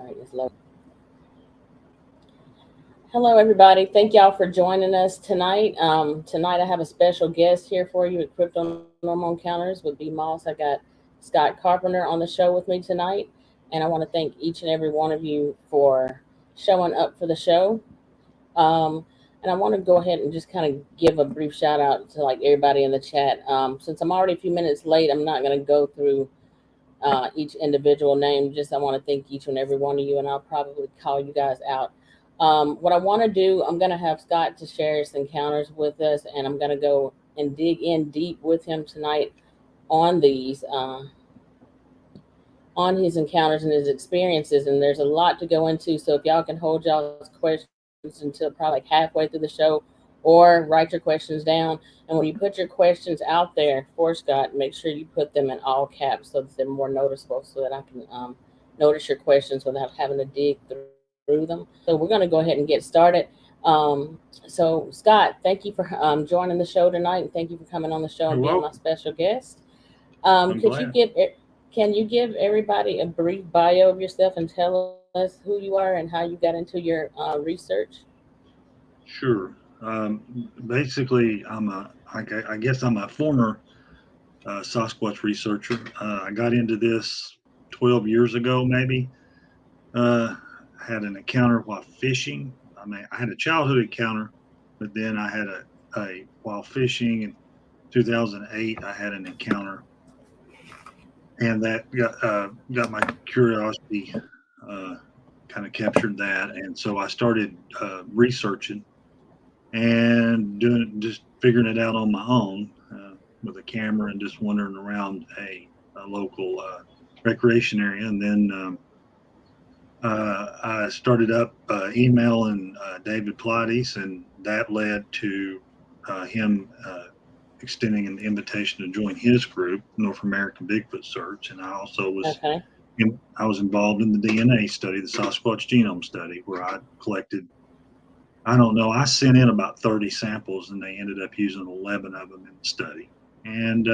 All right, it's low. Hello, everybody. Thank y'all for joining us tonight. Tonight, I have a special guest here for you at Crypto Normal Encounters with B Moss. I got Scott Carpenter on the show with me tonight, and I want to thank each and every one of you for showing up for the show. Um, and I want to go ahead and just kind of give a brief shout out to like everybody in the chat. Since I'm already a few minutes late, I'm not going to go through each individual name. Just I want to thank each and every one of you, and I'll probably call you guys out. What I want to do, I'm going to have Scott to share his encounters with us, and I'm going to go and dig in deep with him tonight on these, on his encounters and his experiences. And there's a lot to go into. So if y'all can hold y'all's questions until probably like halfway through the show, or write your questions down. And when you put your questions out there for Scott, make sure you put them in all caps so that they're more noticeable, so that I can notice your questions without having to dig through them. So we're going to go ahead and get started. So Scott, thank you for joining the show tonight, and thank you for coming on the show and You're being my welcome. special guest. I'm Could you glad. can you give everybody a brief bio of yourself and tell us who you are and how you got into your research? Sure. Basically, I guess I'm a former Sasquatch researcher. I got into this 12 years ago, maybe. Uh, had an encounter while fishing. I mean, I had a childhood encounter, but then I had a while fishing in 2008. I had an encounter, and that got my curiosity. Uh, Kind of captured that, and so I started researching and doing just figuring it out on my own with a camera and just wandering around a local recreation area. And then I started up emailing David Pilates, and that led to him extending an invitation to join his group, North American Bigfoot Search. And Okay. I was involved in the DNA study, the Sasquatch genome study, where I collected, I don't know, I sent in about 30 samples, and they ended up using 11 of them in the study. And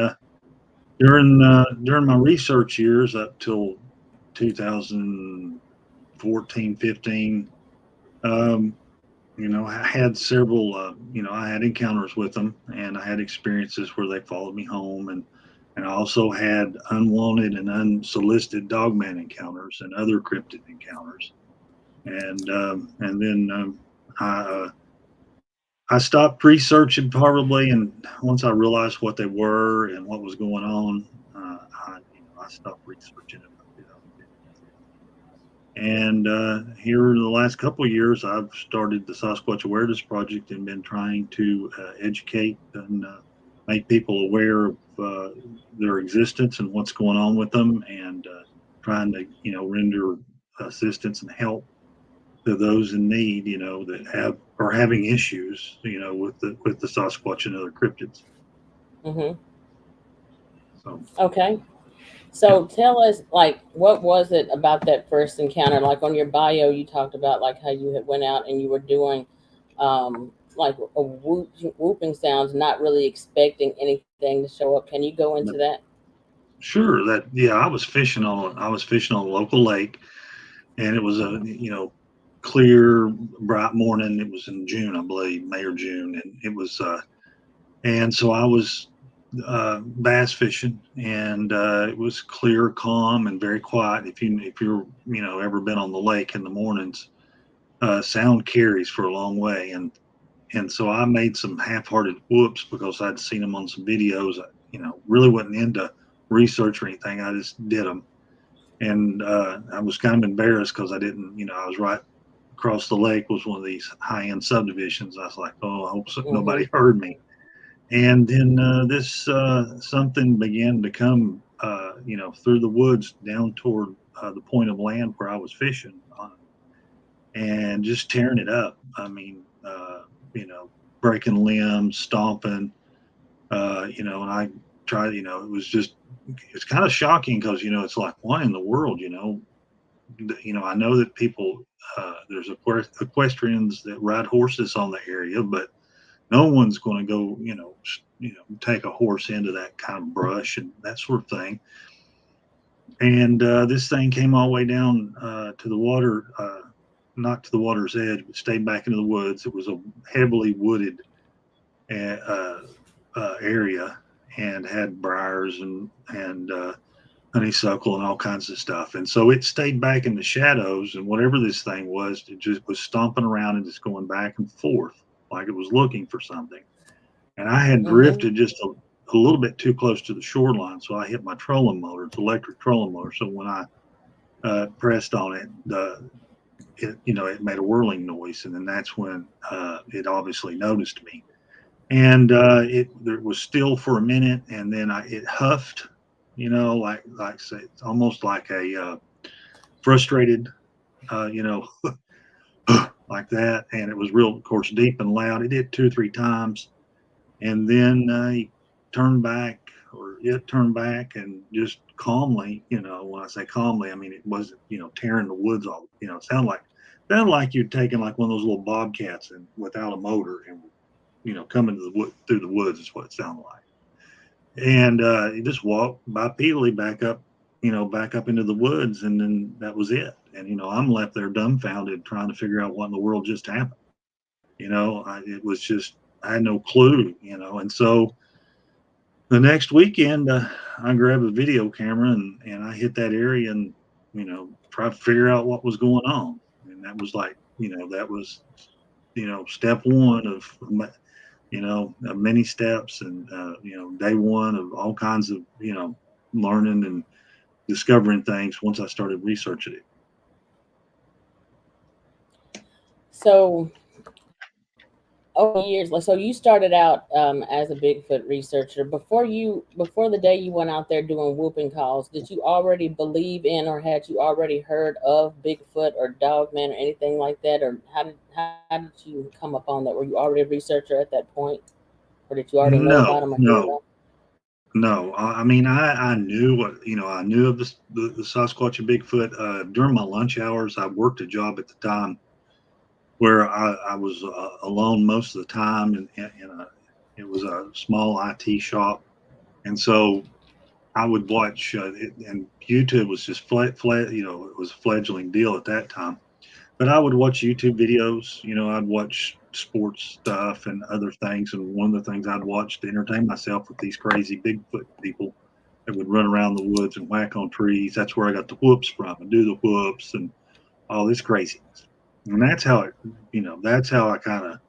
during my research years up till 2014, 15, um, I had several, I had encounters with them, and I had experiences where they followed me home, and I also had unwanted and unsolicited dogman encounters and other cryptid encounters. And then I I stopped researching probably, and once I realized what they were and what was going on, I stopped researching about 2015. And here in the last couple of years, I've started the Sasquatch Awareness Project and been trying to educate and make people aware of their existence and what's going on with them, and trying to, render assistance and help to those in need, that have are having issues, with the Sasquatch and other cryptids. Mm-hmm. So, Okay. yep. So tell us, like, what was it about that first encounter? Like on your bio, you talked about like how you had went out and you were doing, like whooping sounds, not really expecting anything to show up. Can you go into But that? sure, that yeah, I was fishing on a local lake, and it was a clear, bright morning. It was in June, I believe, May or June, and it was and so I was bass fishing, and it was clear, calm, and very quiet. If you're ever been on the lake in the mornings, sound carries for a long way, and so I made some half-hearted whoops because I'd seen them on some videos. Really wasn't into research or anything. I just did them, and I was kind of embarrassed because I didn't. I was right across the lake was one of these high-end subdivisions. I was like, oh, I hope Mm-hmm. nobody heard me. And then this something began to come, through the woods down toward the point of land where I was fishing on, and just tearing it up. I mean, breaking limbs, stomping, and I tried, it was just, it's kind of shocking because, it's like, why in the world, I know that people, there's equestrians that ride horses on the area, but no one's going to go, take a horse into that kind of brush and that sort of thing. And this thing came all the way down to the water, not to the water's edge, but stayed back into the woods. It was a heavily wooded uh, area and had briars and honeysuckle and all kinds of stuff. And so it stayed back in the shadows, and whatever this thing was, it just was stomping around and just going back and forth like it was looking for something. And I had Mm-hmm. drifted just a little bit too close to the shoreline, so I hit my trolling motor. It's electric trolling motor. So when I pressed on it, it made a whirling noise, and then that's when it obviously noticed me. And it was still for a minute, and then it huffed, like say, it's almost like a frustrated, you know, like that. And it was real, of course, deep and loud. It did 2 or 3 times, and then he turned back, or it turned back, and just calmly, when I say calmly, I mean it wasn't, tearing the woods off. It sounded like you'd taken like one of those little bobcats and without a motor, and coming to the wood through the woods is what it sounded like. And he just walked bipedally back up into the woods, and then that was it. And I'm left there dumbfounded, trying to figure out what in the world just happened. It was just, I had no clue. And so the next weekend, I grabbed a video camera, and I hit that area, and try to figure out what was going on. And that was like, that was step one of many steps, and day one of all kinds of learning and discovering things once I started researching it. So over the years, like, so you started out as a Bigfoot researcher. Before the day you went out there doing whooping calls, did you already believe in, or had you already heard of Bigfoot or dogman or anything like that? Or how did you come upon that? Were you already a researcher at that point, or did you already know about No, them or hear no, about no. I mean, I knew what I knew of the Sasquatch and Bigfoot. During my lunch hours, I worked a job at the time where I was alone most of the time, and it was a small IT shop, and so I would watch, and YouTube was just it was a fledgling deal at that time. But I would watch YouTube videos. I'd watch sports stuff and other things. And one of the things I'd watch to entertain myself with these crazy Bigfoot people that would run around the woods and whack on trees. That's where I got the whoops from, and do the whoops and all this craziness. And that's how I kind of,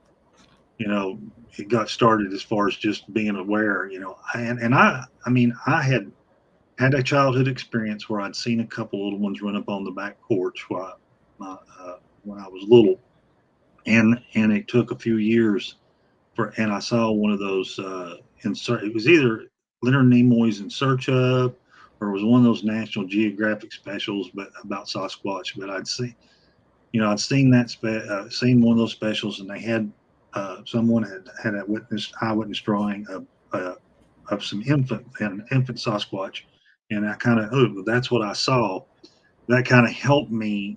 it got started as far as just being aware. I mean, I had a childhood experience where I'd seen a couple little ones run up on the back porch when I was little, and it took a few years and I saw one of those it was either Leonard Nimoy's In Search Of, or it was one of those National Geographic specials, but about Sasquatch. But I'd seen seen one of those specials, and they had someone had a eyewitness drawing of an infant Sasquatch, and I kind of, oh, that's what I saw. That kind of helped me,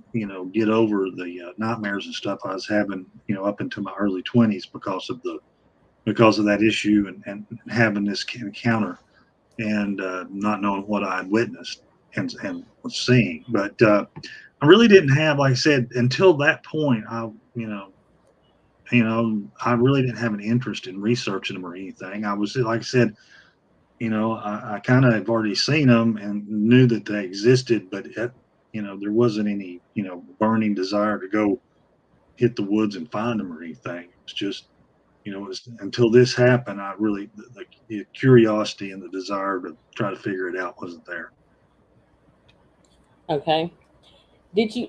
get over the nightmares and stuff I was having, up into my early 20s because of that issue, and having this encounter, and not knowing what I had witnessed and was seeing. But I really didn't have, like I said, until that point. I really didn't have an interest in researching them or anything. I was, like I said, I kind of have already seen them and knew that they existed, but there wasn't any, burning desire to go hit the woods and find them or anything. It was just, it was until this happened, I really, the curiosity and the desire to try to figure it out wasn't there. it? Okay.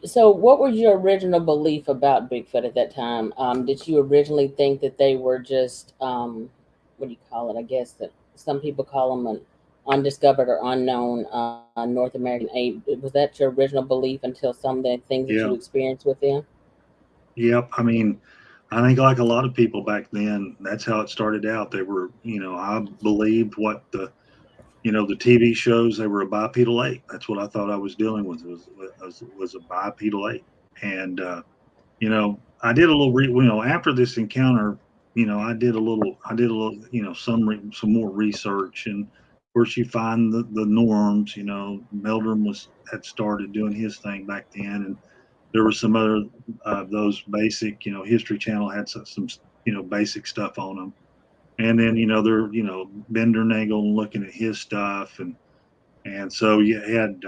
So what was your original belief about Bigfoot at that time? Did you originally think that they were just, what do you call it? I guess that some people call them an undiscovered or unknown North American ape. Was that your original belief until some of the things that you Yeah. experienced with them? Yep. I mean, I think like a lot of people back then, that's how it started out. They were, I believed what the TV shows, they were a bipedal ape. That's what I thought I was dealing with, was a bipedal ape. And I did a little, after this encounter, I did a little, some more research, and course, you find the norms. You know, Meldrum had started doing his thing back then, and there were some other those basic. You know, History Channel had some basic stuff on them, and then they're Bender Nagel looking at his stuff, and so you had.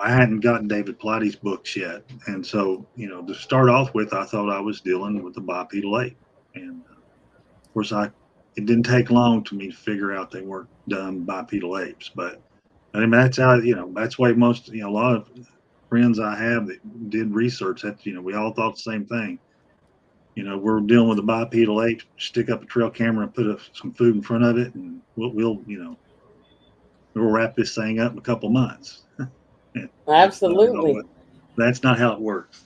I hadn't gotten David Platty's books yet, and so to start off with, I thought I was dealing with a bipedal ape, and of course, it didn't take long to me to figure out they weren't dumb bipedal apes. But I mean, that's how that's why most a lot of friends I have that did research that we all thought the same thing. We're dealing with a bipedal ape. Stick up a trail camera and put some food in front of it, and we'll wrap this thing up in a couple months. Absolutely. That's not how it works.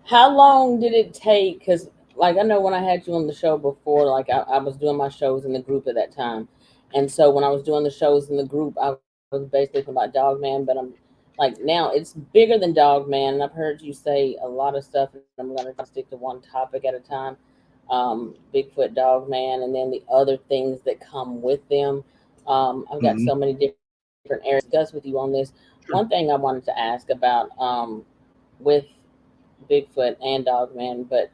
How long did it take? Because, like, I know when I had you on the show before, like, I was doing my shows in the group at that time. And so when I was doing the shows in the group, I was basically talking about Dogman, but I'm like, now it's bigger than Dogman. And I've heard you say a lot of stuff, and I'm going to stick to one topic at a time. Bigfoot, Dogman, and then the other things that come with them. I've got so many different areas to discuss with you on this. Sure. One thing I wanted to ask about with Bigfoot and Dogman, but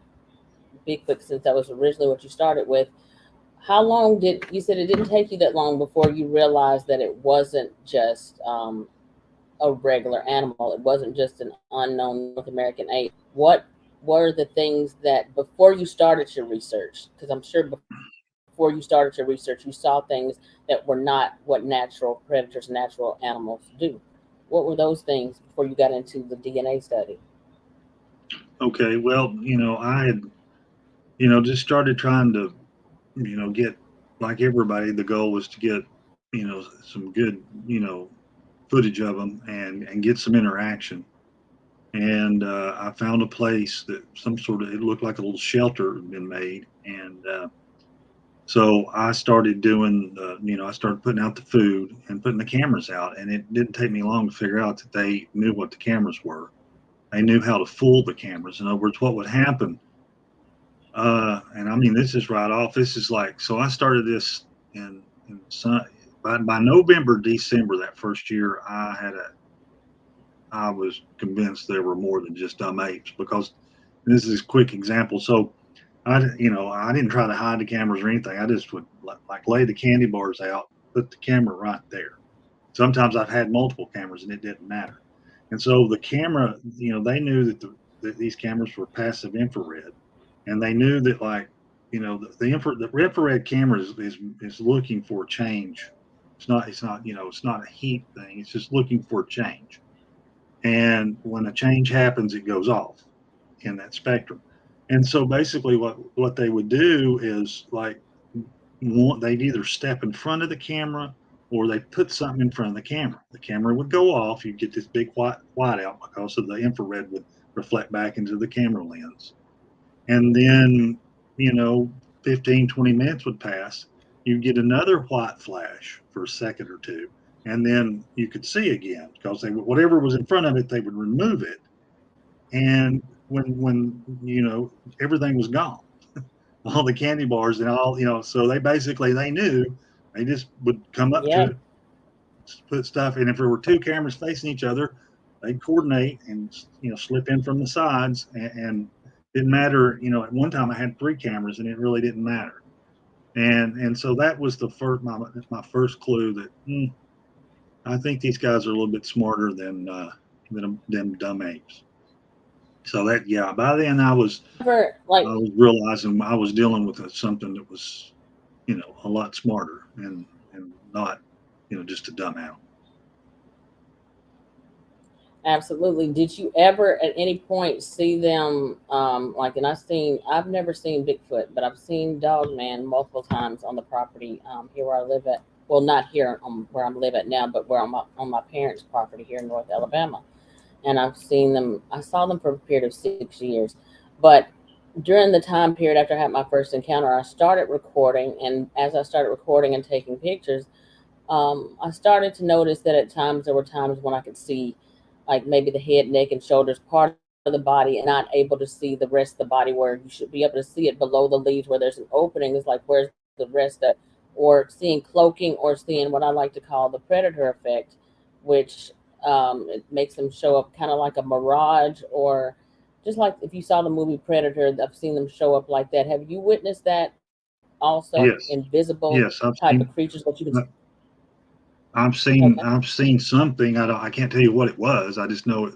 Bigfoot, since that was originally what you started with, how long did you said it didn't take you that long before you realized that it wasn't just a regular animal? It wasn't just an unknown North American ape. What were the things that before you started your research? Because I'm sure before you started your research, you saw things that were not what natural predators, natural animals do. What were those things before you got into the DNA study? Okay, well, I had, just started trying to, get like everybody. The goal was to get, some good, footage of them and get some interaction. And I found a place that it looked like a little shelter had been made, and so I started doing I started putting out the food and putting the cameras out, and it didn't take me long to figure out that they knew what the cameras were. They knew how to fool the cameras. In other words, what would happen? And I mean, this is right off. This is like, so I started this in by November, December that first year. I was convinced there were more than just dumb apes, because this is a quick example. So I didn't try to hide the cameras or anything. I just would like lay the candy bars out, put the camera right there. Sometimes I've had multiple cameras and it didn't matter. And so the camera, they knew that these cameras were passive infrared, and they knew that, like, the infrared camera is looking for change. It's not a heat thing. It's just looking for change. And when a change happens, it goes off in that spectrum. And so basically what they would do is, like, they'd either step in front of the camera or they put something in front of the camera. The camera would go off. You'd get this big white out because of the infrared would reflect back into the camera lens. And then, 15, 20 minutes would pass. You'd get another white flash for a second or two. And then you could see again, because whatever was in front of it, they would remove it. And when everything was gone, all the candy bars and all, so they knew. They just would come up to Yeah. it, put stuff, and if there were two cameras facing each other, they'd coordinate and slip in from the sides, and didn't matter. At one time I had three cameras and it really didn't matter. And so that was my first clue that I think these guys are a little bit smarter than them dumb apes. So that, yeah, by then I was realizing I was dealing with something that was, a lot smarter and not, just a dumb animal. Absolutely. Did you ever at any point see them like, and I've never seen Bigfoot, but I've seen Dogman multiple times on the property here where I live at. Well, not here where I live at now, but where I'm on my parents' property here in North Alabama. And I saw them for a period of 6 years. But during the time period after I had my first encounter, I started recording. And as I started recording and taking pictures, I started to notice that at times there were times when I could see, like, maybe the head, neck, and shoulders part of the body, and not able to see the rest of the body, where you should be able to see it below the leaves where there's an opening. It's like, where's the rest of, or seeing cloaking, or seeing what I like to call the predator effect, which it makes them show up kind of like a mirage, or just like if you saw the movie Predator, I've seen them show up like that. Have you witnessed that also, like Yes, invisible yes, I've type seen. of creatures that you can? I've seen Okay. I've seen something. I can't tell you what it was. I just know it.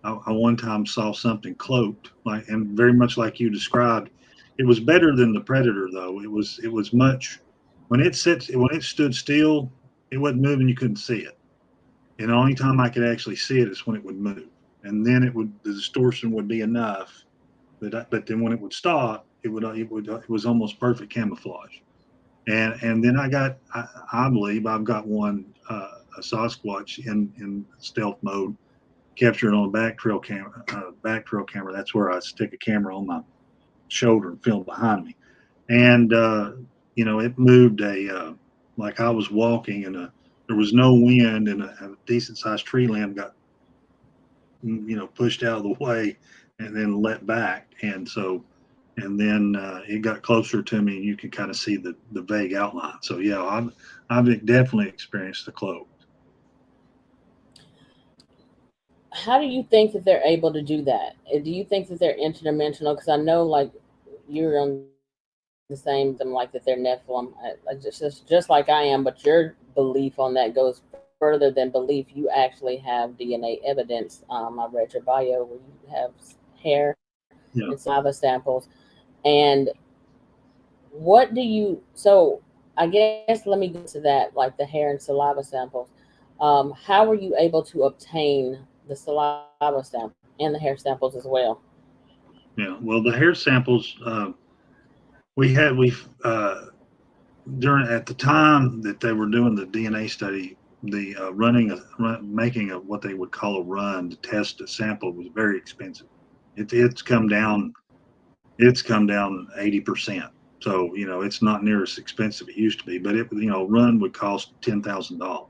I one time saw something cloaked, like, and very much like you described. It was better than the predator, though. It was much when it stood still, it wasn't moving. You couldn't see it, and the only time I could actually see it is when it would move, and then the distortion would be enough. But then when it would stop, it was almost perfect camouflage. And then I believe I've got one, a Sasquatch in stealth mode, captured on a back trail camera. That's where I stick a camera on my shoulder and film behind me. And it moved like I was walking, and there was no wind, and a decent sized tree limb got pushed out of the way and then let back. And then it got closer to me, and you can kind of see the vague outline. So yeah, I've definitely experienced the cloak. How do you think that they're able to do that? Do you think that they're interdimensional? Because I know, like, you're on the same them, like that they're Nephilim, just like I am. But your belief on that goes further than belief. You actually have DNA evidence. I read your bio where you have hair Yeah. and saliva samples. And what do you? So I guess let me go to that, like the hair and saliva samples. How were you able to obtain the saliva sample and the hair samples as well? Yeah. Well, the hair samples, we during at the time that they were doing the DNA study, the making a what they would call a run to test a sample was very expensive. It's come down. It's come down 80%. So it's not near as expensive it used to be. But run would cost $10,000,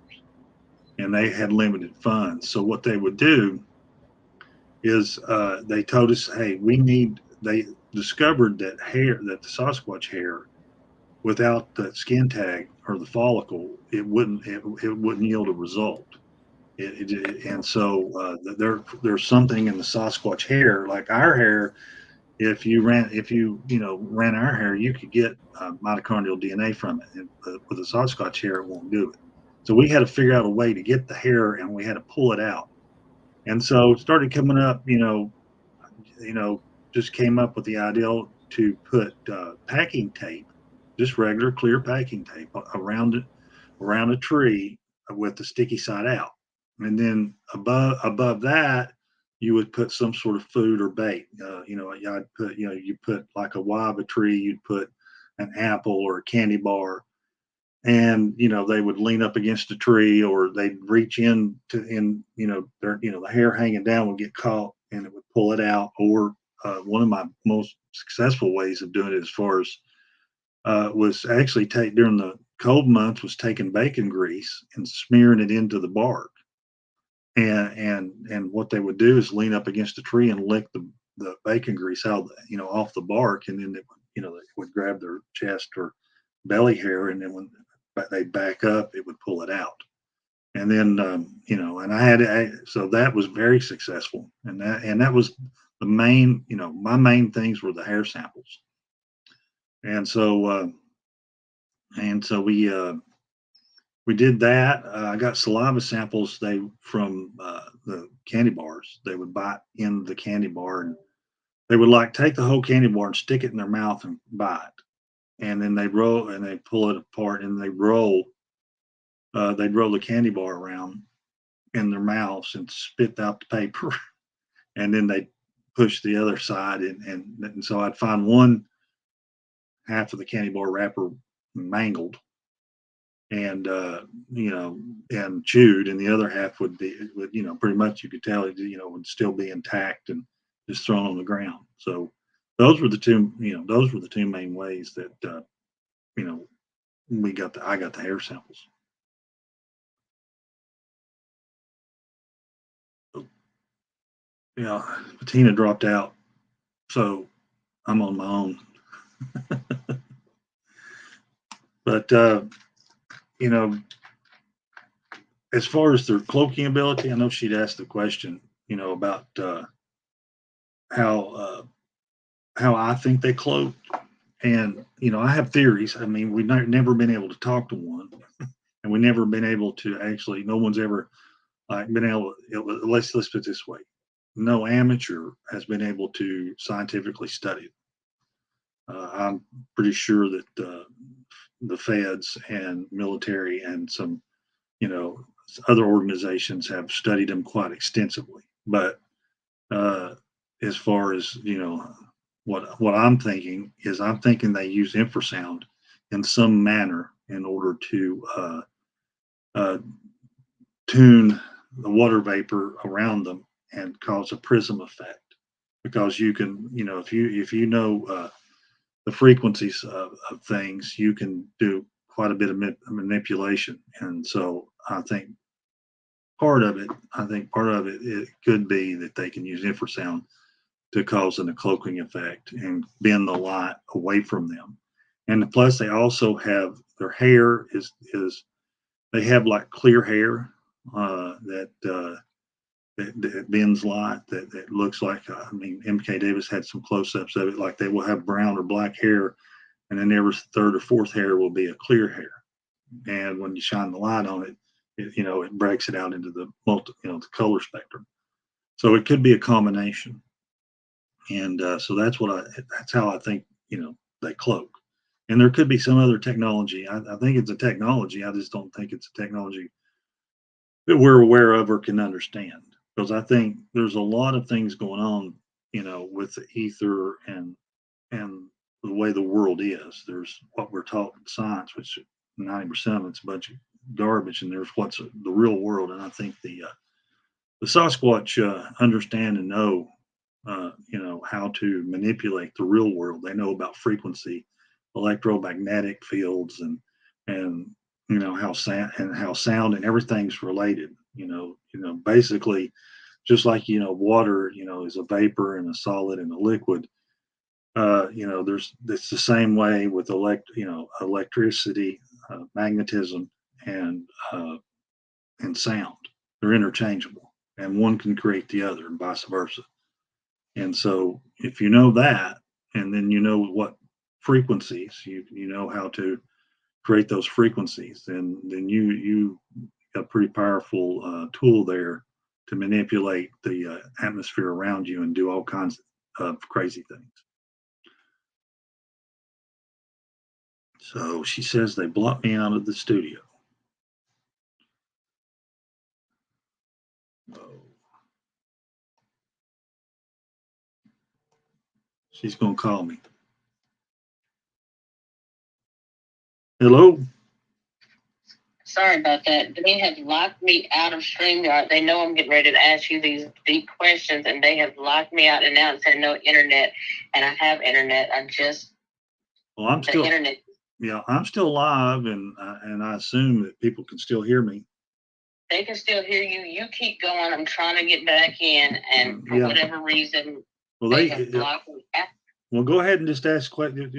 and they had limited funds. So what they would do is they told us, hey, they discovered that the Sasquatch hair, without the skin tag or the follicle, it wouldn't yield a result. And so there's something in the Sasquatch hair, like our hair. If you ran our hair, you could get mitochondrial DNA from it. And, with the Sasquatch hair, it won't do it. So we had to figure out a way to get the hair, and we had to pull it out. And so it started coming up, just came up with the idea to put packing tape, just regular clear packing tape around it, around a tree, with the sticky side out. And then above that, you would put some sort of food or bait. You put like a waiba tree, you'd put an apple or a candy bar, and they would lean up against a tree, or they'd reach in to in the hair hanging down would get caught, and it would pull it out. Or one of my most successful ways of doing it, as far as was actually take during the cold months, was taking bacon grease and smearing it into the bark. And what they would do is lean up against a tree and lick the bacon grease out, off the bark, and then they would grab their chest or belly hair, and then when they back up, it would pull it out. And then and so that was very successful, and that was the main, my main things were the hair samples. And so we did that. I got saliva samples. They from the candy bars. They would bite in the candy bar, and they would like take the whole candy bar and stick it in their mouth and bite. And then they roll and they pull it apart, and they roll. They'd roll the candy bar around in their mouths and spit out the paper, and then they push the other side, and so I'd find one half of the candy bar wrapper mangled, and and chewed, and the other half would pretty much, you could tell it would still be intact and just thrown on the ground. So those were the two main ways that you know I got the hair samples. Yeah, Patina dropped out, so I'm on my own. But you know, as far as their cloaking ability, I know she'd asked the question, you know, about how I think they cloak. And you know, I have theories. I mean, we've never been able to talk to one, and we never been able to actually. No one's ever been able. Let's put it this way: no amateur has been able to scientifically study it. I'm pretty sure that the feds and military and some, you know, other organizations have studied them quite extensively. But as far as you know, what I'm thinking is I'm thinking they use infrasound in some manner in order to uh, tune the water vapor around them and cause a prism effect. Because you can, you know, if you know the frequencies of things, you can do quite a bit of manipulation. And so I think part of it, it could be that they can use infrasound to cause a cloaking effect and bend the light away from them. And plus, they also have their hair is they have like clear hair that bends light that looks like I mean MK Davis had some close-ups of it, like they will have brown or black hair, and then every third or fourth hair will be a clear hair. And when you shine the light on it, you know, it breaks it out into the the color spectrum. So it could be a combination. And so that's how I think, you know, they cloak. And there could be some other technology. I think it's a technology. I just don't think it's a technology that we're aware of or can understand. Because I think there's a lot of things going on, you know, with the ether and the way the world is. There's what we're taught in science, which 90% of it's a bunch of garbage, and there's what's the real world. And I think the Sasquatch understand and know, you know, how to manipulate the real world. They know about frequency, electromagnetic fields, and you know how sound and everything's related. Basically, just like you know, water, you know, is a vapor and a solid and a liquid. You know, it's the same way with electricity, magnetism, and uh, and sound. They're interchangeable, and one can create the other, and vice versa. And so, if you know that, and then you know what frequencies, you know how to create those frequencies, then you got a pretty powerful tool there to manipulate the atmosphere around you and do all kinds of crazy things. So she says they blocked me out of the studio. Oh. She's gonna call me. Hello. Sorry about that. They have locked me out of StreamYard. They know I'm getting ready to ask you these deep questions, and they have locked me out and now it said no internet. And I have internet. Well, I'm still internet. Yeah, I'm still live, and I assume that people can still hear me. They can still hear you. You keep going. I'm trying to get back in, and for whatever reason, they have blocked me out. Well, go ahead and just ask questions.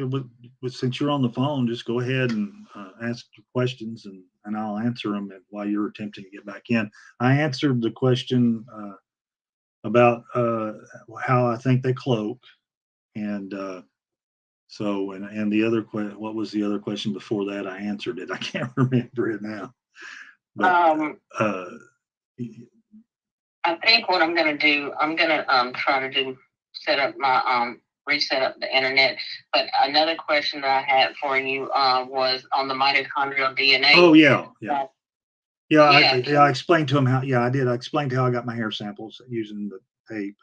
Since you're on the phone, just go ahead and ask questions, and I'll answer them while you're attempting to get back in. I answered the question about how I think they cloak, and and the other what was the other question before that? I answered it. I can't remember it now. But I think what I'm going to do, I'm going to try to set up my reset up the internet. But another question that I had for you was on the mitochondrial DNA. Oh yeah. I explained to him how. Yeah, I did. I explained how I got my hair samples using the tape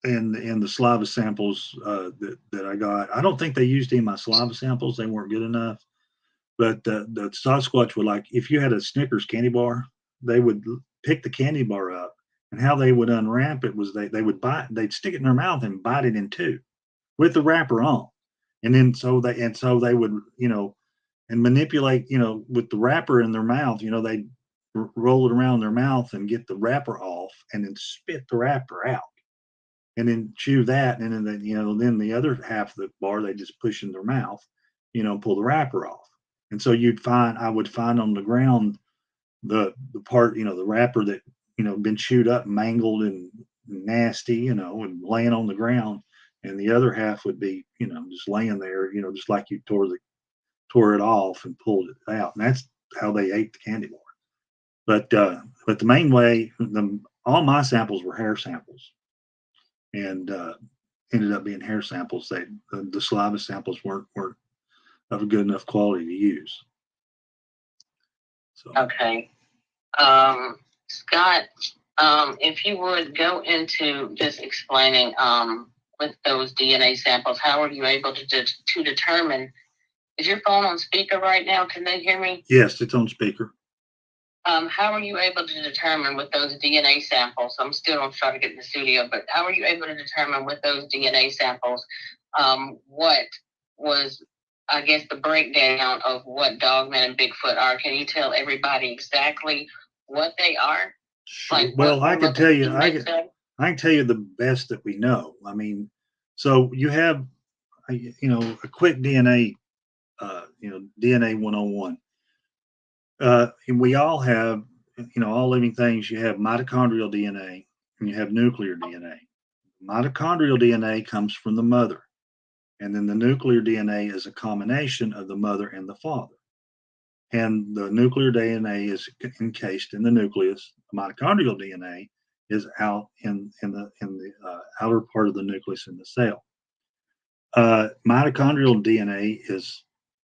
and the saliva samples that I got. I don't think they used any of my saliva samples. They weren't good enough. But the Sasquatch would, like, if you had a Snickers candy bar, they would pick the candy bar up, and how they would unwrap it was they'd stick it in their mouth and bite it in two with the wrapper on, and then so they would, you know, and manipulate, you know, with the wrapper in their mouth, you know, they'd roll it around their mouth and get the wrapper off, and then spit the wrapper out, and then chew that, and then you know, then the other half of the bar they just push in their mouth, pull the wrapper off. And so I would find on the ground the part, the wrapper that, been chewed up, mangled and nasty, and laying on the ground. And the other half would be, just laying there, just like you tore it off and pulled it out. And that's how they ate the candy bar. But the main way, all my samples were hair samples, and ended up being hair samples. The saliva samples weren't of a good enough quality to use. So. Okay. Scott, if you would go into just explaining with those DNA samples, how are you able to determine? Is your phone on speaker right now? Can they hear me? Yes, it's on speaker. How are you able to determine with those DNA samples? I'm still trying to get in the studio, but how are you able to determine with those DNA samples what was, I guess, the breakdown of what dogman and Bigfoot are? Can you tell everybody exactly what they are? Like, well, I can tell you, I can tell you the best that we know. I mean, so you have, a quick DNA, DNA 101. And we all have, all living things, you have mitochondrial DNA and you have nuclear DNA. Mitochondrial DNA comes from the mother, and then the nuclear DNA is a combination of the mother and the father. And the nuclear DNA is encased in the nucleus. Mitochondrial DNA is out in the outer part of the nucleus in the cell. Mitochondrial DNA is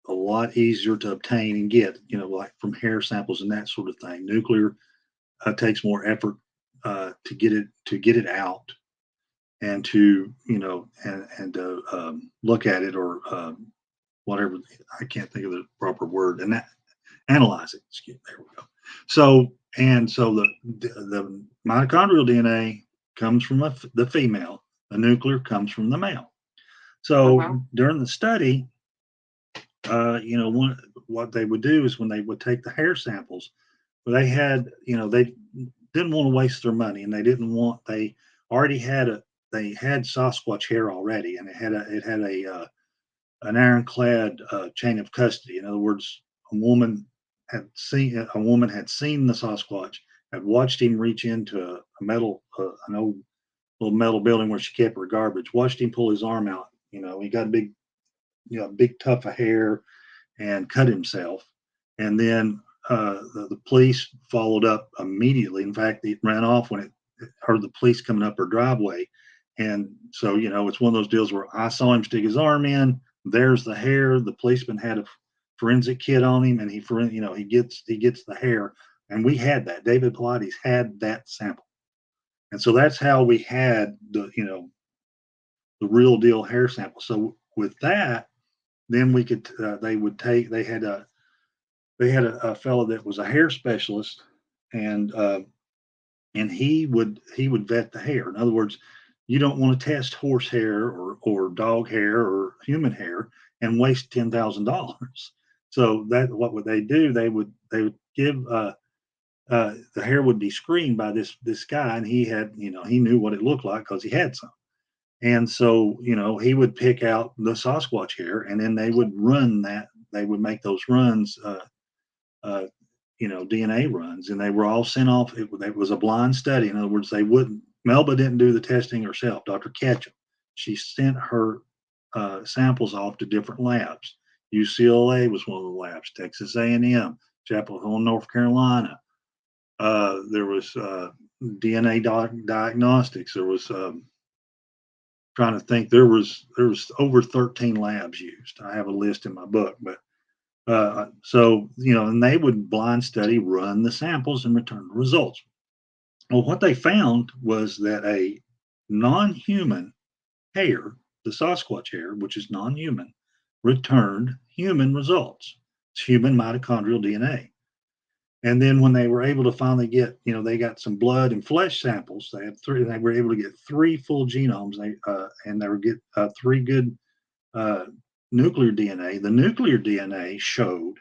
a lot easier to obtain and get, like from hair samples and that sort of thing. Nuclear takes more effort to get it out and to look at it, or whatever. I can't think of the proper word, and that analyze it. There we go. So the mitochondrial DNA comes from the female. The nuclear comes from the male. So during the study, what they would do is when they would take the hair samples, they had, they didn't want to waste their money, and they already had Sasquatch hair already, and it had an ironclad chain of custody. In other words, a woman had seen the Sasquatch, had watched him reach into a metal, an old little metal building where she kept her garbage, watched him pull his arm out. He got a big tuft of hair and cut himself. And then the police followed up immediately. In fact, it ran off when it heard the police coming up her driveway. And so, it's one of those deals where I saw him stick his arm in. There's the hair. The policeman had a forensic kit on him, and he gets the hair. And we had that. David Pilates had that sample. And so that's how we had the real deal hair sample. So with that, then we could, they had a fellow that was a hair specialist, and he would vet the hair. In other words, you don't want to test horse hair or dog hair or human hair and waste $10,000. So what would they do? They would give the hair would be screened by this guy, and he knew what it looked like because he had some. And so, he would pick out the Sasquatch hair, and then they would run that. They would make those runs, DNA runs, and they were all sent off. It was a blind study. In other words, Melba didn't do the testing herself. Dr. Ketchum, she sent her samples off to different labs. UCLA was one of the labs, Texas A&M, Chapel Hill, North Carolina. There was DNA diagnostics. There was trying to think. There was over 13 labs used. I have a list in my book, but so and they would blind study, run the samples, and return the results. Well, what they found was that a non-human hair, the Sasquatch hair, which is non-human, returned human results. It's human mitochondrial DNA. And then when they were able to finally get, they got some blood and flesh samples. They were able to get 3 full genomes. And they were get 3 good nuclear DNA. The nuclear DNA showed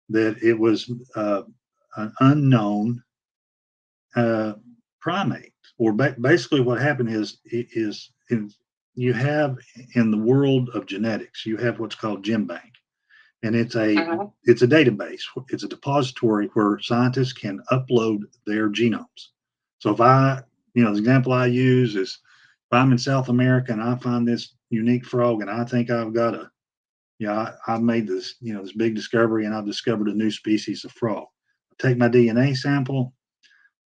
that it was an unknown primate. Or basically, what happened is you have in the world of genetics, you have what's called gene bank. and it's a database. It's a depository where scientists can upload their genomes. So if the example I use is if I'm in South America and I find this unique frog and I think I've got I've made this, this big discovery and I've discovered a new species of frog. I take my DNA sample,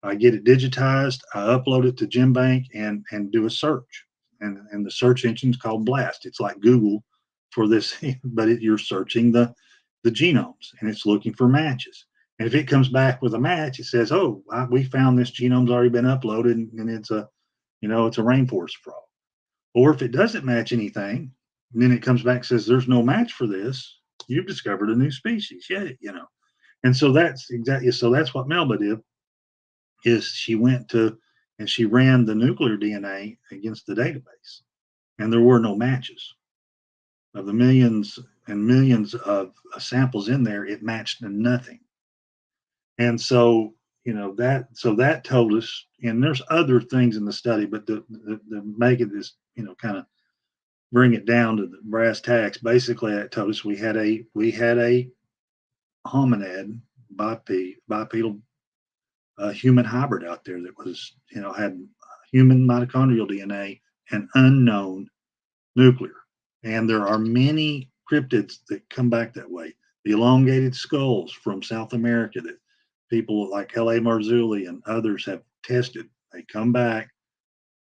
I get it digitized, I upload it to GenBank and do a search. And the search engine is called BLAST. It's like Google for this, but you're searching the genomes and it's looking for matches. And if it comes back with a match, it says, "Oh, we found this genome's already been uploaded, and it's a rainforest frog." Or if it doesn't match anything, then it comes back and says, "There's no match for this. You've . discovered a new species." Yeah, And so that's what Melba did. Is she went to and she ran the nuclear DNA against the database, and there were no matches. Of the millions and millions of samples in there, it matched to nothing. And so, that told us, and there's other things in the study, but to make it this, kind of bring it down to the brass tacks, basically that told us we had a hominid bipedal human hybrid out there that was, had human mitochondrial DNA and unknown nuclear. And there are many cryptids that come back that way. The elongated skulls from South America that people like L.A. Marzulli and others have tested. They come back,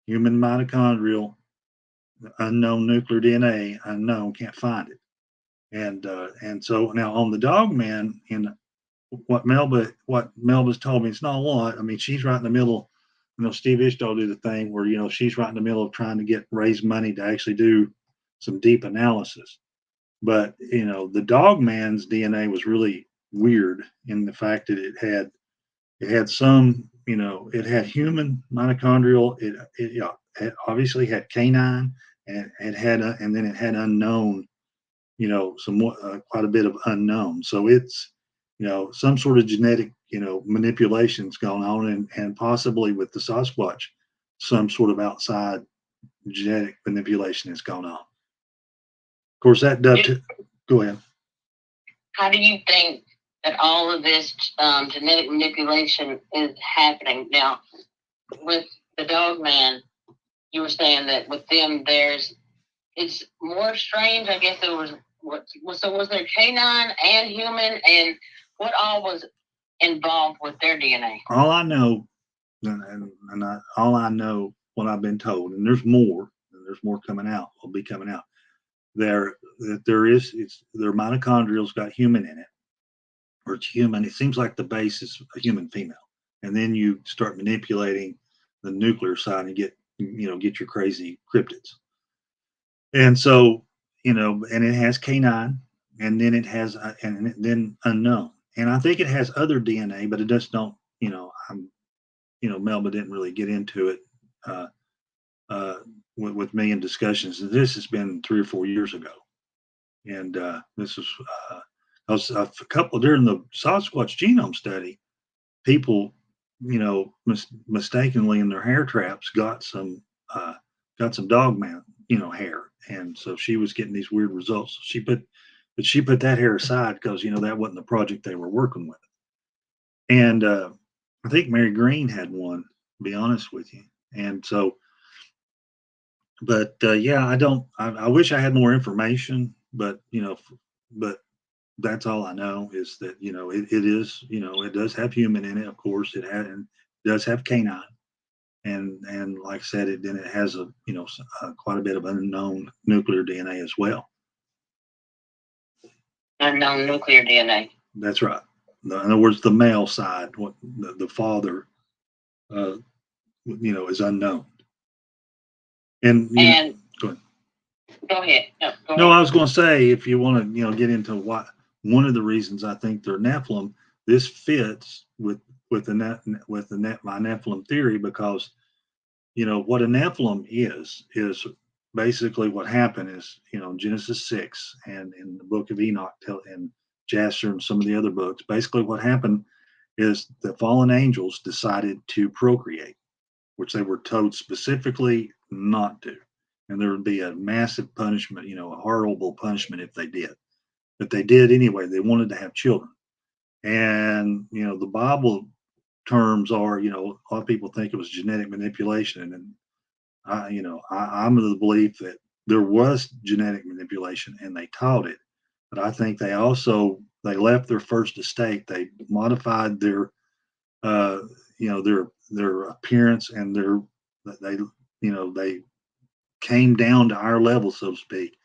human mitochondrial, unknown nuclear DNA, unknown, can't find it. And so now on the dogman, in what Melba's told me, it's not a lot. I mean, she's right in the middle. Steve Ishdahl do the thing where she's right in the middle of trying to raise money to actually do some deep analysis. But the dogman's DNA was really weird in the fact that it had some, it had human mitochondrial. It obviously had canine, and and then it had unknown, some quite a bit of unknown. So it's some sort of genetic manipulations going on, and possibly with the Sasquatch, some sort of outside genetic manipulation is going on. Of course, that does. Go ahead. How do you think that all of this genetic manipulation is happening now? With the dogman, you were saying that with them, it's more strange. I guess there was was there canine and human, and what all was involved with their DNA? All I know, all I know, what I've been told, and there's more coming out. Will be coming out. Their mitochondrial's got human in it, or it's human. It seems like the base is a human female, and then you start manipulating the nuclear side and get your crazy cryptids. And so and it has canine, and then it has and then unknown, and I think it has other DNA, but it just don't. Melba didn't really get into it with me in discussions. This has been 3 or 4 years ago, and this was a couple during the Sasquatch genome study. People, mistakenly in their hair traps got some dogman, hair, and so she was getting these weird results. She put that hair aside because that wasn't the project they were working with. And I think Mary Green had one, to be honest with you. And so, but yeah, I wish I had more information, but but that's all I know is that it is it does have human in it. Of course, it does have canine, and like I said, it has quite a bit of unknown nuclear DNA as well. Unknown nuclear DNA. That's right. In other words, the male side, what the father, is unknown. And go ahead. Go ahead. No, I was going to say, if you want to get into one of the reasons I think they're Nephilim, this fits with my Nephilim theory, because what a Nephilim is basically what happened is Genesis 6 and in the book of Enoch and Jasher and some of the other books. Basically, what happened is the fallen angels decided to procreate, which they were told specifically not to. And there would be a massive punishment, a horrible punishment if they did. but they did anyway. They wanted to have children. And, the Bible terms are, a lot of people think it was genetic manipulation. And I'm of the belief that there was genetic manipulation and they taught it. But I think they left their first estate. They modified their, their appearance and they came down to our level, so to speak,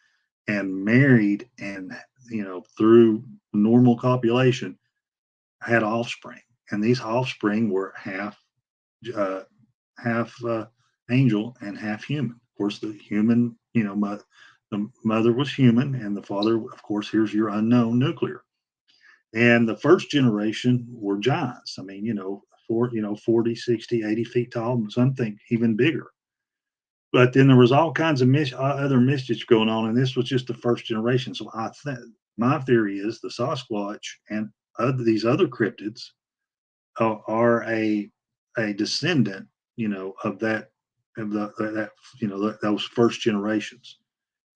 and married and, through normal copulation, had offspring. And these offspring were half angel and half human. Of course, the human, the mother was human, and the father, of course, here's your unknown nuclear. And the first generation were giants. I mean, 40, 60, 80 feet tall, some think even bigger. But then there was all kinds of other mischief going on, and this was just the first generation. So my theory is the Sasquatch and these other cryptids are a descendant, of those first generations.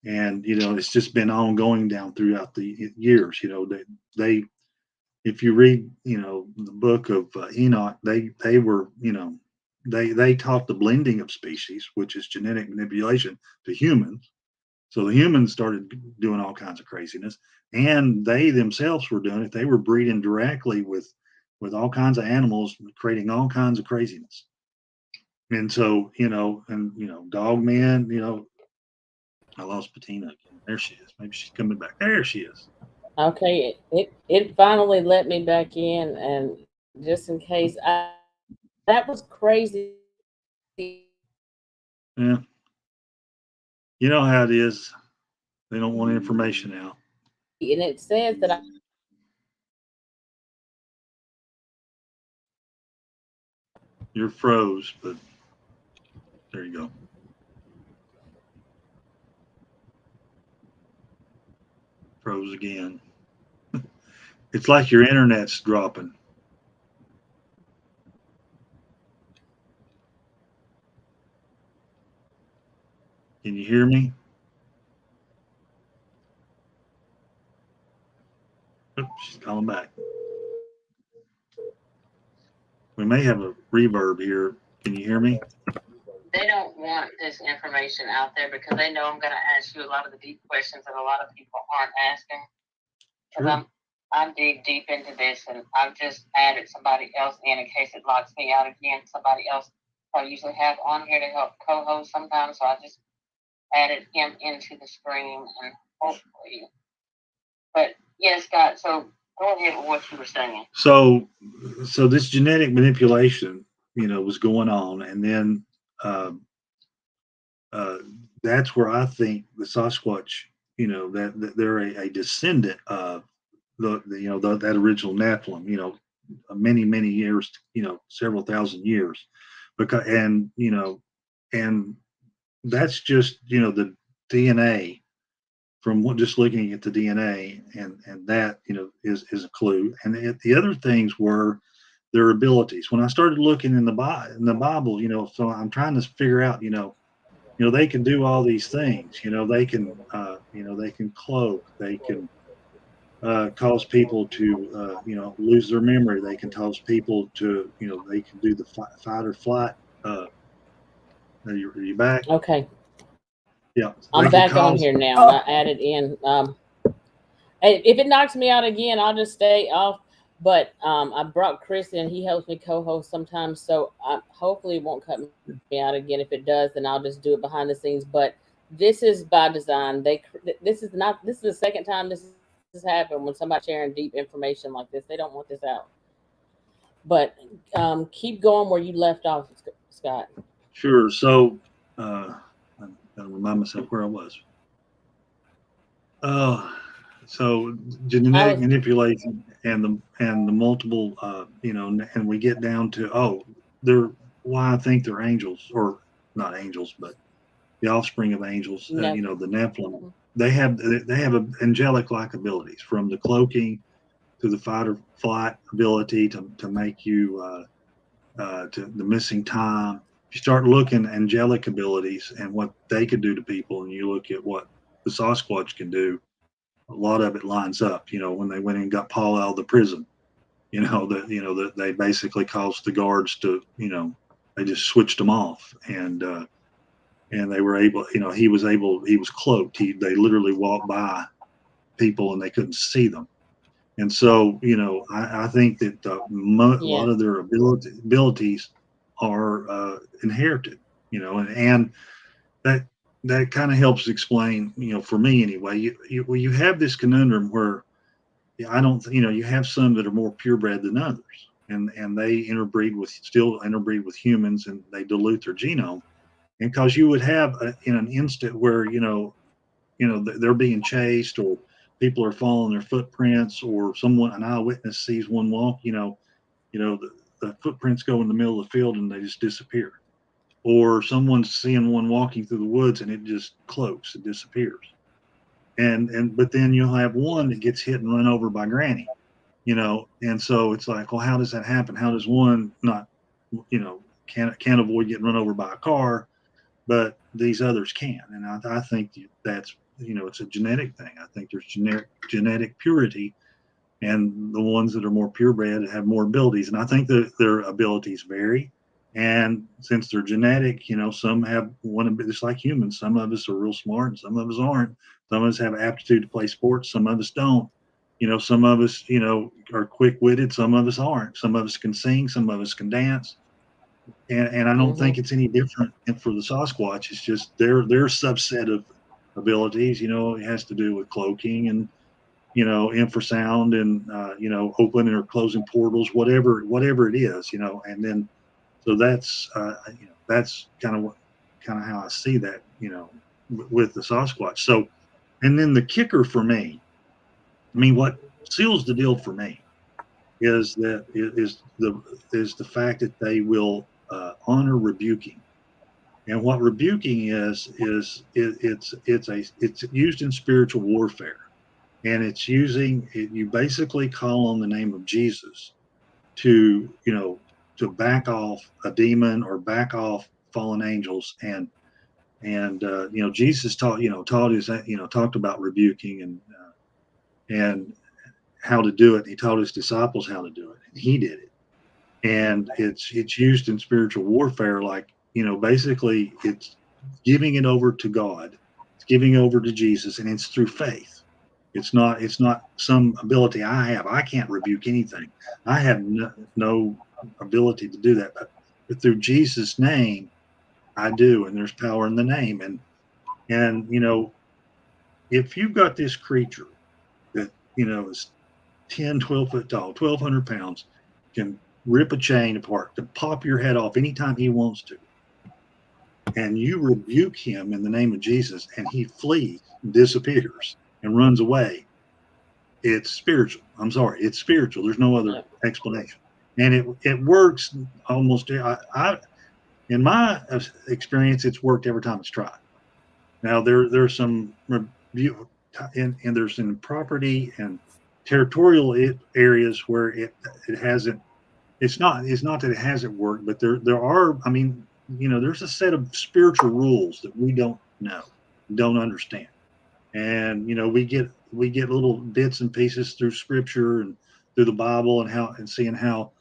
And it's just been ongoing down throughout the years. They if you read the book of Enoch, they were they taught the blending of species, which is genetic manipulation, to humans. So the humans started doing all kinds of craziness, and they themselves were doing it. They were breeding directly with all kinds of animals, creating all kinds of craziness. And so, dogman, I lost Patina again. There she is. Maybe she's coming back. There she is. Okay, it finally let me back in, and just in case, that was crazy. Yeah. You know how it is. They don't want information out. And it says that You're froze, but there you go. Froze again. It's like your internet's dropping. Can you hear me? Oops, she's calling back. We may have a reverb here. Can you hear me? They don't want this information out there because they know I'm going to ask you a lot of the deep questions that a lot of people aren't asking. Sure. I'm deep into this, and I've just added somebody else in case it locks me out again. Somebody else I usually have on here to help co-host sometimes, so I just added him into the screen, and hopefully. But yes, Scott. So go ahead with what you were saying. So this genetic manipulation, was going on, and then that's where I think the Sasquatch, that they're a descendant of that original Nephilim, many years, several thousand years, because and that's just the DNA from just looking at the DNA, and that is a clue. And the other things were their abilities. When I started looking in the Bible, so I'm trying to figure out, they can do all these things. They can cloak. They can cause people to, lose their memory. They can cause people to, they can do the fight or flight. Are you back? Okay. Yeah. I'm back on here now. I added in. If it knocks me out again, I'll just stay off. But I brought Chris in. He helps me co-host sometimes. So hopefully it won't cut me out again. If it does, then I'll just do it behind the scenes. But this is by design. This is the second time this has happened when somebody's sharing deep information like this. They don't want this out. But keep going where you left off, Scott. Sure. So I gotta remind myself where I was. So genetic manipulation and the multiple, and we get down to why I think they're angels, or not angels, but the offspring of angels. The Nephilim. They have angelic-like abilities, from the cloaking to the fight or flight ability to make you to the missing time. If you start looking at angelic abilities and what they could do to people, and you look at what the Sasquatch can do, a lot of it lines up. When they went and got Paul out of the prison, that they basically caused the guards to, they just switched them off, and they were able, he was cloaked. They literally walked by people and they couldn't see them. And so, I think that a lot of their abilities are inherited, and that kind of helps explain, for me anyway. You have this conundrum where I don't, you have some that are more purebred than others, and they interbreed with humans, and they dilute their genome, and because you would have in an instant where they're being chased, or people are following their footprints, or an eyewitness sees one walk, the footprints go in the middle of the field and they just disappear, or someone's seeing one walking through the woods and it just cloaks, it disappears, but then you'll have one that gets hit and run over by Granny, and so it's like, well, how does that happen? How does one not, can't avoid getting run over by a car, but these others can? And I think that's, it's a genetic thing. I think there's genetic purity, and the ones that are more purebred have more abilities. And I think that their abilities vary. And since they're genetic, some have one, just like humans. Some of us are real smart and some of us aren't. Some of us have aptitude to play sports. Some of us don't. Some of us, are quick-witted. Some of us aren't. Some of us can sing. Some of us can dance. And I don't think it's any different for the Sasquatch. It's just their subset of abilities. It has to do with cloaking and, infrasound and, opening or closing portals, whatever it is, and then, so that's kind of how I see that, with the Sasquatch. So, and then the kicker for me, what seals the deal for me is the fact that they will honor rebuking. And what rebuking is it's used in spiritual warfare, and it's you basically call on the name of Jesus to back off a demon or back off fallen angels, and Jesus talked about rebuking and how to do it. He taught his disciples how to do it, and he did it. And it's used in spiritual warfare, like, basically it's giving it over to God, it's giving over to Jesus, and it's through faith. It's not some ability I have. I can't rebuke anything. I have no ability to do that, but through Jesus' name I do, and there's power in the name. And if you've got this creature that is 10, 12 foot tall, 1,200 pounds, can rip a chain apart, to pop your head off anytime he wants to, and you rebuke him in the name of Jesus, and he flees, disappears, and runs away, it's spiritual. I'm sorry, it's spiritual. There's no other explanation. And it works almost, in my experience, it's worked every time it's tried. Now there's some review, and there's some property and territorial areas where it hasn't. It's not that it hasn't worked, but there are. There's a set of spiritual rules that we don't know, don't understand, and we get little bits and pieces through Scripture and through the Bible, and seeing how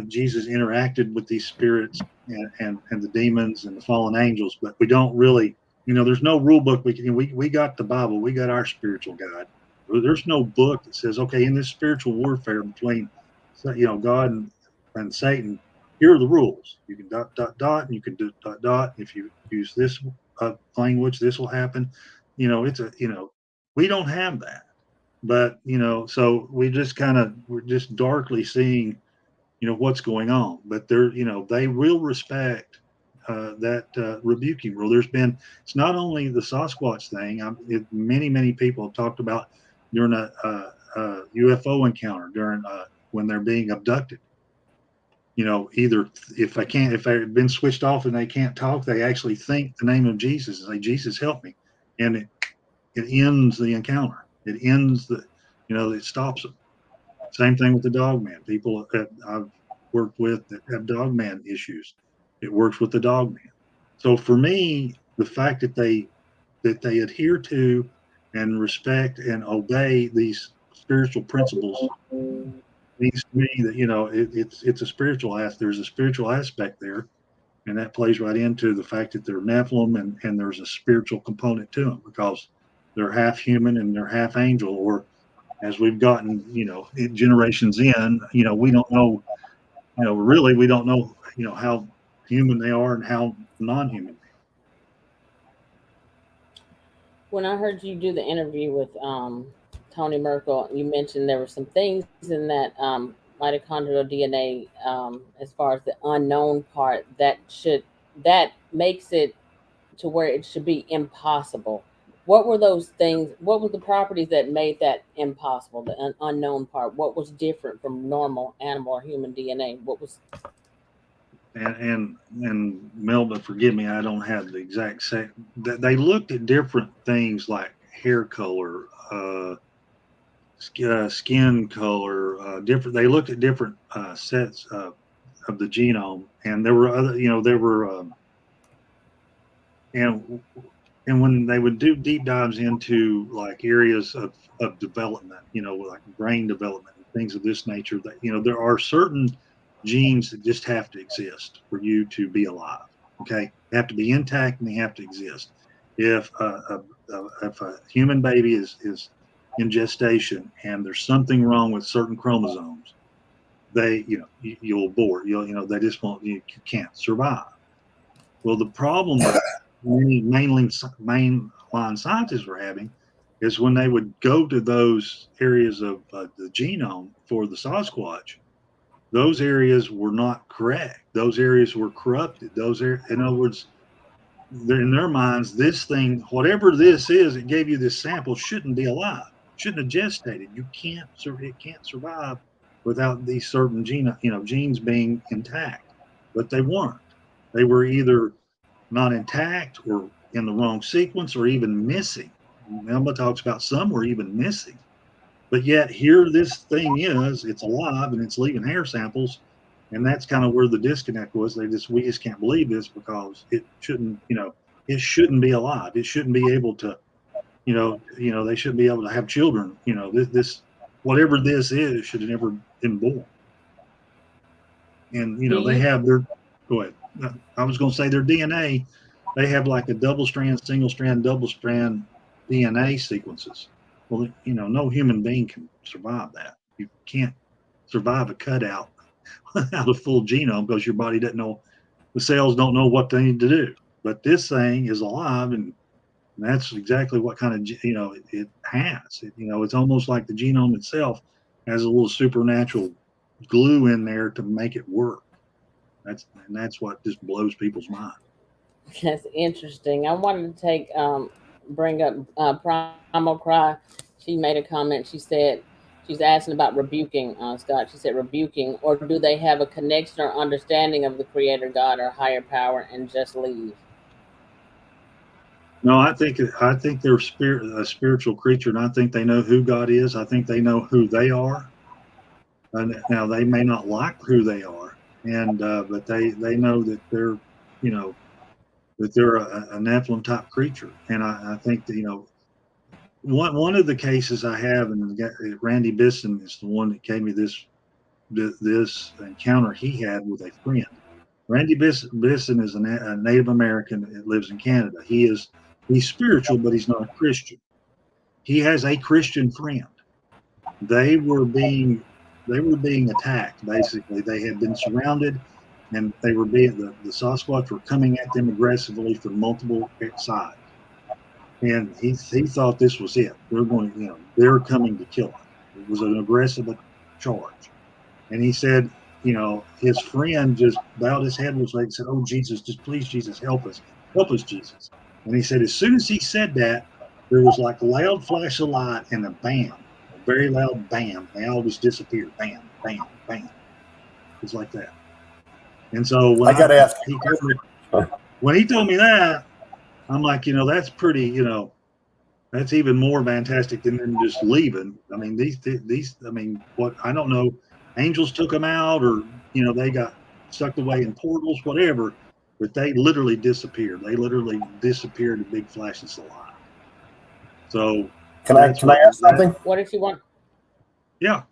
Jesus interacted with these spirits and the demons and the fallen angels, but we don't really. There's no rule book. We got the Bible. We got our spiritual guide. There's no book that says, okay, in this spiritual warfare between, God and Satan, here are the rules. You can ... and you can do ... If you use this language, this will happen. We don't have that. But so we're just darkly seeing, what's going on. But they will respect that rebuking rule. It's not only the Sasquatch thing. Many people have talked about during a UFO encounter, during when they're being abducted. Either if they've been switched off and they can't talk, they actually think the name of Jesus and say, Jesus, help me. And it ends the encounter. It ends it stops them. Same thing with the dogman. People that I've worked with that have dogman issues, it works with the dogman. So for me, the fact that they adhere to and respect and obey these spiritual principles means to me that, it's a spiritual aspect. There's a spiritual aspect there, and that plays right into the fact that they're Nephilim, and there's a spiritual component to them because they're half human and they're half angel. Or as we've gotten, generations in, we don't know, really we don't know, how human they are and how non-human. When I heard you do the interview with Tony Merkel, you mentioned there were some things in that mitochondrial DNA, as far as the unknown part, that makes it to where it should be impossible. What were those things? What were the properties that made that impossible? The unknown part. What was different from normal animal or human DNA? What was? And Melba, forgive me, I don't have the exact set. They looked at different things like hair color, skin color, different. They looked at different sets of the genome, and there were other, and when they would do deep dives into like areas of development, like brain development and things of this nature, that there are certain genes that just have to exist for you to be alive. Okay, they have to be intact and they have to exist. If a human baby is in gestation and there's something wrong with certain chromosomes, you'll abort. They just won't. You can't survive. Well, the problem that many mainline scientists were having is when they would go to those areas of the genome for the Sasquatch, those areas were not correct. Those areas were corrupted. In other words, in their minds, this thing, whatever this is, it gave you this sample, shouldn't be alive, shouldn't have gestated. It can't survive without these certain genes being intact, but they weren't. They were either not intact or in the wrong sequence or even missing. Melba talks about some were even missing. But yet here this thing is, it's alive and it's leaving hair samples. And that's kind of where the disconnect was. We just can't believe this because it shouldn't be alive. It shouldn't be able to, they shouldn't be able to have children. This whatever this is should have never been born. And they have go ahead. I was going to say their DNA, they have like a double strand, single strand, double strand DNA sequences. Well, no human being can survive that. You can't survive a cutout without a full genome because your body doesn't know, the cells don't know what they need to do. But this thing is alive, and that's exactly what kind of, it has. It's almost like the genome itself has a little supernatural glue in there to make it work. That's what just blows people's mind. That's interesting. I wanted to bring up Primal Cry. She made a comment. She said she's asking about rebuking, Scott. She said rebuking, or do they have a connection or understanding of the Creator God or higher power and just leave? No, I think they're a spiritual creature, and I think they know who God is. I think they know who they are. And now they may not like who they are, but they know that they're that they're a Nephilim type creature. And I think that one of the cases I have, and Randy Bisson is the one that gave me this encounter he had with a friend. Randy Bisson is a Native American that lives in Canada. He's spiritual, but he's not a Christian. He has a Christian friend. They were being attacked. Basically, they had been surrounded, and they were the Sasquatch were coming at them aggressively from multiple sides. And he thought this was it. They're coming to kill him. It was an aggressive charge. And he said, his friend just bowed his head with and said, "Oh, Jesus, just please, Jesus, help us, Jesus." And he said, as soon as he said that, there was like a loud flash of light and a bam, a very loud bam. They all just disappeared. Bam, bam, bam. It's like that. And so when I got to ask, when he told me that, I'm like, that's pretty, that's even more fantastic than them just leaving. I mean, I don't know, angels took them out, or, they got sucked away in portals, whatever, but they literally disappeared. They literally disappeared in big flashes of light. So can I ask something? What did you want? Yeah.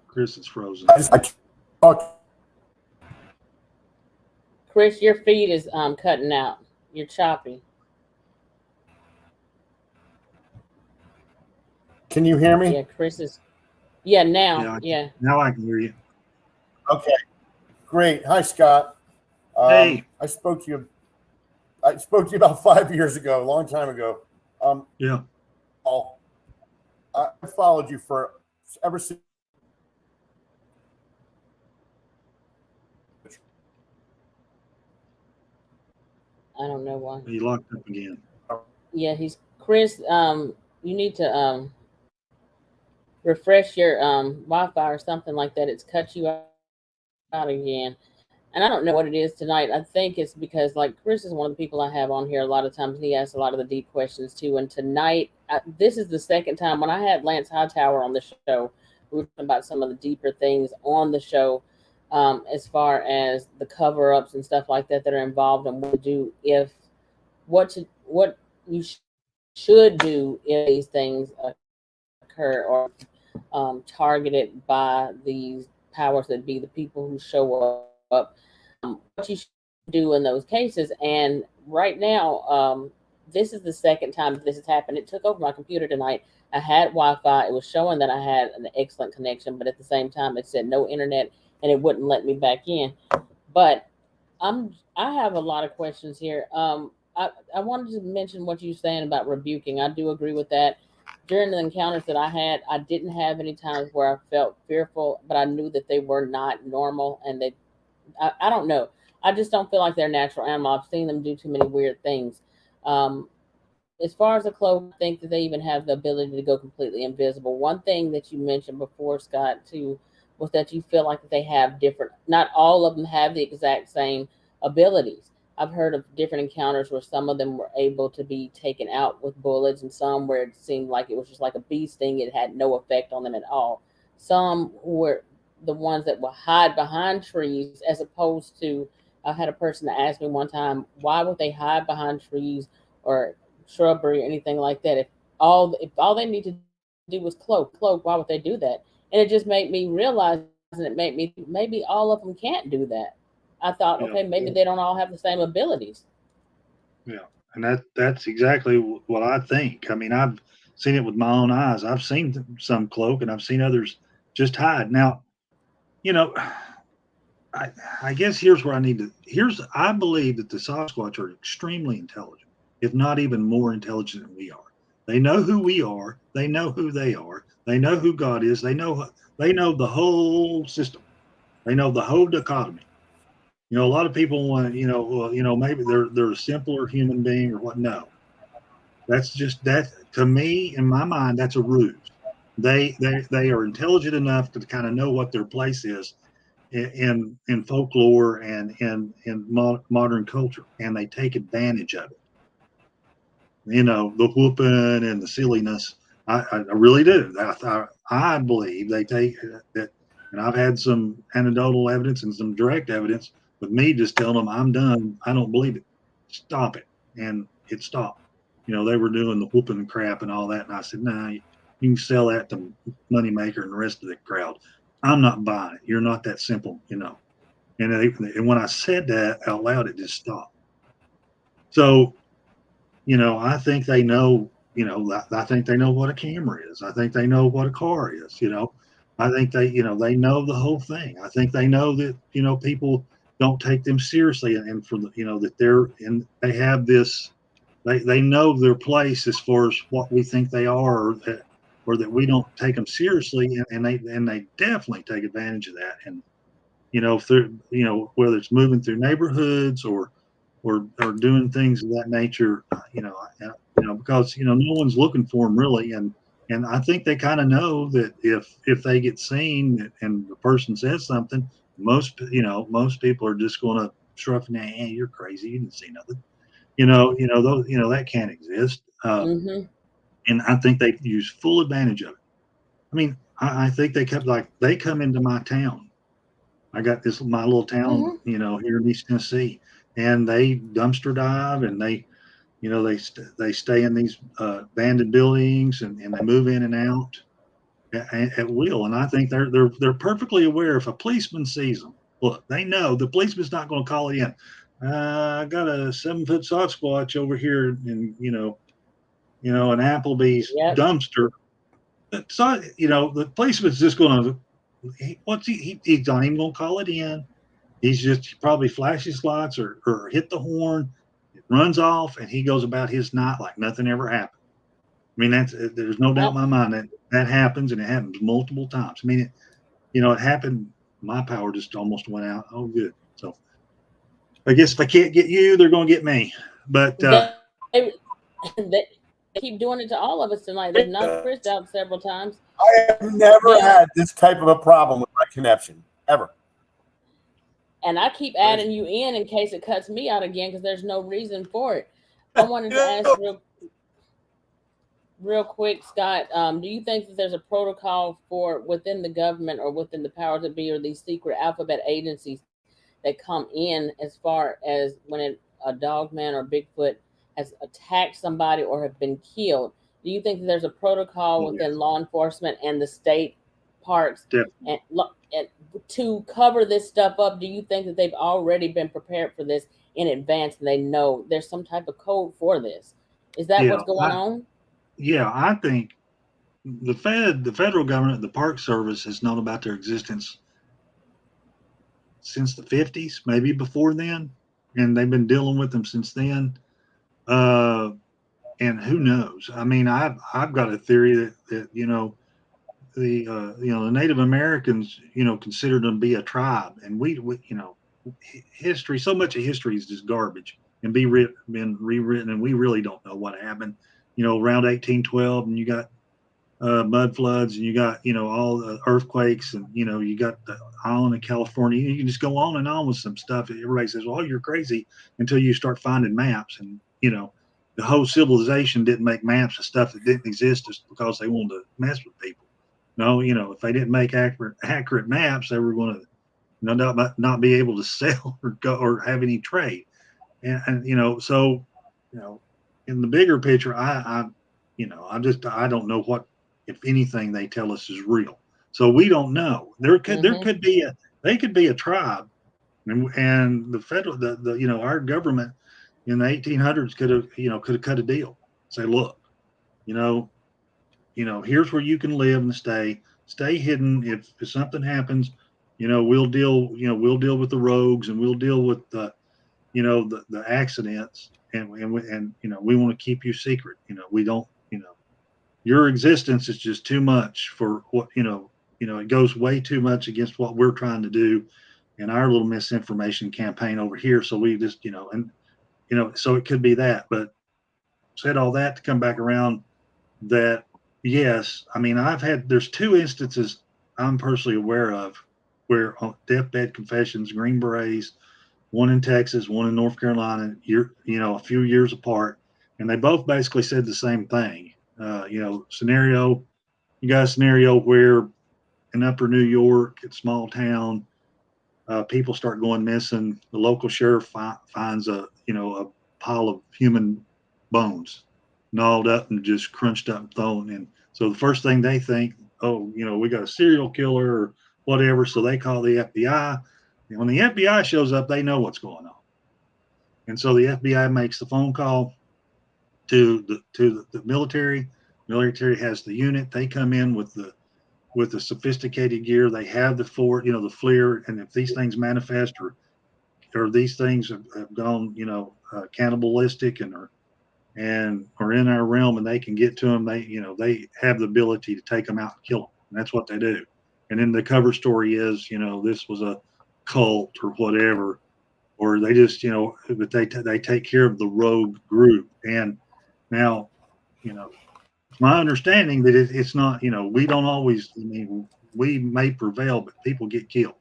Chris is frozen. I can't talk. Chris, your feed is cutting out. You're choppy. Can you hear me? Yeah, Chris is. Yeah, now. Yeah. Now I can hear you. Okay, great. Hi, Scott. Hey. I spoke to you about 5 years ago, a long time ago. Yeah. I followed you for ever since. I don't know why. He locked up again. Yeah, he's Chris. You need to refresh your Wi-Fi or something like that. It's cut you out again. And I don't know what it is tonight. I think it's because, like, Chris is one of the people I have on here a lot of times. He asks a lot of the deep questions too. And tonight, this is the second time. When I had Lance Hightower on the show, we were talking about some of the deeper things on the show, as far as the cover-ups and stuff like that that are involved, and what to do if what you should do if these things occur or targeted by these powers that be, the people who show up, what you should do in those cases. And right now, this is the second time this has happened. It took over my computer tonight. I had Wi-Fi. It was showing that I had an excellent connection, but at the same time, it said no internet, and it wouldn't let me back in. But I have a lot of questions here. I wanted to mention what you're saying about rebuking. I do agree with that. During the encounters that I had, I didn't have any times where I felt fearful, but I knew that they were not normal, and I don't know. I just don't feel like they're natural animal. I've seen them do too many weird things. As far as a cloak, I think that they even have the ability to go completely invisible. One thing that you mentioned before, Scott, too, was that you feel like they have different, not all of them have the exact same abilities. I've heard of different encounters where some of them were able to be taken out with bullets, and some where it seemed like it was just like a bee sting. It had no effect on them at all. Some were the ones that will hide behind trees, as opposed to, I had a person that asked me one time, why would they hide behind trees or shrubbery or anything like that? If all they need to do was cloak, why would they do that? And it just made me realize, and it made me think maybe all of them can't do that. I thought, Yeah. okay, maybe they don't all have the same abilities. Yeah. And that's exactly what I think. I mean, I've seen it with my own eyes. I've seen some cloak, and I've seen others just hide. Now, I guess here's where I believe that the Sasquatch are extremely intelligent, if not even more intelligent than we are. They know who we are. They know who they are. They know who God is. They know the whole system. They know the whole dichotomy. A lot of people want to, maybe they're a simpler human being or what. No, that's just that. To me, in my mind, that's a ruse. They are intelligent enough to kind of know what their place is in folklore and in modern culture, and they take advantage of it. The whooping and the silliness. I really do. I believe they take that, and I've had some anecdotal evidence and some direct evidence with me just telling them, I'm done. I don't believe it. Stop it. And it stopped. They were doing the whooping crap and all that. And I said, nah, you can sell that to Moneymaker and the rest of the crowd. I'm not buying it. You're not that simple, And when I said that out loud, it just stopped. So, I think they know, I think they know what a camera is. I think they know what a car is, I think they know the whole thing. I think they know that, people don't take them seriously, and for the, that they have this, they know their place as far as what we think they are, or that we don't take them seriously, and they definitely take advantage of that. And through whether it's moving through neighborhoods or doing things of that nature, because no one's looking for them really, and I think they kind of know that if they get seen and the person says something, most people are just going to shrug and hey, you're crazy, you didn't see nothing, that can't exist. And I think they use full advantage of it. I mean, I think they come into my town. I got my little town, here in East Tennessee, and they dumpster dive, and they they stay in these abandoned buildings and they move in and out at will. And I think they're perfectly aware if a policeman sees them. Look, they know the policeman's not going to call it in. I got a 7-foot Sasquatch over here in an Applebee's Yep. dumpster. So the policeman's just going to he's not even going to call it in. He's just probably flashes lights or hit the horn. It runs off and he goes about his night like nothing ever happened. I mean, there's no doubt in my mind that happens, and it happens multiple times. I mean, it happened. My power just almost went out. Oh, good. So I guess if I can't get you, they're going to get me. But they keep doing it to all of us tonight. They've knocked Chris out several times. I have never had this type of a problem with my connection ever. And I keep adding you in case it cuts me out again because there's no reason for it. I wanted to ask real quick, Scott, do you think that there's a protocol for within the government or within the powers that be or these secret alphabet agencies that come in as far as when a dogman or Bigfoot has attacked somebody or have been killed? Do you think that there's a protocol within law enforcement and the state parks and to cover this stuff up? Do you think that they've already been prepared for this in advance and they know there's some type of code for this? Is that what's going on? Yeah, I think the federal government, the Park Service has known about their existence since the 50s, maybe before then, and they've been dealing with them since then. And who knows? I mean, I've got a theory that the Native Americans considered them to be a tribe, and we history, so much of history is just garbage and been rewritten, and we really don't know what happened. Around 1812, and you got mud floods, and you got all the earthquakes, and you got the island of California. You can just go on and on with some stuff. Everybody says, "Well, you're crazy," until you start finding maps, and the whole civilization didn't make maps of stuff that didn't exist just because they wanted to mess with people. No, if they didn't make accurate maps, they were going to not be able to sell or have any trade, and so in the bigger picture, I don't know what, if anything, they tell us is real. So we don't know. They could be a tribe, and the federal, our government in the 1800s could have cut a deal. Say, look, here's where you can live and stay hidden. If something happens, we'll deal with the rogues, and we'll deal with the accidents. And we want to keep you secret. We don't, your existence is just too much for what, it goes way too much against what we're trying to do in our little misinformation campaign over here. So we just, so it could be that, but said all that to come back around that, yes, I mean, there's 2 instances I'm personally aware of where deathbed confessions, Green Berets, one in Texas, one in North Carolina, a few years apart, and they both basically said the same thing. You got a scenario where in upper New York, a small town, people start going missing. The local sheriff finds a pile of human bones, gnawed up and just crunched up and thrown in. So the first thing they think, we got a serial killer or whatever. So they call the FBI. And when the FBI shows up, they know what's going on. And so the FBI makes the phone call to the military. Military has the unit. They come in with the sophisticated gear. They have the FLIR. And if these things manifest or these things have gone, cannibalistic and are in our realm, and they can get to them, they have the ability to take them out and kill them. And that's what they do. And then the cover story is, this was a cult or whatever, or they just, but they take care of the rogue group. And now, it's my understanding that it's not, we don't always, we may prevail, but people get killed.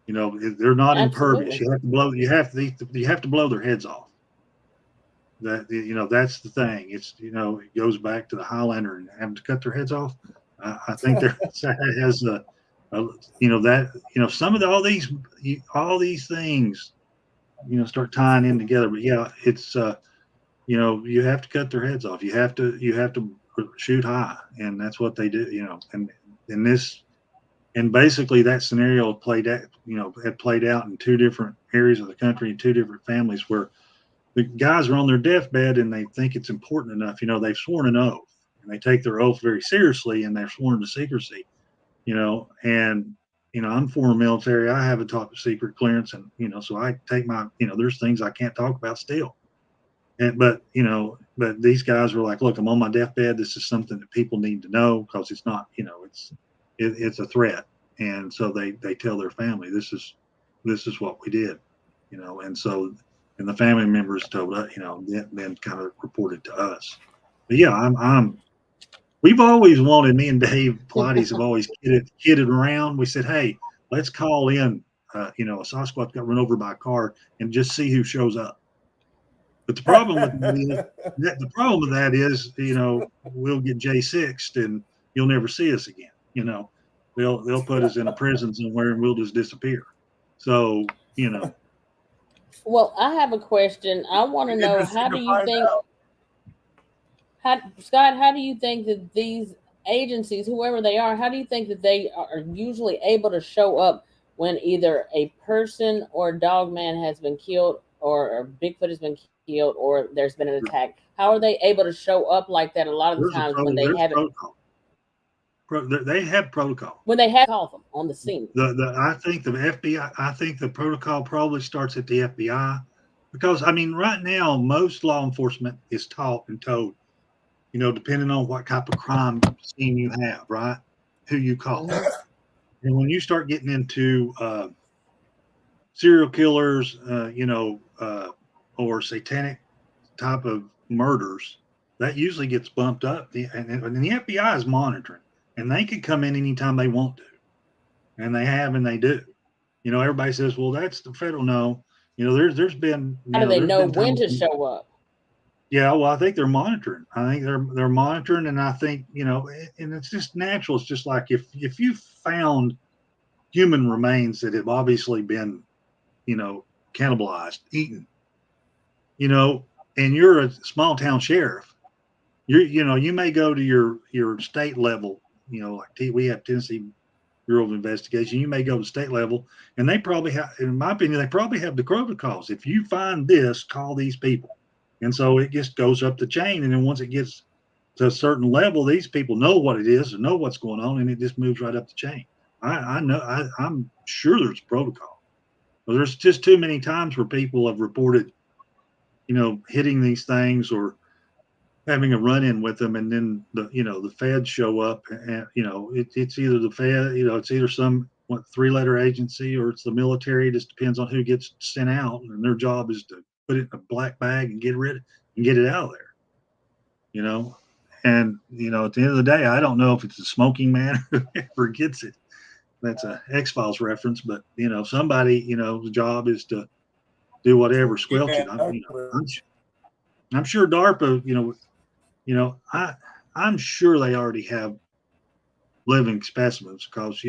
They're not impervious. You have to blow their heads off. That's the thing. It's, it goes back to the Highlander and having to cut their heads off. I think there has some of all these things, start tying in together. But yeah, it's you have to cut their heads off. You have to shoot high, and that's what they do. And in this, and basically that scenario had played out in two different areas of the country, in two different families, where the guys are on their deathbed and they think it's important enough. They've sworn an oath, and they take their oath very seriously, and they're sworn to secrecy. And I'm former military. I have a top secret clearance, and so I take my, there's things I can't talk about still. But these guys were like, look, I'm on my deathbed. This is something that people need to know, because it's not, it's a threat. And so they tell their family, this is what we did, and the family members told us, then kind of reported to us. But yeah, we've always wanted, me and Dave Pilates have always kidded around. We said, hey, let's call in, a Sasquatch got run over by a car, and just see who shows up. But the problem with that is, we'll get J6'd and you'll never see us again. They'll put us in a prison somewhere and we'll just disappear. So, Well, I have a question. I want to know, how do you think, Scott, how do you think that these agencies, whoever they are, how do you think that they are usually able to show up when either a person or a dogman has been killed, or Bigfoot has been killed, or there's been an attack? How are they able to show up like that a lot of the times when they haven't? They have protocol. When they have called them on the scene. I think the FBI, I think the protocol probably starts at the FBI, because right now most law enforcement is taught and told, depending on what type of crime scene you have, right, who you call. Mm-hmm. And when you start getting into serial killers, or satanic type of murders, that usually gets bumped up. And the FBI is monitoring, and they can come in anytime they want to, and they have, and they do. Everybody says, well, that's the federal. No, there's been. How do they know when to show up? Yeah, well, I think they're monitoring. I think they're monitoring, and I think, and it's just natural. It's just like if you found human remains that have obviously been, cannibalized, eaten, and you're a small town sheriff, you may go to your state level, like we have Tennessee Bureau of Investigation. You may go to state level, and they probably have, in my opinion, they probably have the protocols. If you find this, call these people. And so it just goes up the chain. And then once it gets to a certain level, these people know what it is and know what's going on, and it just moves right up the chain. I know, I'm sure there's protocol. But there's just too many times where people have reported, hitting these things or having a run-in with them, and then the feds show up, and it's either the Fed, it's either some three-letter agency, or it's the military. It just depends on who gets sent out, and their job is to put it in a black bag and get it out of there. And at the end of the day, I don't know if it's the smoking man or whoever gets it. That's a X-Files reference, but somebody, the job is to do whatever, squelch it. I'm sure DARPA, I'm sure they already have living specimens, because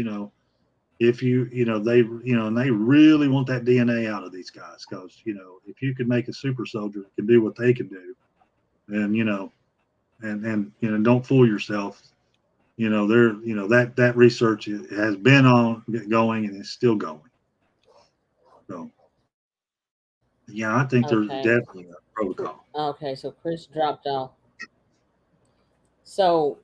if and they really want that DNA out of these guys, because if you could make a super soldier that can do what they can do, then and don't fool yourself. That research has been going and is still going. So yeah, I think there's definitely a protocol. Okay, so Chris dropped off. So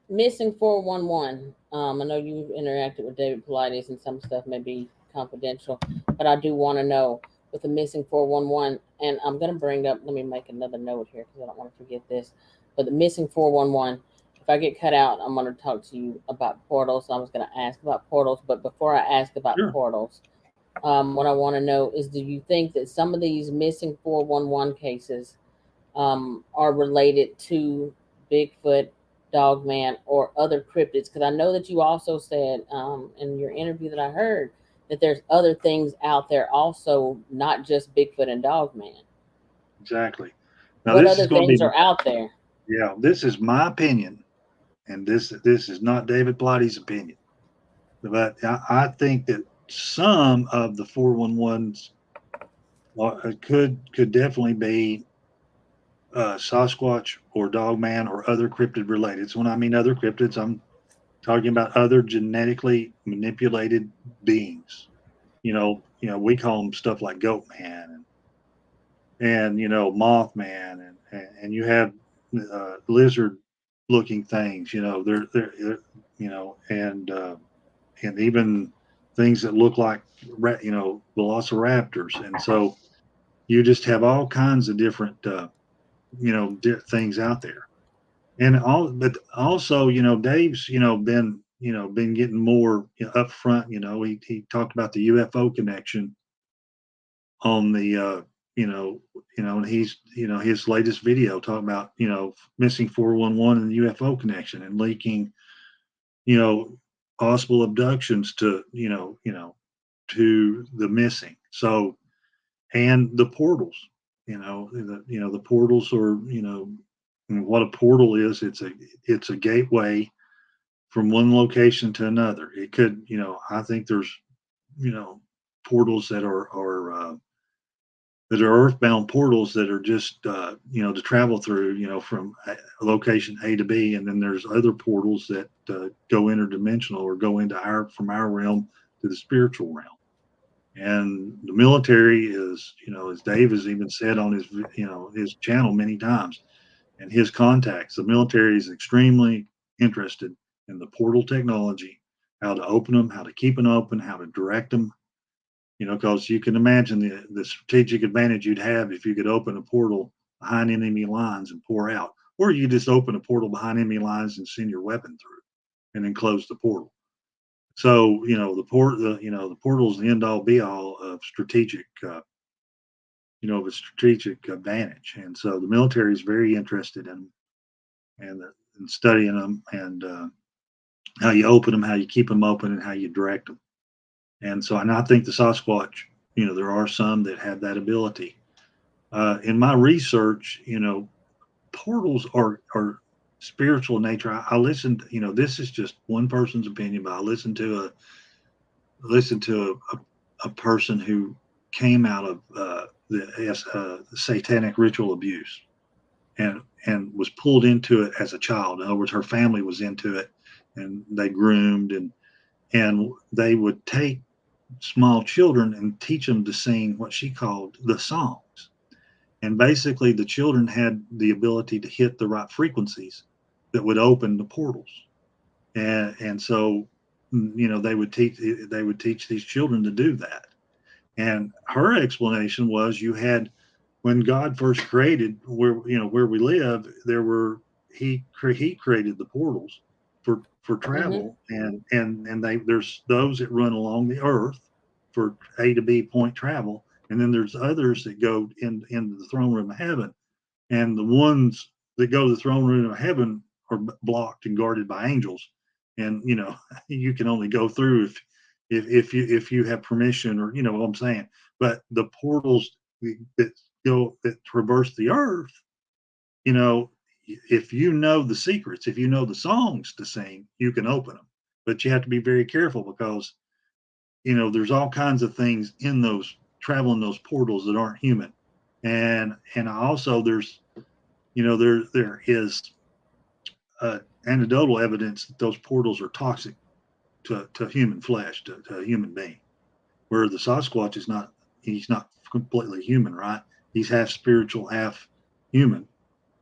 missing 411. I know you've interacted with David Pilates, and some stuff may be confidential, but I do want to know with the missing 411, and I'm going to bring up, let me make another note here because I don't want to forget this, but the missing 411, if I get cut out, I'm going to talk to you about portals. So I was going to ask about portals, but before I ask about portals, what I want to know is, do you think that some of these missing 411 cases are related to Bigfoot, dogman, or other cryptids? Because I know that you also said in your interview that I heard that there's other things out there also, not just Bigfoot and dogman. Exactly. Now, what other things are out there? Yeah, this is my opinion, and this is not David Pilates' opinion, but I think that some of the 411s could definitely be Sasquatch or dogman or other cryptid related. So when I mean other cryptids, I'm talking about other genetically manipulated beings. We call them stuff like goatman and mothman and you have lizard looking things. They're and even things that look like velociraptors. And so you just have all kinds of different things out there. But also, Dave's, been getting more up front. He talked about the UFO connection on the, and he's, his latest video talking about, missing 411 and the UFO connection and leaking, possible abductions to, to the missing. So, and the portals, the portals are, what a portal is. It's a gateway from one location to another. It could, I think there's, portals that are earthbound portals that are just, to travel through, from location A to B. And then there's other portals that go interdimensional or go into from our realm to the spiritual realm. And the military is, as Dave has even said on his, his channel many times, and his contacts, the military is extremely interested in the portal technology, how to open them, how to keep them open, how to direct them. Because you can imagine the strategic advantage you'd have if you could open a portal behind enemy lines and pour out, or you just open a portal behind enemy lines and send your weapon through, and then close the portal. So the portal is the end all be all of strategic, of a strategic advantage, and so the military is very interested in studying them and how you open them, how you keep them open, and how you direct them. And so, and I think the Sasquatch, there are some that have that ability. In my research, portals are spiritual in nature. I listened, this is just one person's opinion, but I listened to a person who came out of the satanic ritual abuse and was pulled into it as a child. In other words, her family was into it, and they groomed and they would take small children and teach them to sing what she called the songs. And basically, the children had the ability to hit the right frequencies that would open the portals. And so, they would teach these children to do that. And her explanation was, when God first created where we live, he created the portals for travel, and there's those that run along the earth for A to B point travel, and then there's others that go into the throne room of heaven, and the ones that go to the throne room of heaven are blocked and guarded by angels, and you can only go through if you have permission, or what I'm saying. But the portals that traverse the earth, if you know the secrets, if you know the songs to sing, you can open them. But you have to be very careful, because there's all kinds of things in those those portals that aren't human. And also there's there is anecdotal evidence that those portals are toxic to human flesh, to a human being, where the Sasquatch he's not completely human, right? He's half spiritual, half human.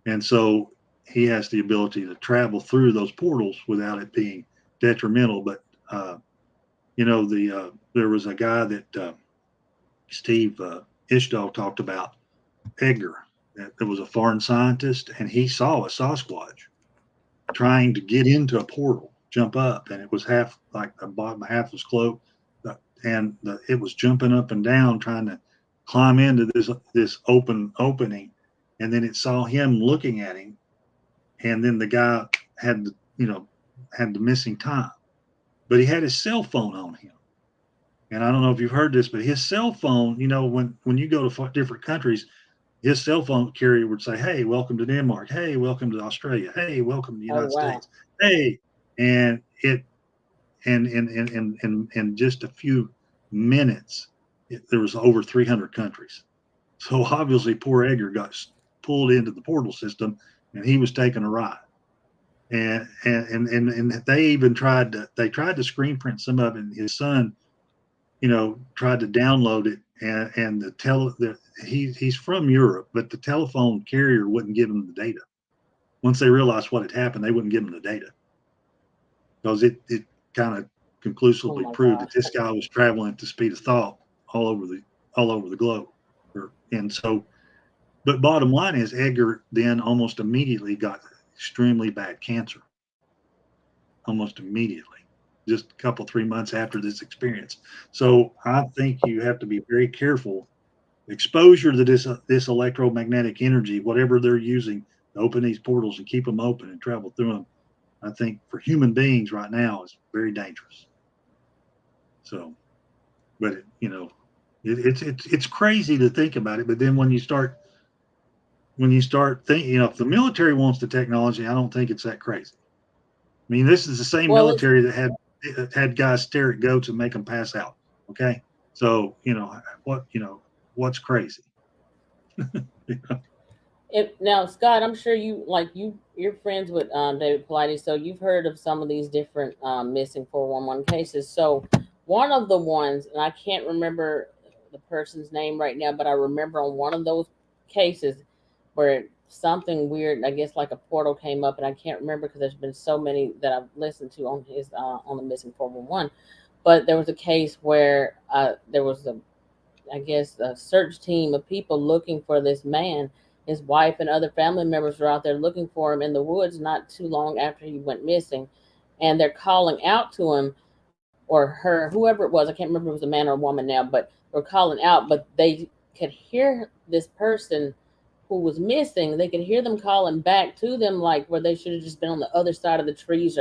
And so he has the ability to travel through those portals without it being detrimental. But, there was a guy that Steve Ishdahl talked about, Edgar, that was a foreign scientist, and he saw a Sasquatch trying to get into a portal, jump up, and it was half, like the bottom half was closed, and it was jumping up and down trying to climb into this opening, and then it saw him looking at him, and then the guy had the missing time, but he had his cell phone on him. And I don't know if you've heard this, but his cell phone, when you go to different countries, his cell phone carrier would say, "Hey, welcome to Denmark. Hey, welcome to Australia. Hey, welcome to the United States. Hey," and it, and in just a few minutes, there was over 300 countries. So obviously, poor Edgar got pulled into the portal system, and he was taking a ride. And they even tried to screen print some of it. And his son, tried to download it, and he's from Europe, but the telephone carrier wouldn't give him the data. Once they realized what had happened, they wouldn't give him the data because it kind of conclusively proved that this guy was traveling at the speed of thought all over the globe. And so, but bottom line is, Edgar then almost immediately got extremely bad cancer. Almost immediately, just a couple, 3 months after this experience. So I think you have to be very careful. Exposure to this electromagnetic energy, whatever they're using to open these portals and keep them open and travel through them, I think for human beings right now is very dangerous. So, but it's crazy to think about it. But then when you start thinking, if the military wants the technology, I don't think it's that crazy. I mean, this is the same military that had guys stare at goats and make them pass out. Okay, so what's crazy? Now, Scott, I'm sure you're friends with David Pilates, so you've heard of some of these different missing 411 cases. So one of the ones, and I can't remember the person's name right now, but I remember on one of those cases where something weird, I guess like a portal came up, and I can't remember because there's been so many that I've listened to on his on the missing 411. But there was a case where there was a search team of people looking for this man. His wife and other family members were out there looking for him in the woods not too long after he went missing, and they're calling out to him or her, whoever it was. I can't remember if it was a man or a woman now, but they're calling out, but they could hear this person who was missing. They could hear them calling back to them, like where they should have just been on the other side of the trees,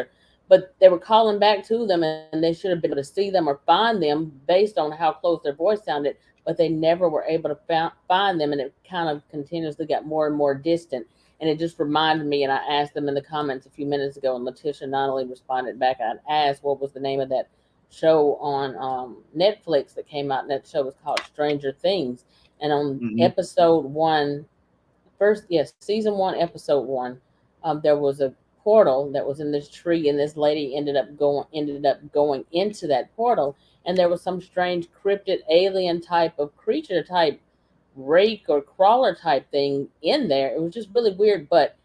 but they were calling back to them, and they should have been able to see them or find them based on how close their voice sounded, but they never were able to find them, and it kind of continuously got more and more distant. And it just reminded me, and I asked them in the comments a few minutes ago, and Letitia not only responded back, I asked what was the name of that show on Netflix that came out, and that show was called Stranger Things. And on episode 1, season 1, episode 1, there was a portal that was in this tree, and this lady ended up going into that portal, and there was some strange cryptid alien type of creature type rake or crawler type thing in there. It was just really weird. But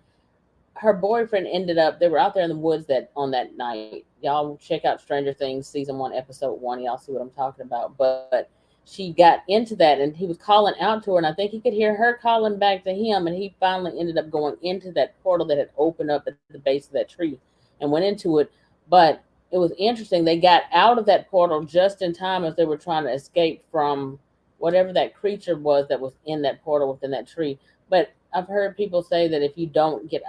her boyfriend they were out there in the woods on that night. Y'all check out Stranger Things season 1 episode 1. Y'all see what I'm talking about. But she got into that, and he was calling out to her, and I think he could hear her calling back to him, and he finally ended up going into that portal that had opened up at the base of that tree and went into it. But it was interesting. They got out of that portal just in time as they were trying to escape from whatever that creature was that was in that portal within that tree. But I've heard people say that if you don't get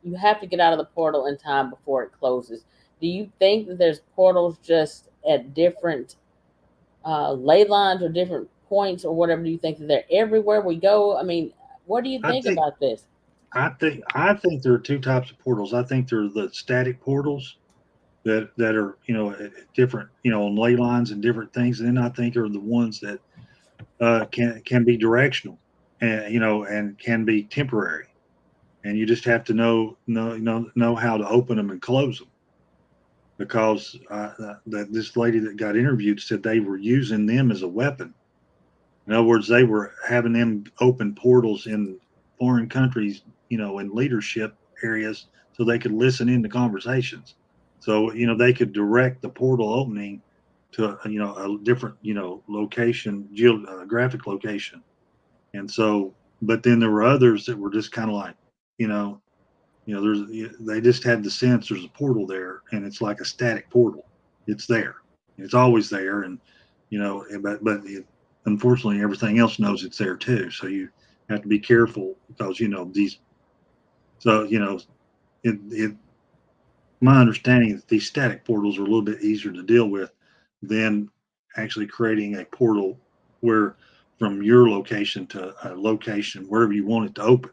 you have to get out of the portal in time before it closes. Do you think that there's portals just at different ley lines or different points or whatever? Do you think that they're everywhere we go? I mean, what do you think about this? I think there are two types of portals. I think there are the static portals that are different on ley lines and different things, and then I think are the ones that can be directional and can be temporary, and you just have to know how to open them and close them. Because this lady that got interviewed said they were using them as a weapon. In other words, they were having them open portals in foreign countries, in leadership areas, so they could listen into conversations. So they could direct the portal opening to a different location, geographic location. And so, but then there were others that were just kind of like they just had the sense there's a portal there, and it's like a static portal. It's there. It's always there, and but unfortunately, everything else knows it's there too. So you have to be careful because these. So my understanding is these static portals are a little bit easier to deal with than actually creating a portal where from your location to a location wherever you want it to open.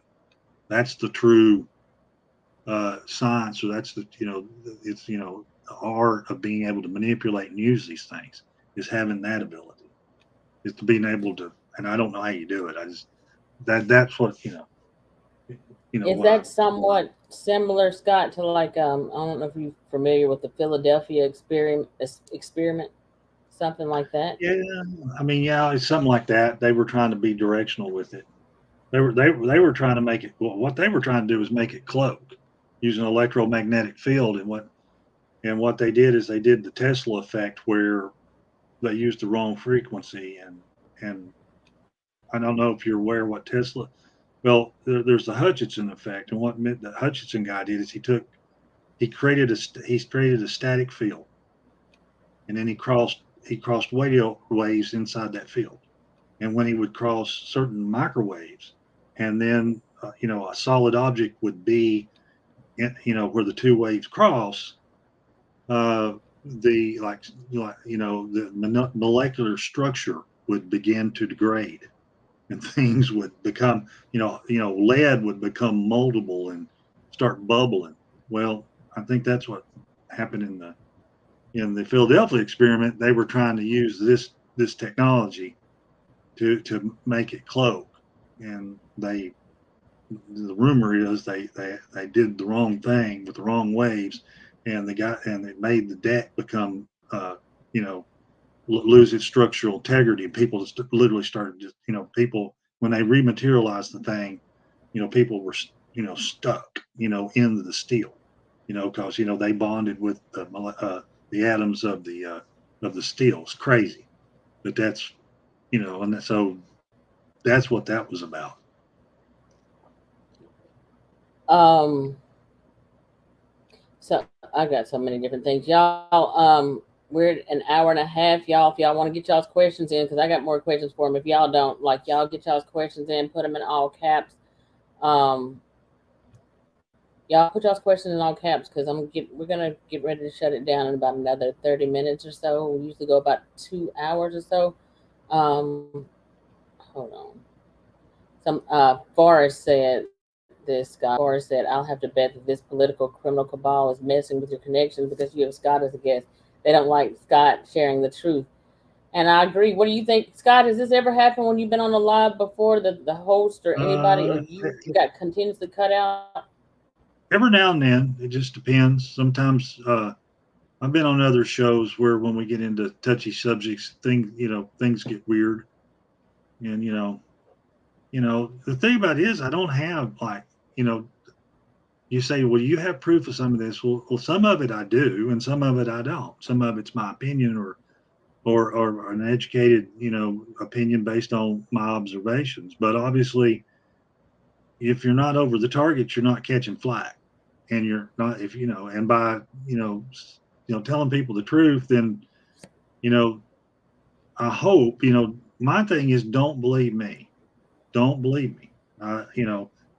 That's the true science, or that's the it's the art of being able to manipulate and use these things, is having that ability, is to being able to. And I don't know how you do it. I just that's what Is that somewhat similar, Scott, to like I don't know if you're familiar with the Philadelphia experiment, something like that? Yeah, I mean, yeah, it's something like that. They were trying to be directional with it. They were trying to make it. Well, what they were trying to do was make it cloak using an electromagnetic field, and what they did is they did the Tesla effect where they used the wrong frequency, and I don't know if you're aware what Tesla. Well, there's the Hutchinson effect, and what the Hutchinson guy did is he created a static field, and then he crossed radio waves inside that field, and when he would cross certain microwaves, and then a solid object would be where the two waves cross, the the molecular structure would begin to degrade, and things would become, lead would become moldable and start bubbling. Well, I think that's what happened in the Philadelphia experiment. They were trying to use this technology to make it cloak, and the rumor is they did the wrong thing with the wrong waves, and it made the deck become lose its structural integrity, and people just literally started people, when they rematerialized the thing, people were stuck into the steel, because they bonded with the atoms of the steel. It's crazy, but that's and so that's what that was about. So I got so many different things, y'all. We're an hour and a half, y'all. If y'all want to get y'all's questions in, because I got more questions for them. If y'all don't, y'all get y'all's questions in, put them in all caps. Y'all put y'all's questions in all caps, because we're gonna get ready to shut it down in about another 30 minutes or so. We usually go about 2 hours or so. Hold on. Forrest said this guy. Forrest said, "I'll have to bet that this political criminal cabal is messing with your connections because you have Scott as a guest. They don't like Scott sharing the truth." And I agree. What do you think, Scott? Has this ever happened when you've been on a live before? The host or anybody or you got continuously cut out? Every now and then, it just depends. Sometimes I've been on other shows where when we get into touchy subjects, things get weird, and the thing about it is I don't have you say, well, you have proof of some of this. Well, some of it I do, and some of it I don't. Some of it's my opinion or an educated, opinion based on my observations. But obviously, if you're not over the target, you're not catching flack, and you're not and by telling people the truth, then I hope my thing is don't believe me, don't believe me.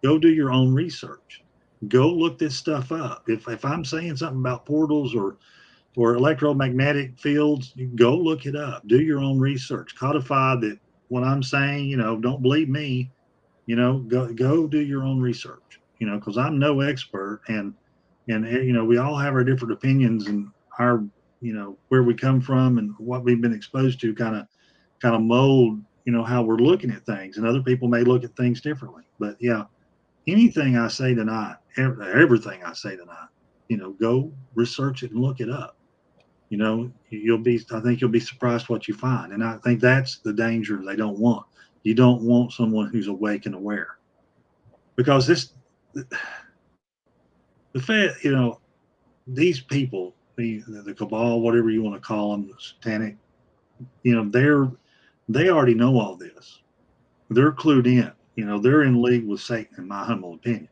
Go do your own research. Go look this stuff up. If I'm saying something about portals or electromagnetic fields, go look it up. Do your own research. Codify that what I'm saying. Don't believe me. Go do your own research. Because I'm no expert, and we all have our different opinions, and our where we come from and what we've been exposed to kind of mold how we're looking at things, and other people may look at things differently. But yeah, anything I say tonight, everything I say tonight, go research it and look it up. I think you'll be surprised what you find. And I think that's the danger they don't want. You don't want someone who's awake and aware, because the Fed, these people, the cabal, whatever you want to call them, the satanic, they already know all this. They're clued in. They're in league with Satan, in my humble opinion.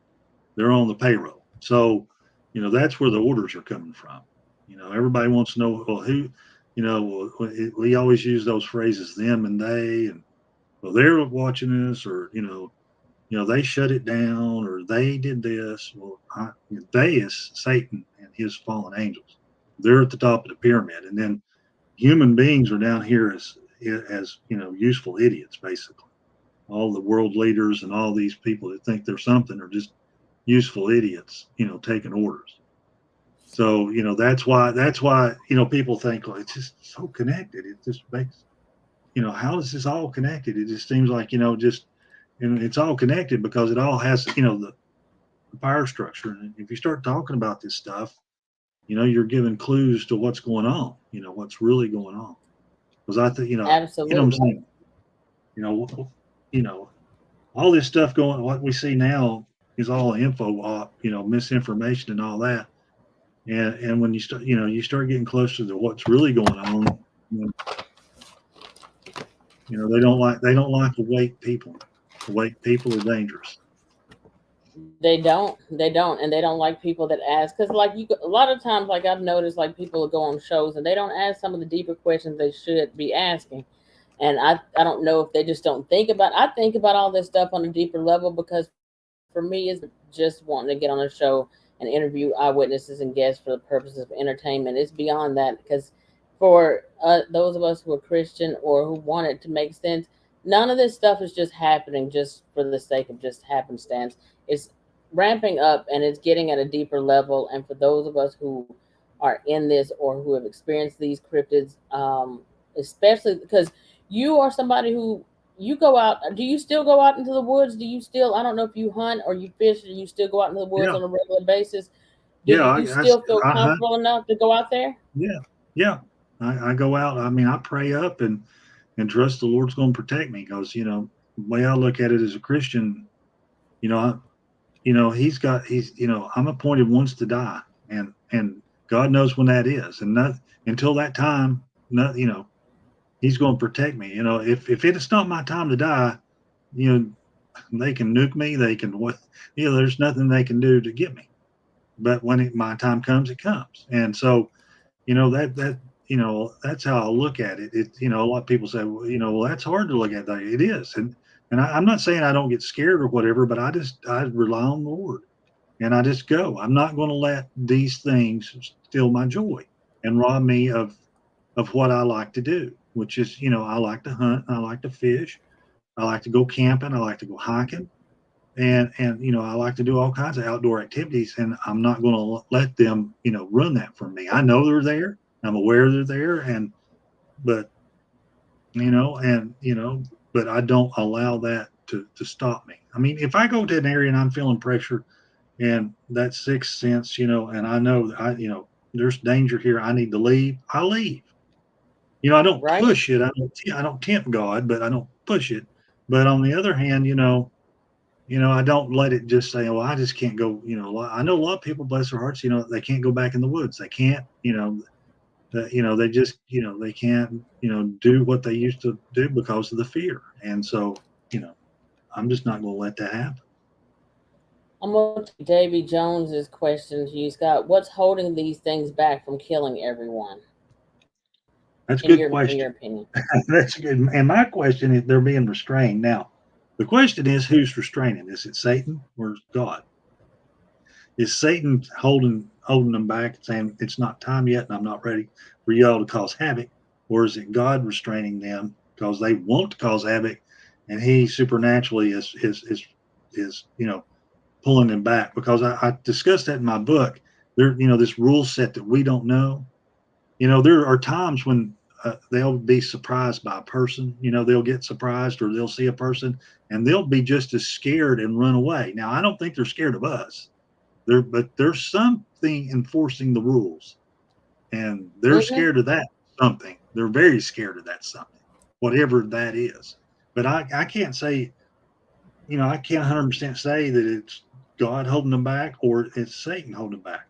They're on the payroll. So, that's where the orders are coming from. Everybody wants to know, well, who, we always use those phrases, them and they, and well, they're watching us, or, they shut it down, or they did this. Well, they is Satan and his fallen angels. They're at the top of the pyramid. And then human beings are down here as useful idiots, basically. All the world leaders and all these people that think they're something are just useful idiots, taking orders. So, that's why, people think, well, it's just so connected. It just makes, how is this all connected? It just seems like, just and it's all connected because it all has, the power structure. And if you start talking about this stuff, you're giving clues to what's going on, what's really going on. Because I think, Absolutely. what I'm saying, you know, all this stuff going, what we see now is all info op, misinformation and all that. And when you start getting closer to what's really going on, they don't like awake people. Awake people are dangerous. They don't, and they don't like people that ask. Because like a lot of times, like I've noticed, like people go on shows and they don't ask some of the deeper questions they should be asking. And I don't know if they just don't think about. I think about all this stuff on a deeper level, because for me, it's just wanting to get on a show and interview eyewitnesses and guests for the purposes of entertainment. It's beyond that, because for those of us who are Christian or who want it to make sense, none of this stuff is just happening just for the sake of just happenstance. It's ramping up and it's getting at a deeper level. And for those of us who are in this or who have experienced these cryptids, especially because you are somebody who you go out. Do you still go out into the woods? Do you still, I don't know if you hunt or you fish, or you still go out into the woods Yeah. on a regular basis? Do Yeah, you still feel I hunt. comfortable enough to go out there? Yeah. I go out. I mean, I pray up and trust the Lord's going to protect me, because the way I look at it as a Christian, I'm appointed once to die, and God knows when that is, and not until that time, not He's going to protect me. If it's not my time to die, they can nuke me, they can there's nothing they can do to get me. But when my time comes, it comes, and so that's how I look at it. A lot of people say, well, that's hard to look at. That it is, and I'm not saying I don't get scared or whatever, but I rely on the Lord, and I just go. I'm not going to let these things steal my joy and rob me of what I like to do, which is, I like to hunt, I like to fish, I like to go camping, I like to go hiking, and I like to do all kinds of outdoor activities, and I'm not going to let them run that from me. I know they're there, I'm aware they're there, but but I don't allow that to stop me. I mean, if I go to an area and I'm feeling pressure and that sixth sense, and I know that there's danger here, I need to leave, I leave. I don't Right? push it, I don't tempt God, but I don't push it. But on the other hand, I don't let it just say, well, I just can't go. I know a lot of people, bless their hearts, they can't go back in the woods. They can't, they just, they can't, do what they used to do because of the fear. And so, I'm just not going to let that happen. I'm going to Davy Jones's question to you, Scott. What's holding these things back from killing everyone? That's a In good your question. opinion. That's good. And my question is, they're being restrained. Now, the question is, who's restraining? Is it Satan or God? Is Satan holding them back, saying it's not time yet, and I'm not ready for y'all to cause havoc, or is it God restraining them because they want to cause havoc, and He supernaturally is pulling them back? Because I discussed that in my book. There, this rule set that we don't know. There are times when they'll be surprised by a person. They'll get surprised, or they'll see a person, and they'll be just as scared and run away. Now, I don't think they're scared of us. But there's something enforcing the rules, and they're scared of that something. They're very scared of that something, whatever that is. But I can't say, I can't 100% say that it's God holding them back or it's Satan holding them back.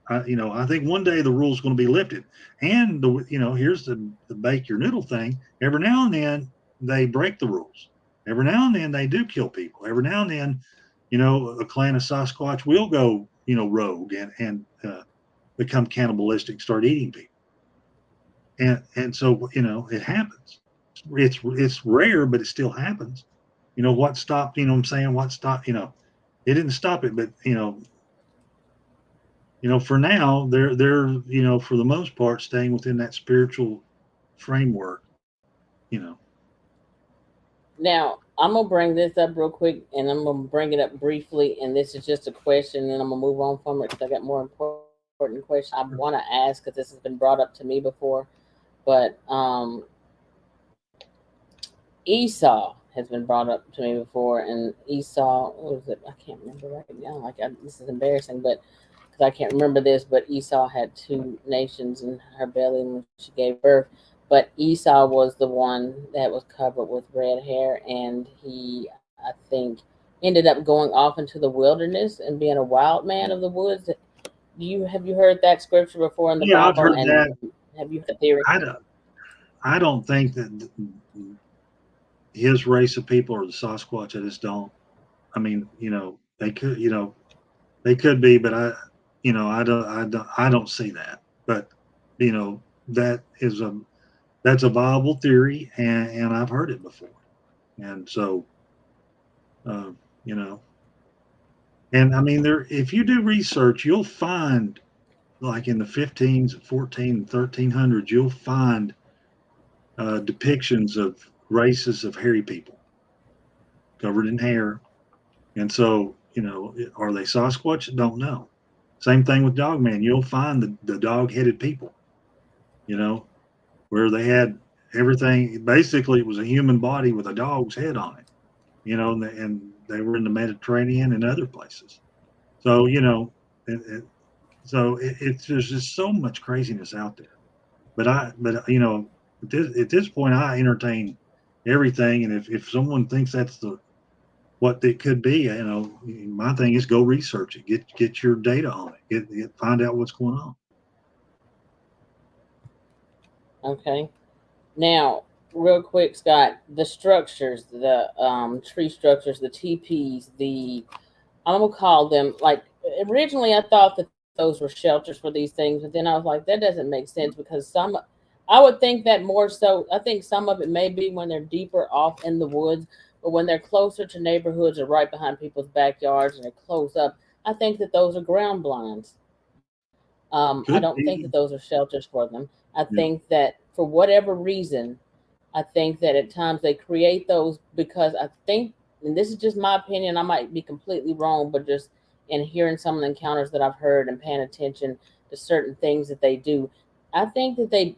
I think one day the rule's going to be lifted, and here's the bake your noodle thing. Every now and then they break the rules. Every now and then they do kill people. Every now and then, a clan of Sasquatch will go, rogue and become cannibalistic, start eating people. And so, it happens. It's rare, but it still happens. What stopped, what I'm saying? What stopped, it didn't stop it, but, for now, they're, for the most part, staying within that spiritual framework, you know. Now, I'm going to bring this up real quick, and I'm going to bring it up briefly, and this is just a question, and I'm going to move on from it because I got more important questions I want to ask, because this has been brought up to me before. But Esau has been brought up to me before, and Esau, what was it? I can't remember right now. This is embarrassing, but because I can't remember this, but Esau had two nations in her belly when she gave birth. But Esau was the one that was covered with red hair, and he, I think, ended up going off into the wilderness and being a wild man of the woods. Have you heard that scripture before in the Yeah, I've Bible? heard And that. have you heard the theory? I don't think that his race of people are the Sasquatch. I just don't. I mean, they could, they could be, but I don't see that. But that is that's a viable theory, and I've heard it before, and so, uh, you know, and I mean, if you do research, you'll find, like in the 15s, 14, 1300s, you'll find depictions of races of hairy people covered in hair. And so, are they Sasquatch? Don't know. Same thing with Dogman. You'll find the dog-headed people, where they had everything. Basically, it was a human body with a dog's head on it, and they were in the Mediterranean and other places. So, there's just so much craziness out there. But at this point, I entertain everything. And if someone thinks that's what it could be, my thing is go research it, get your data on it, find out what's going on. Okay. Now, real quick, Scott, the structures, the tree structures, the teepees, I'm gonna call them, like, originally I thought that those were shelters for these things, but then I was like, that doesn't make sense, because I would think that more so, I think some of it may be when they're deeper off in the woods, but when they're closer to neighborhoods or right behind people's backyards and they're close up, I think that those are ground blinds. I Could don't think be. that those are shelters for them. I Yeah. think that for whatever reason, I think that at times they create those because I think, and this is just my opinion, I might be completely wrong, but just in hearing some of the encounters that I've heard and paying attention to certain things that they do, I think that they,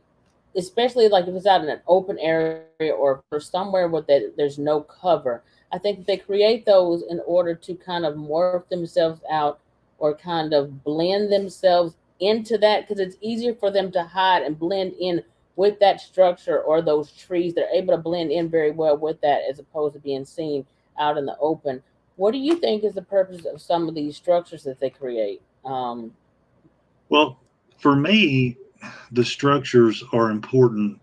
especially like if it's out in an open area or for somewhere where there's no cover, I think that they create those in order to kind of morph themselves out or kind of blend themselves into that, because it's easier for them to hide and blend in with that structure or those trees. They're able to blend in very well with that as opposed to being seen out in the open. What do you think is the purpose of some of these structures that they create? Well, for me, the structures are important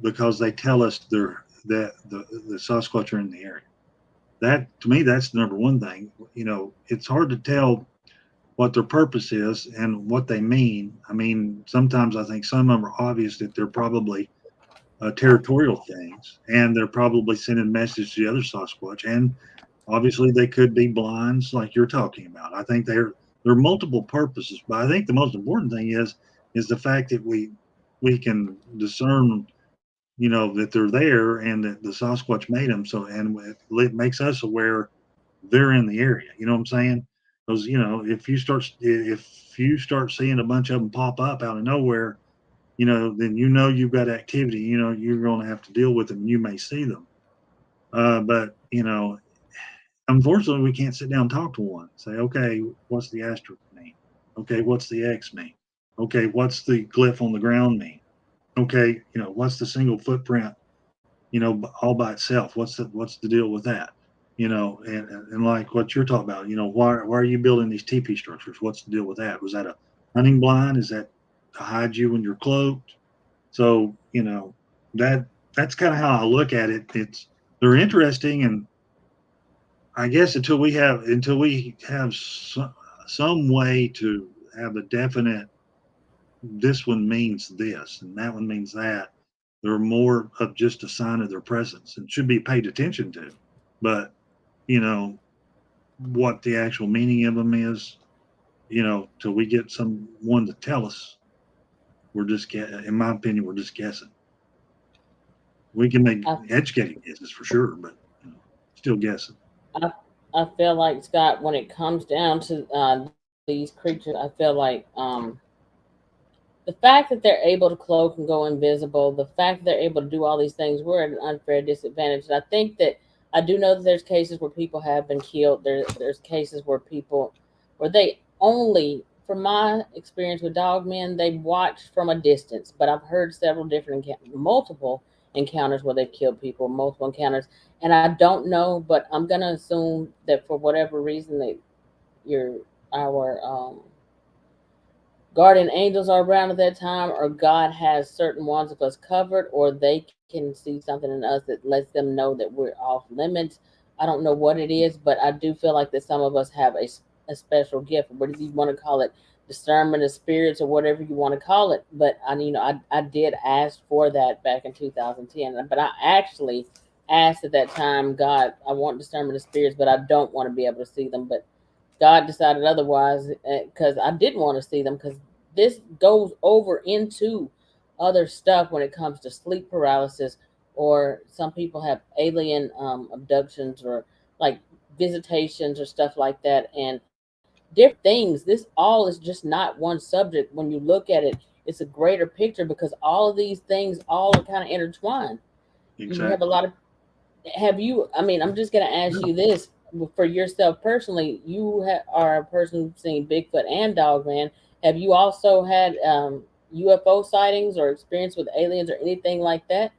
because they tell us that the Sasquatch are in the area. That, to me, that's the number one thing. It's hard to tell what their purpose is and what they mean. I mean, sometimes I think some of them are obvious that they're probably territorial things, and they're probably sending messages to the other Sasquatch. And obviously, they could be blinds, like you're talking about. I think there are multiple purposes, but I think the most important thing is the fact that we can discern, that they're there and that the Sasquatch made them. So, and it makes us aware they're in the area. You know what I'm saying? Because if you start seeing a bunch of them pop up out of nowhere, then you've got activity. You're going to have to deal with them. You may see them, but unfortunately, we can't sit down and talk to one. Say, okay, what's the asterisk mean? Okay, what's the X mean? Okay, what's the glyph on the ground mean? Okay, what's the single footprint? All by itself. What's the deal with that? And like what you're talking about. Why are you building these teepee structures? What's the deal with that? Was that a hunting blind? Is that to hide you when you're cloaked? So that's kind of how I look at it. They're interesting, and I guess until we have some way to have a definite, this one means this and that one means that, they're more of just a sign of their presence and should be paid attention to. But what the actual meaning of them is, till we get someone to tell us, in my opinion, we're just guessing. We can make I, educated guesses for sure, but still guessing. I, I feel like, Scott, when it comes down to these creatures, I feel like the fact that they're able to cloak and go invisible, the fact that they're able to do all these things, we're at an unfair disadvantage. And I think that I do know that there's cases where people have been killed. There's cases where they only, from my experience with dogmen, they watch from a distance. But I've heard several different, multiple encounters where they've killed people, multiple encounters. And I don't know, but I'm gonna assume that for whatever reason that our guardian angels are around at that time, or God has certain ones of us covered, or they can see something in us that lets them know that we're off limits. I don't know what it is, but I do feel like that some of us have a special gift, whether you want to call it discernment of spirits or whatever you want to call it. But I did ask for that back in 2010, but I actually asked at that time, God, I want discernment of spirits, but I don't want to be able to see them. But God decided otherwise, because I didn't want to see them, because this goes over into other stuff when it comes to sleep paralysis, or some people have alien abductions, or like visitations or stuff like that, and different things. This all is just not one subject. When you look at it, it's a greater picture, because all of these things all are kind of intertwined. You have a Exactly. lot of have you I mean, I'm just going to ask you this for yourself personally. You are a person who's seen Bigfoot and Dogman. Have you also had UFO sightings or experience with aliens or anything like that?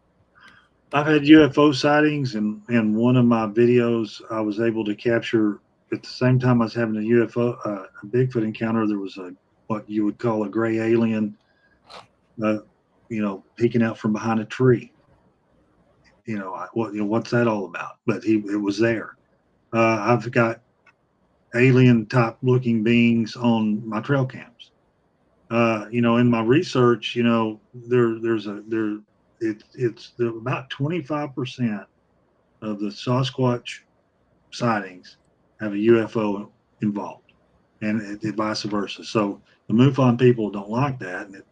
I've had UFO sightings, and in one of my videos, I was able to capture at the same time I was having a a Bigfoot encounter. There was a what you would call a gray alien, uh, peeking out from behind a tree. What's that all about? But it was there. I've got alien type looking beings on my trail cams. In my research, about 25% of the Sasquatch sightings have a UFO involved, and it vice versa. So the MUFON people don't like that, and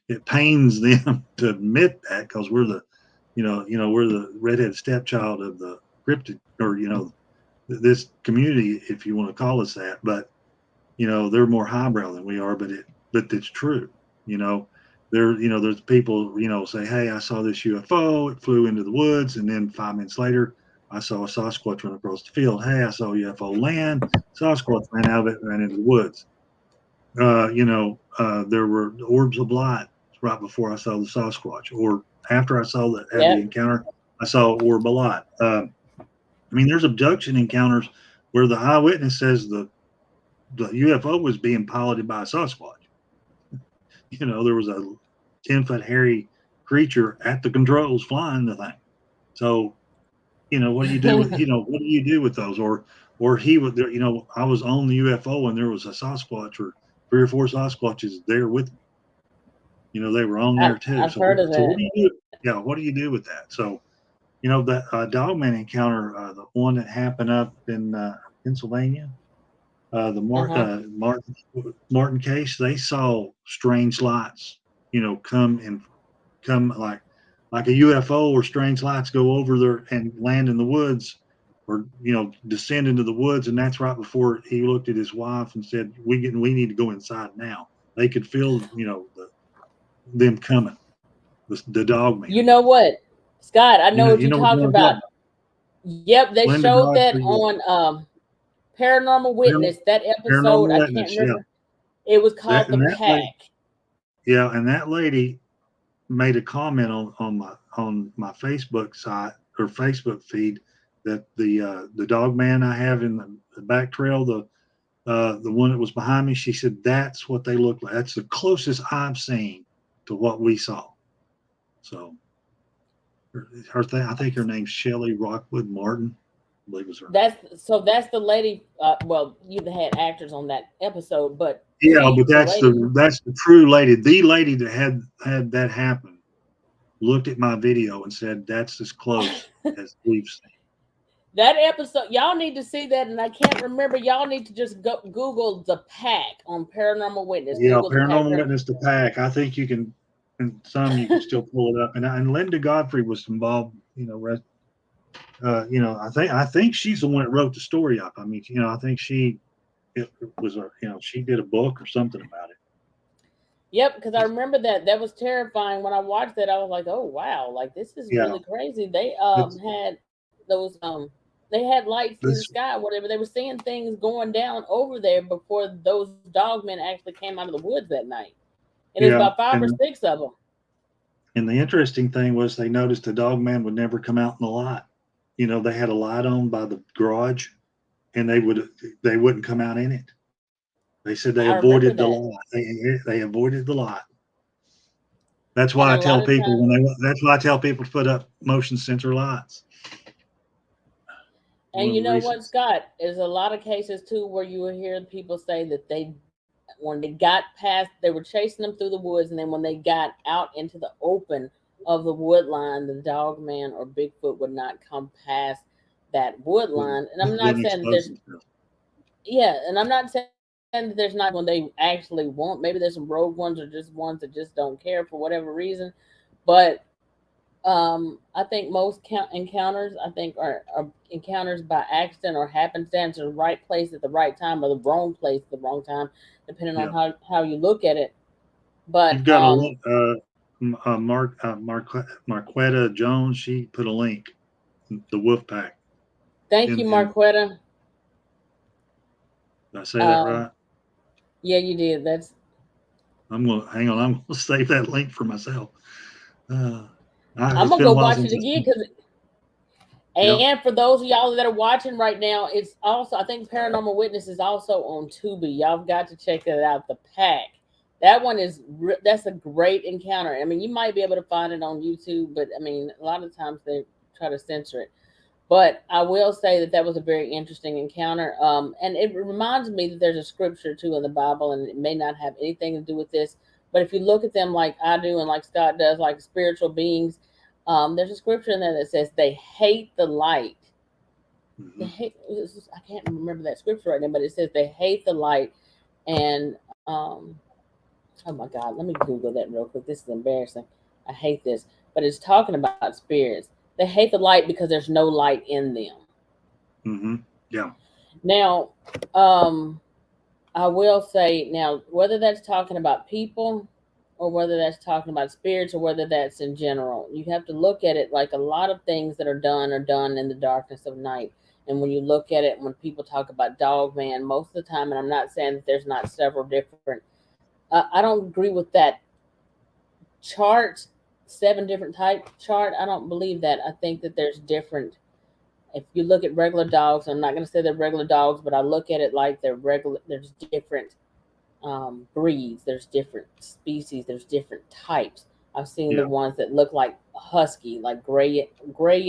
it pains them to admit that, because we're the redhead stepchild of the cryptid, or this community, if you want to call us that. But they're more highbrow than we are, but it's true. You know, there's people, say, hey, I saw this UFO, it flew into the woods, and then 5 minutes later, I saw a Sasquatch run across the field. Hey, I saw a UFO land, Sasquatch ran out of it, ran into the woods. There were orbs of light right before I saw the Sasquatch, or after I had the Yep. encounter, I saw an orb of light. There's abduction encounters where the eyewitness says the UFO was being piloted by a Sasquatch. There was a 10-foot hairy creature at the controls flying the thing. So, what do you do with, what do you do with those? Or he would, I was on the UFO and there was a Sasquatch or 3 or 4 Sasquatches there with me. They were on there too. I've So, heard of so what that. do you do? Yeah, what do you do with that? So, that Dogman encounter, the one that happened up in Pennsylvania, the Uh-huh. Martin case, they saw strange lights, come like a UFO, or strange lights go over there and land in the woods, or descend into the woods. And that's right before he looked at his wife and said, we need to go inside now. They could feel them coming, the dog man. You know what, Scott? I know what You you're know what talking I'm talking about. about. Yep, they Linda showed that Godfrey, on Paranormal Witness. That episode, paranormal I can't witness. Yeah, remember. It was that called The and that lady. Pack. Yeah, and that lady made a comment on my Facebook site or Facebook feed, that the dog man I have in the back trail, the one that was behind me, she said that's what they look like. That's the closest I've seen to what we saw. So I think her name's Shelley Rockwood Martin, I believe was her name. That's the lady. Well, you had actors on that episode, but Yeah, but the lady. that's the true lady. The lady that had that happen looked at my video and said that's as close as we've seen. That episode, y'all need to see that, and I can't remember. Y'all need to just go Google The Pack on Paranormal Witness. Yeah, Google The Pack. Paranormal Witness to Pack. I think you can, and some you can still pull it up. And Linda Godfrey was involved. I think she's the one that wrote the story up. I think it was she did a book or something about it. Yep, because I remember that was terrifying. When I watched that, I was like, "Oh wow, like this is Yeah, really crazy." They it's, had those they had lights in the this, sky, whatever. They were seeing things going down over there before those dogmen actually came out of the woods that night, and it was yeah, about five or six of them. and the interesting thing was they noticed the dog man would never come out in the lot. You know, they had a light on by the garage, and they wouldn't come out in it. They said they I remember avoided the that, lot. They avoided the lot. That's and why I a lot tell of people times, that's why I tell people to put up motion sensor lights. One and of you the know what, reasons. Scott? There's a lot of cases too where you will hear people say that when they got past, they were chasing them through the woods, and then when they got out into the open of the wood line, the dog man or Bigfoot would not come past that wood line. And I'm not Wouldn't saying that expose there's, themselves. yeah, and I'm not saying that there's not when they actually won't. Maybe there's some rogue ones or just ones that just don't care for whatever reason. But I think most encounters, I think, are encounters by accident or happenstance, or the right place at the right time, or the wrong place at the wrong time, depending on Yeah, how you look at it. But you've got a link. Marquetta Jones. She put a link. The Wolf Pack. thank you, In Marquetta. did I say that Um, right? yeah, you did. That's I'm gonna hang on. I'm gonna save that link for myself. Uh, I'm it's gonna been a go while watch since it I again seen. because. Yeah. And for those of y'all that are watching right now, it's also, I think, Paranormal Witness is also on Tubi. Y'all have got to check it out. The Pack, that one is that's a great encounter. I mean, you might be able to find it on YouTube, but I mean, a lot of times they try to censor it. But I will say that was a very interesting encounter. And it reminds me that there's a scripture too in the Bible, and it may not have anything to do with this, but if you look at them like I do and like Scott does, like spiritual beings, there's a scripture in there that says they hate the light. They Mm-hmm. hate. I can't remember that scripture right now, but it says they hate the light. And oh my God, let me Google that real quick. This is embarrassing. I hate this, but it's talking about spirits. They hate the light because there's no light in them. Mm-hmm. Yeah. Now, I will say now whether that's talking about people or whether that's talking about spirits or whether that's in general, you have to look at it like a lot of things that are done in the darkness of night. And when you look at it, when people talk about dog man, most of the time, and I'm not saying that there's not several different, I don't agree with that chart, 7 different type chart. I don't believe that. I think that there's different. If you look at regular dogs, I'm not going to say they're regular dogs, but I look at it like they're regular. There's different breeds, there's different species, there's different types. I've seen the Yeah. ones that look like husky, like gray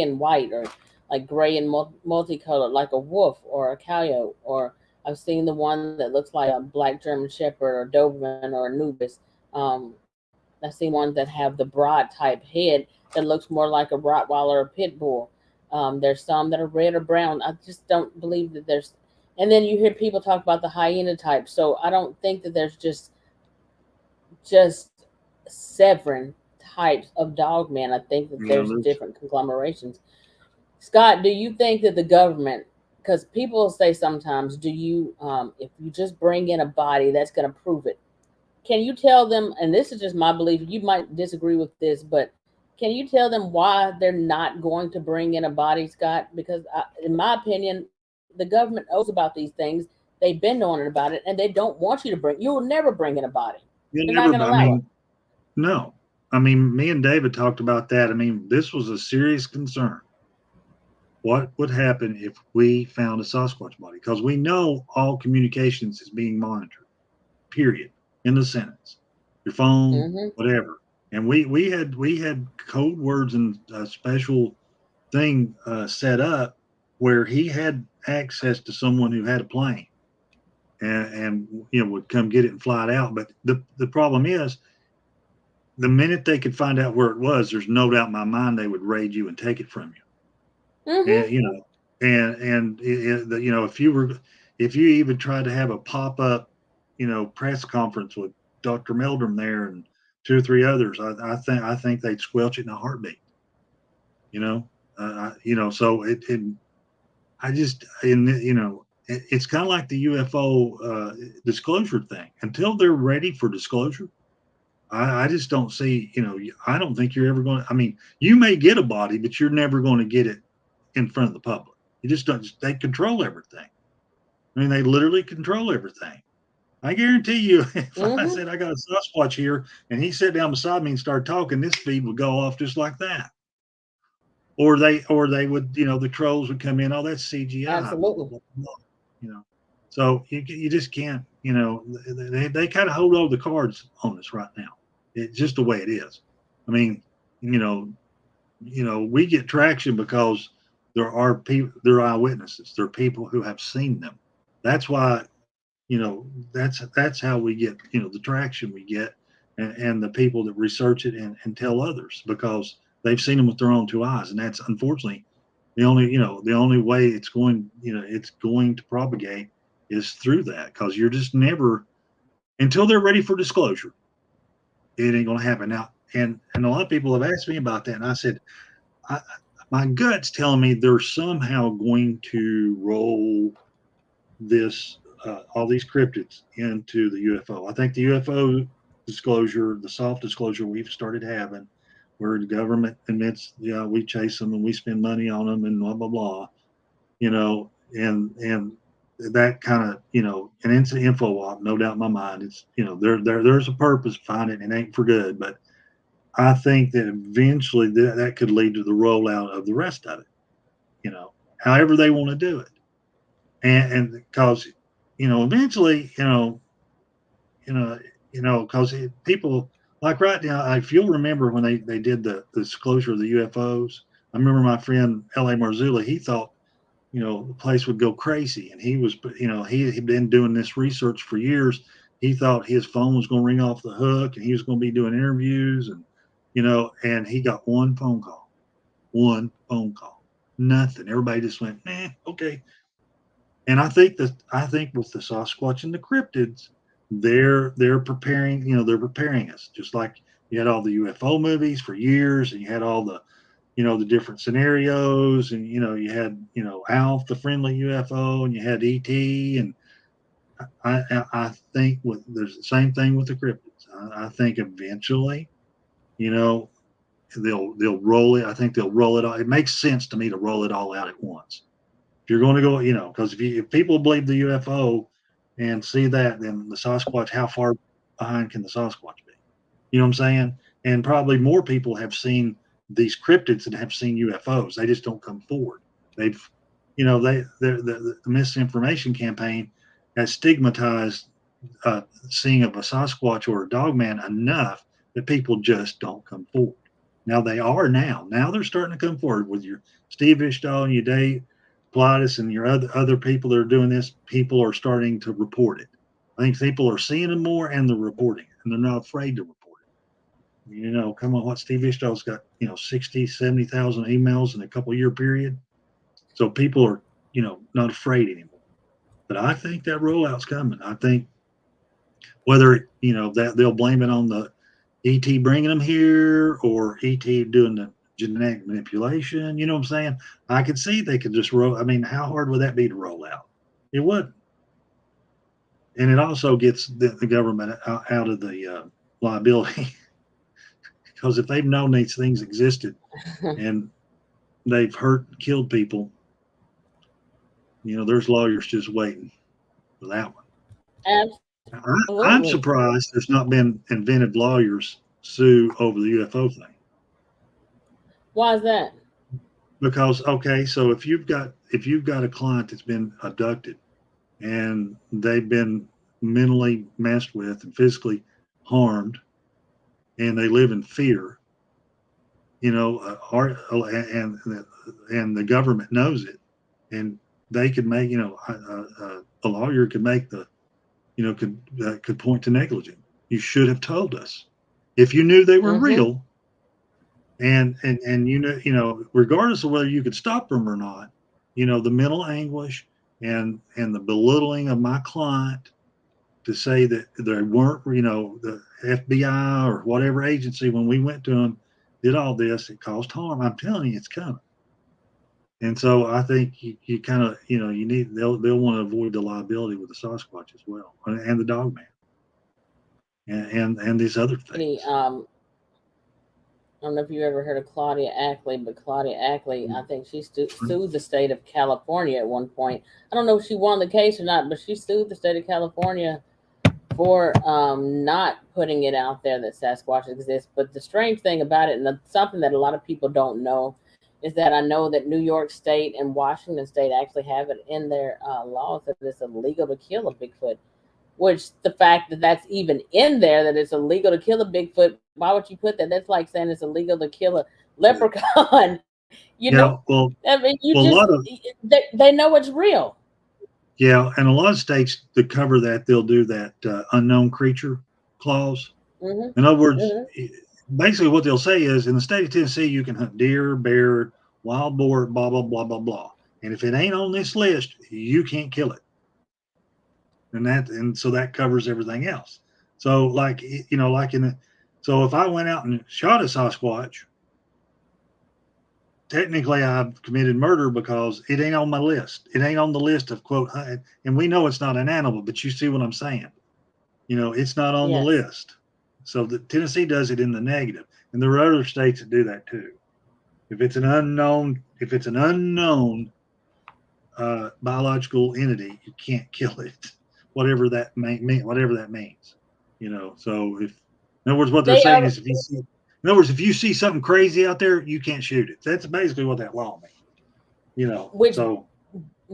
and white, or like gray and multicolored, like a wolf or a coyote. Or I've seen the one that looks like a black German Shepherd or Doberman or Anubis. I've seen ones that have the broad type head that looks more like a Rottweiler or Pit Bull. There's some that are red or brown. I just don't believe that there's, and then you hear people talk about the hyena type. So I don't think that there's just 7 types of dog man. I think that Yeah. there's different conglomerations. Scott, do you think that the government, because people say sometimes, do you, if you just bring in a body, that's going to prove it? Can you tell them, and this is just my belief, you might disagree with this, but can you tell them why they're not going to bring in a body, Scott? Because in my opinion, the government knows about these things. They've been knowing about it, and they don't want you to you will never bring in a body. You'll They're not going never. to I allow it. mean, no. I mean, me and David talked about that. I mean, this was a serious concern. What would happen if we found a Sasquatch body? Because we know all communications is being monitored. Period. In the sentence, your phone, Mm-hmm. whatever. And we had code words and a special thing set up where he had access to someone who had a plane and would come get it and fly it out. But the problem is the minute they could find out where it was, there's no doubt in my mind they would raid you and take it from you. Mm-hmm. And if you even tried to have a pop-up press conference with Dr. Meldrum there and 2 or 3 others, I think they'd squelch it in a heartbeat. So I just it's kind of like the UFO disclosure thing. Until they're ready for disclosure, I just don't see, I don't think you're ever going to, I mean, you may get a body, but you're never going to get it in front of the public. You just don't, they control everything. I mean, they literally control everything. I guarantee you, if I said I got a Sasquatch here and he sat down beside me and started talking, this feed would go off just like that. Or they would, the trolls would come in. Oh, that's CGI. Absolutely. Blah, blah, blah, So you just can't. They kind of hold all the cards on us right now. It's just the way it is. I mean, we get traction because there are people, there are eyewitnesses, there are people who have seen them. That's why, that's how we get, the traction we get, and the people that research it and tell others, because they've seen them with their own two eyes. And that's unfortunately the only way it's going to propagate is through that, because you're just never, until they're ready for disclosure, it ain't going to happen. Now, and a lot of people have asked me about that, and I said, my gut's telling me they're somehow going to roll this, all these cryptids into the UFO. I think the UFO disclosure, the soft disclosure we've started having, where the government admits, we chase them and we spend money on them and blah blah blah, and that kind of, and it's an info op, no doubt in my mind. It's, there's a purpose behind it, and it ain't for good. But I think that eventually that could lead to the rollout of the rest of it, however they want to do it. And because, eventually, because people, like right now, if you'll remember when they did the disclosure of the UFOs, I remember my friend L.A. Marzulli, he thought, the place would go crazy. And he was, he'd been doing this research for years. He thought his phone was going to ring off the hook and he was going to be doing interviews, and, and he got one phone call, nothing. Everybody just went, okay. And I think with the Sasquatch and the cryptids, they're preparing, they're preparing us, just like you had all the UFO movies for years, and you had all the, the different scenarios, and you had, Alf the friendly UFO, and you had ET, and I think there's the same thing with the cryptids. I think eventually, they'll roll it. I think they'll roll it all. It makes sense to me to roll it all out at once. If you're going to go, because if people believe the UFO and see that, then the Sasquatch, how far behind can the Sasquatch be? You know what I'm saying? And probably more people have seen these cryptids than have seen UFOs. They just don't come forward. They've, the misinformation campaign has stigmatized seeing of a Sasquatch or a dogman enough that people just don't come forward. Now they are now. Now they're starting to come forward with your Steve Ishdahl and your Dave Pilatus and your other people that are doing this. People are starting to report it. I think people are seeing them more, and they're reporting it, and they're not afraid to report it. Come on, what Steve Ishdahl's got, 60, 70,000 emails in a couple year period. So people are, not afraid anymore. But I think that rollout's coming. I think whether, that they'll blame it on the ET bringing them here, or ET doing the genetic manipulation, you know what I'm saying? I could see they could just roll. I mean, how hard would that be to roll out? It wouldn't. And it also gets the government out of the liability, because if they've known these things existed and they've hurt and killed people, there's lawyers just waiting for that one. I'm Absolutely. surprised there's not been inventive lawyers sue over the UFO thing. Why is that? Because, okay, so if you've got a client that's been abducted and they've been mentally messed with and physically harmed, and they live in fear, and the government knows it, and they could make, a lawyer could make the, could point to negligence. You should have told us if you knew they were real, and regardless of whether you could stop them or not, the mental anguish and the belittling of my client, to say that they weren't, the FBI or whatever agency, when we went to them, did all this, it caused harm. I'm telling you, it's coming. And so I think you kind of, you need, they'll want to avoid the liability with the Sasquatch as well, and the dogman. and these other things. I don't know if you ever heard of Claudia Ackley, but Claudia Ackley, I think she sued the state of California at one point. I don't know if she won the case or not, but she sued the state of California for not putting it out there that Sasquatch exists. But the strange thing about it, and something that a lot of people don't know, is that I know that New York State and Washington State actually have it in their laws that it's illegal to kill a Bigfoot. Which the fact that that's even in there, that it's illegal to kill a Bigfoot, why would you put that? That's like saying it's illegal to kill a leprechaun. You know, well, I mean, a lot of they know it's real. yeah, and a lot of states to cover that, they'll do that unknown creature clause. Mm-hmm. In other words, Mm-hmm. basically what they'll say is in the state of Tennessee, you can hunt deer, bear, wild boar, blah, blah, blah, blah, blah. And if it ain't on this list, you can't kill it. And so that covers everything else. So like, so if I went out and shot a Sasquatch, technically I've committed murder because it ain't on my list. It ain't on the list of quote, and we know it's not an animal, but you see what I'm saying? It's not on the list. So the Tennessee does it in the negative, and there are other states that do that too. If it's an unknown biological entity, you can't kill it, whatever that means. So if, in other words, what they're saying is, if you see something crazy out there, you can't shoot it. That's basically what that law means. So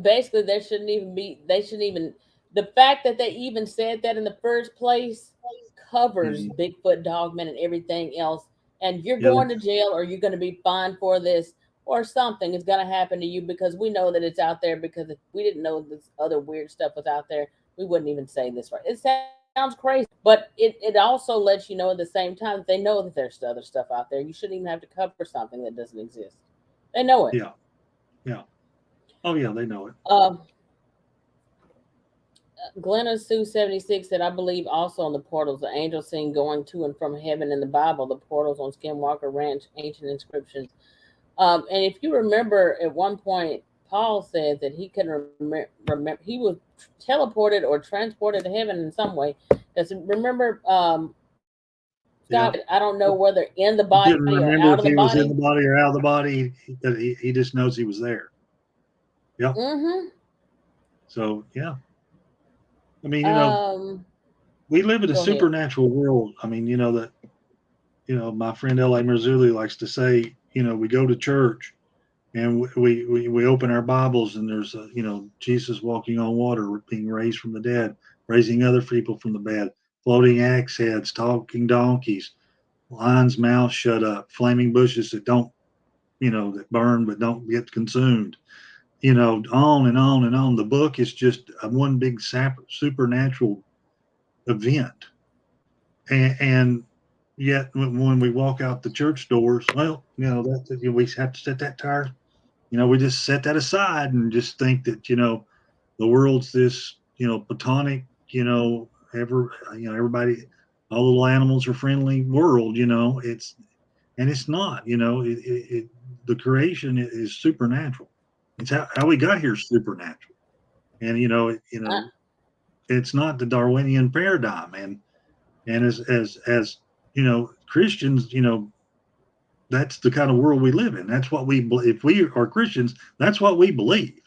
basically they shouldn't even, the fact that they even said that in the first place covers Bigfoot, dogman, and everything else. And you're going to jail, or you're going to be fined for this, or something is going to happen to you, because we know that it's out there. Because if we didn't know this other weird stuff was out there, we wouldn't even say this. Right? It sounds crazy, but it also lets you know at the same time that they know that there's other stuff out there. You shouldn't even have to cover something that doesn't exist. They know it. Yeah. Oh yeah, they know it. Glenna Sue 76 said, I believe also on the portals, the angels seen going to and from heaven in the Bible, the portals on Skinwalker Ranch, ancient inscriptions. And if you remember, at one point, Paul said that he could remember he was teleported or transported to heaven in some way. Because remember, Scott, I don't know whether in the body or out of the body. He was in the body or out of the body. He just knows he was there. Yeah. Mm-hmm. So yeah. I mean, we live in a supernatural world. I mean, my friend L.A. Marzulli likes to say, we go to church and we open our Bibles, and there's Jesus walking on water, being raised from the dead, raising other people from the dead, floating axe heads, talking donkeys, lions' mouths shut up, flaming bushes that don't, that burn but don't get consumed. On and on and on. The book is just one big supernatural event, and yet when we walk out the church doors, well, we have to set that tire. We just set that aside and just think that the world's this platonic, everybody, all little animals are friendly world. It's not. The creation is supernatural. It's how we got here is supernatural, and it's not the Darwinian paradigm. And as Christians, that's the kind of world we live in. That's what we if we are Christians, that's what we believe.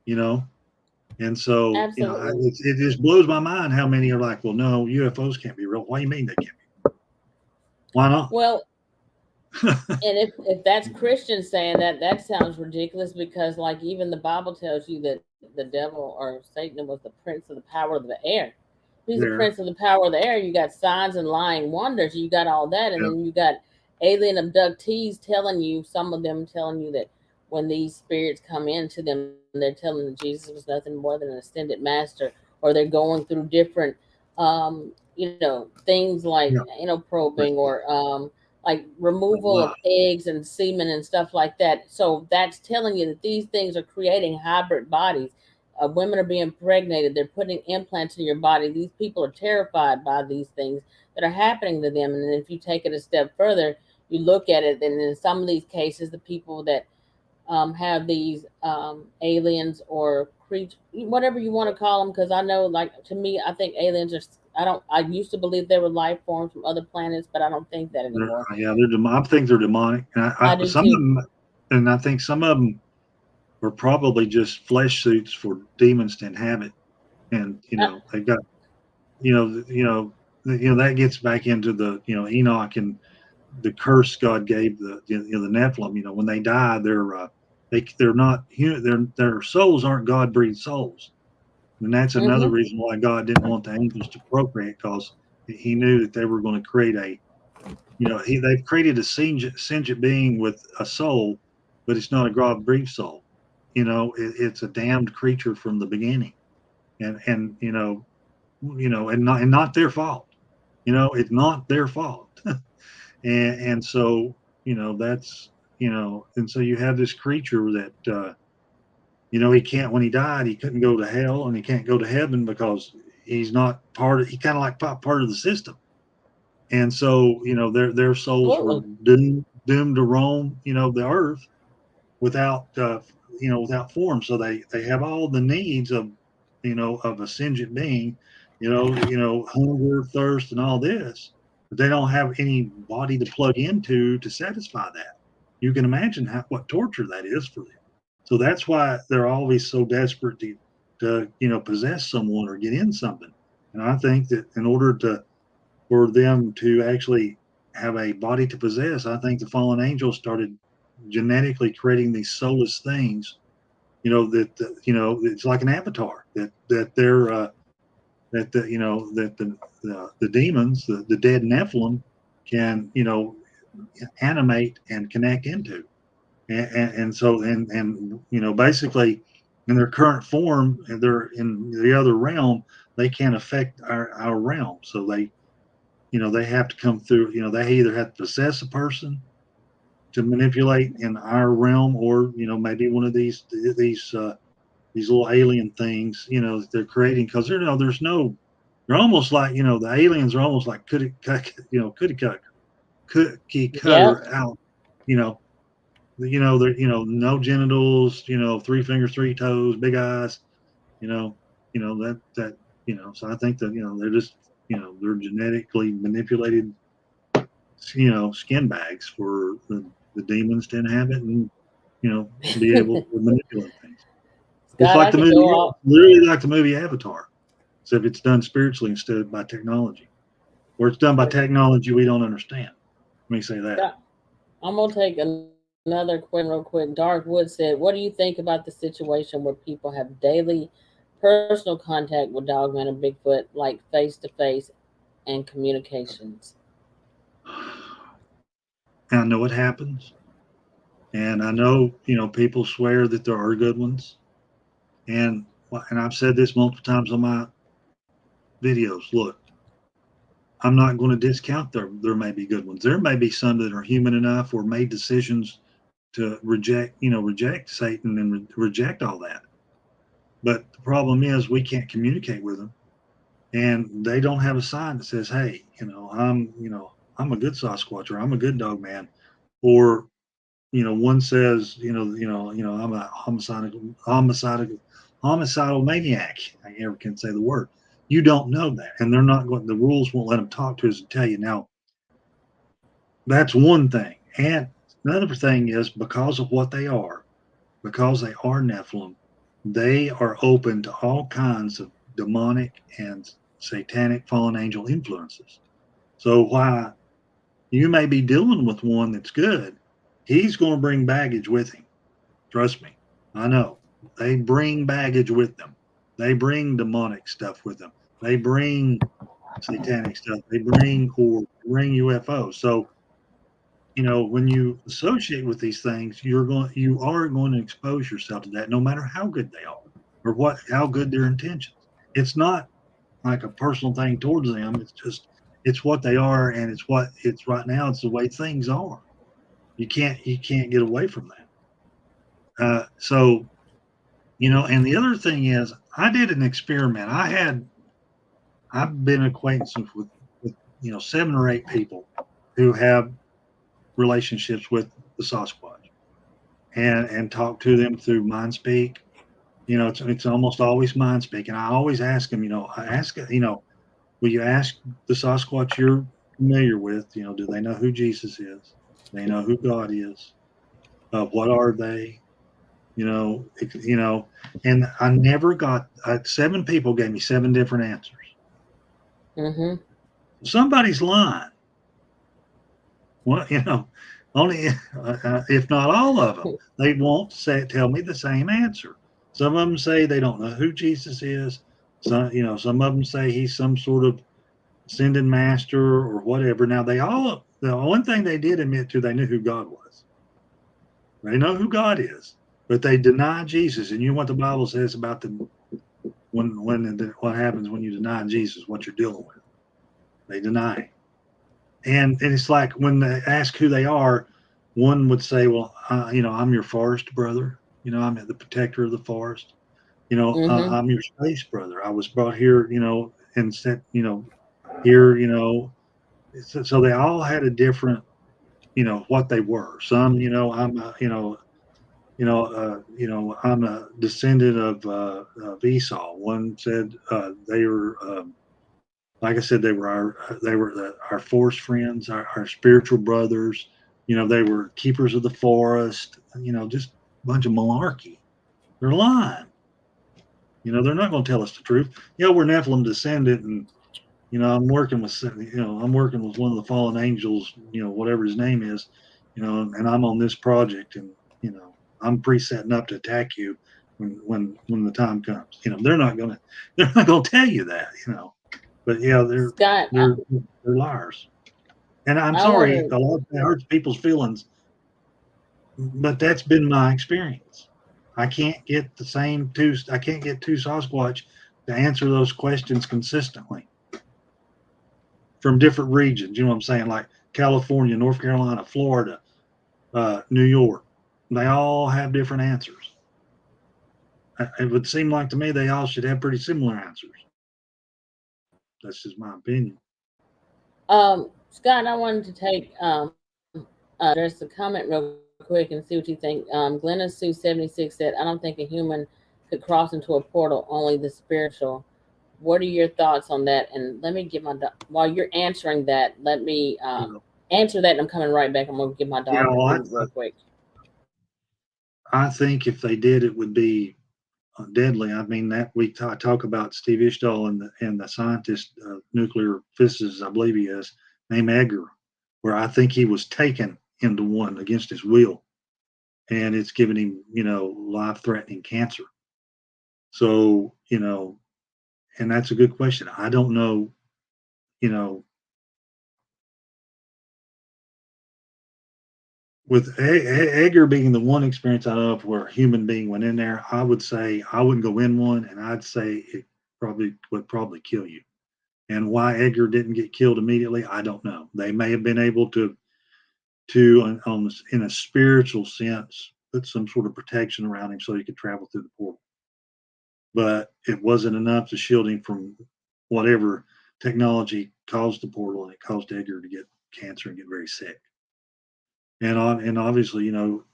And so it just blows my mind how many are like, well, no, UFOs can't be real. Why do you mean they can't be? Why not? Well. And if that's Christians saying that, that sounds ridiculous, because like even the Bible tells you that the devil or Satan was the prince of the power of the air. He's the prince of the power of the air. You got signs and lying wonders. You got all that. And then you got alien abductees some of them telling you that when these spirits come into them, they're telling them Jesus was nothing more than an ascended master, or they're going through different, things like, probing or, like removal of eggs and semen and stuff like that. So that's telling you that these things are creating hybrid bodies. Women are being impregnated. They're putting implants in your body. These people are terrified by these things that are happening to them. And then if you take it a step further, you look at it, and in some of these cases, the people that have these aliens or creatures, whatever you want to call them, because I know, like, to me, I think aliens are I used to believe there were life forms from other planets, but I don't think that anymore. I think they're demonic. And I do some of too. them, and I think some of them were probably just flesh suits for demons to inhabit. And they've got that gets back into the Enoch and the curse God gave the Nephilim. When they die, they're not human. Their souls aren't God breathed souls. And that's another Mm-hmm. reason why God didn't want the angels to procreate, because he knew that they were going to create they've created a sentient being with a soul, but it's not a God breathed soul. It's a damned creature from the beginning, and and not their fault. It's not their fault, and so that's and so you have this creature that he can't, when he died, he couldn't go to hell and he can't go to heaven because he's not he kind of like part of the system. And so their souls were Absolutely. doomed to roam the earth without without form. So they have all the needs of a sentient being, hunger, thirst, and all this, but they don't have any body to plug into to satisfy that. You can imagine what torture that is for them. So that's why they're always so desperate to possess someone or get in something. And I think that in order for them to actually have a body to possess, I think the fallen angels started genetically creating these soulless things. It's like an avatar that they're the demons, the dead Nephilim, can animate and connect into, and so basically in their current form, and they're in the other realm, they can't affect our realm. So they have to come through. They either have to possess a person to manipulate in our realm, or maybe one of these little alien things that they're creating, because they're almost like the aliens are almost like cookie Yeah. cutter out. you know they're no genitals, three fingers, three toes, big eyes, you know that so I think that they're just they're genetically manipulated skin bags for the demons to inhabit and be able to manipulate things. It's Scott, like I the could movie, go off. literally like the movie Avatar, except it's done spiritually instead of by technology, or it's done by technology we don't understand. Let me say that. Scott, I'm gonna take another question real quick. Dark Wood said, "What do you think about the situation where people have daily personal contact with Dogman and Bigfoot, like face to face and communications?" And I know it happens, and I know people swear that there are good ones, and I've said this multiple times on my videos. Look, I'm not going to discount there may be good ones. There may be some that are human enough or made decisions to reject Satan and reject all that. But the problem is we can't communicate with them, and they don't have a sign that says, "Hey, I'm a good Sasquatch, or I'm a good dog man," or one says, I'm a homicidal maniac. I never can say the word. You don't know that, and they're not going. The rules won't let them talk to us and tell you. Now, that's one thing, and another thing is because of what they are, because they are Nephilim, they are open to all kinds of demonic and satanic fallen angel influences. So while you may be dealing with one that's good, he's going to bring baggage with him. Trust me, I know. They bring baggage with them. They bring demonic stuff with them. They bring satanic stuff. They bring UFOs. So when you associate with these things, you are going to expose yourself to that, no matter how good they are or how good their intentions. It's not like a personal thing towards them. It's what they are, and it's right now. It's the way things are. You can't get away from that. So and the other thing is, I did an experiment. I've been acquaintances with 7 or 8 people who have relationships with the Sasquatch, and talk to them through mind speak. It's almost always mind speak, and I always ask them. I ask will you ask the Sasquatch you're familiar with, you know, do they know who Jesus is? Do they know who God is? What are they? You know, and I never got 7 people gave me 7 different answers. Mm-hmm. Somebody's lying. Well, you know, only if not all of them, they won't tell me the same answer. Some of them say they don't know who Jesus is. Some of them say he's some sort of ascended master or whatever. Now the one thing they did admit to, they knew who God was. They know who God is, but they deny Jesus. And you know what the Bible says about what happens when you deny Jesus, what you're dealing with. They deny. And it's like when they ask who they are, one would say, well, I'm your forest brother. You know, I'm the protector of the forest. You know, Mm-hmm. I'm your space brother. I was brought here, you know, and sent, you know, here, you know. So they all had a different, you know, what they were. Some, you know, I'm, I'm a descendant of Esau. One said they were, like I said, they were our forest friends, our spiritual brothers. You know, they were keepers of the forest. You know, just a bunch of malarkey. They're lying. You know, they're not going to tell us the truth. You know, we're Nephilim descendant, and you know, I'm working with one of the fallen angels. You know, whatever his name is. You know, and I'm on this project, and you know, I'm pre-setting up to attack you when the time comes. You know, they're not gonna tell you that. You know. But yeah, Scott, they're liars. And I'm I want sorry, to. a lot of that hurts people's feelings, but that's been my experience. I can't get two Sasquatch to answer those questions consistently from different regions. You know what I'm saying? Like California, North Carolina, Florida, New York. They all have different answers. It would seem like to me they all should have pretty similar answers. That's just my opinion. Scott, I wanted to take there's a comment real quick and see what you think. Glenna Sue 76 said, "I don't think a human could cross into a portal, only the spiritual." What are your thoughts on that? And let me get while you're answering that, let me answer that. And I'm coming right back. I'm going to give my dog food real quick. I think if they did, it would be deadly. I mean, that we talk about Steve Ishdahl and the scientist, nuclear physicist, I believe he is, named Edgar, where I think he was taken into one against his will, and it's given him, you know, life-threatening cancer. So, you know, and that's a good question. I don't know, you know, with Edgar being the one experience I know of where a human being went in there, I would say I wouldn't go in one, and I'd say it would kill you. And why Edgar didn't get killed immediately, I don't know. They may have been able to in a spiritual sense, put some sort of protection around him so he could travel through the portal. But it wasn't enough to shield him from whatever technology caused the portal, and it caused Edgar to get cancer and get very sick. And obviously, you know,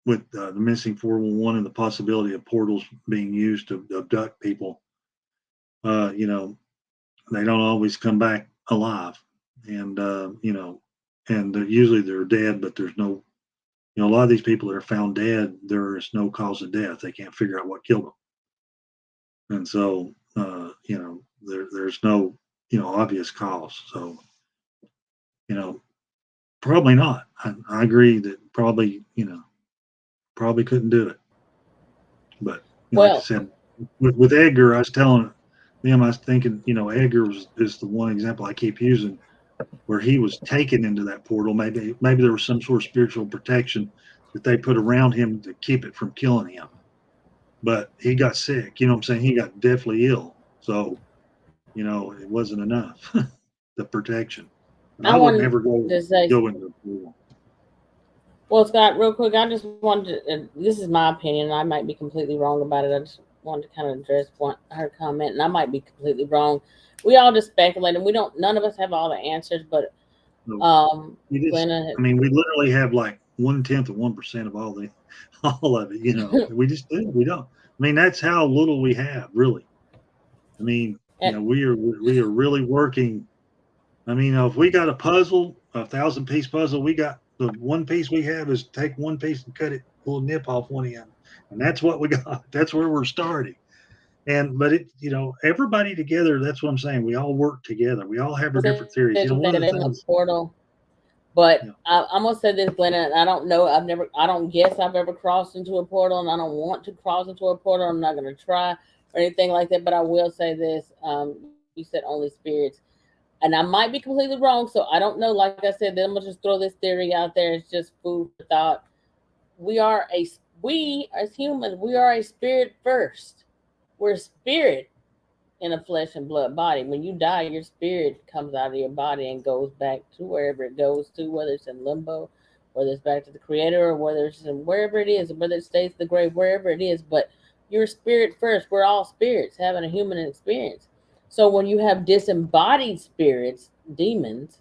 with the missing 411 and the possibility of portals being used to abduct people, you know, they don't always come back alive, and you know, and usually they're dead, but there's no, you know, a lot of these people that are found dead, there is no cause of death. They can't figure out what killed them, and so you know, there's no, you know, obvious cause. So, you know, probably not. I agree that probably, you know, probably couldn't do it. But you know, like I said, with Edgar, I was telling them, I was thinking, you know, Edgar is the one example I keep using where he was taken into that portal. Maybe there was some sort of spiritual protection that they put around him to keep it from killing him. But he got sick, you know what I'm saying? He got deathly ill. So, you know, it wasn't enough, the protection. And I would never go into the portal. Well, Scott, real quick, I just wanted to, this is my opinion, and I might be completely wrong about it. I just wanted to kind of address her comment, and I might be completely wrong. We all just speculate, and none of us have all the answers, but Glenna, I mean, we literally have like 1/10 of 1% of all of it, you know. We just do. We don't. I mean, that's how little we have, really. I mean, we are really working. I mean, if we got a puzzle, a 1,000-piece puzzle, we got the one piece we have is take one piece and cut it, pull a nip off one end, and that's what we got. That's where we're starting. But everybody together. That's what I'm saying. We all work together. We all have our different theories. One of the things. Portal. But I'm gonna say this, Glenn. I don't know. I don't guess I've ever crossed into a portal, and I don't want to cross into a portal. I'm not gonna try or anything like that. But I will say this. You said only spirits. And I might be completely wrong, so I don't know. Like I said, then I'm gonna just throw this theory out there. It's just food for thought. We as humans, we are a spirit first. We're a spirit in a flesh and blood body. When you die, your spirit comes out of your body and goes back to wherever it goes to, whether it's in limbo, whether it's back to the Creator, or whether it's in wherever it is, whether it stays in the grave, wherever it is. But you're spirit first. We're all spirits having a human experience. So when you have disembodied spirits, demons,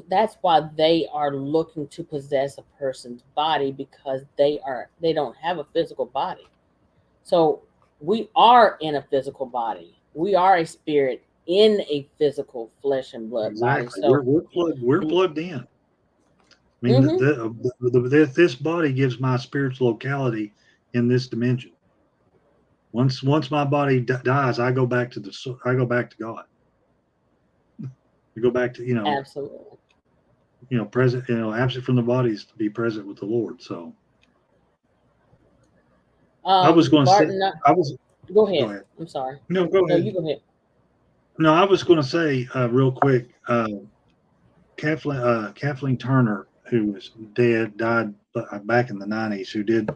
that's why they are looking to possess a person's body, because they don't have a physical body. So we are in a physical body. We are a spirit in a physical flesh and blood body. So we're plugged in. I mean, this body gives my spiritual locality in this dimension. Once my body dies, I go back to God. I go back to absolutely. Present. Absent from the bodies to be present with the Lord. So I was going to say. Go ahead. I'm sorry. No, go ahead. No, you go ahead. No, I was going to say real quick. Kathleen Turner, who was died back in the 90s, who did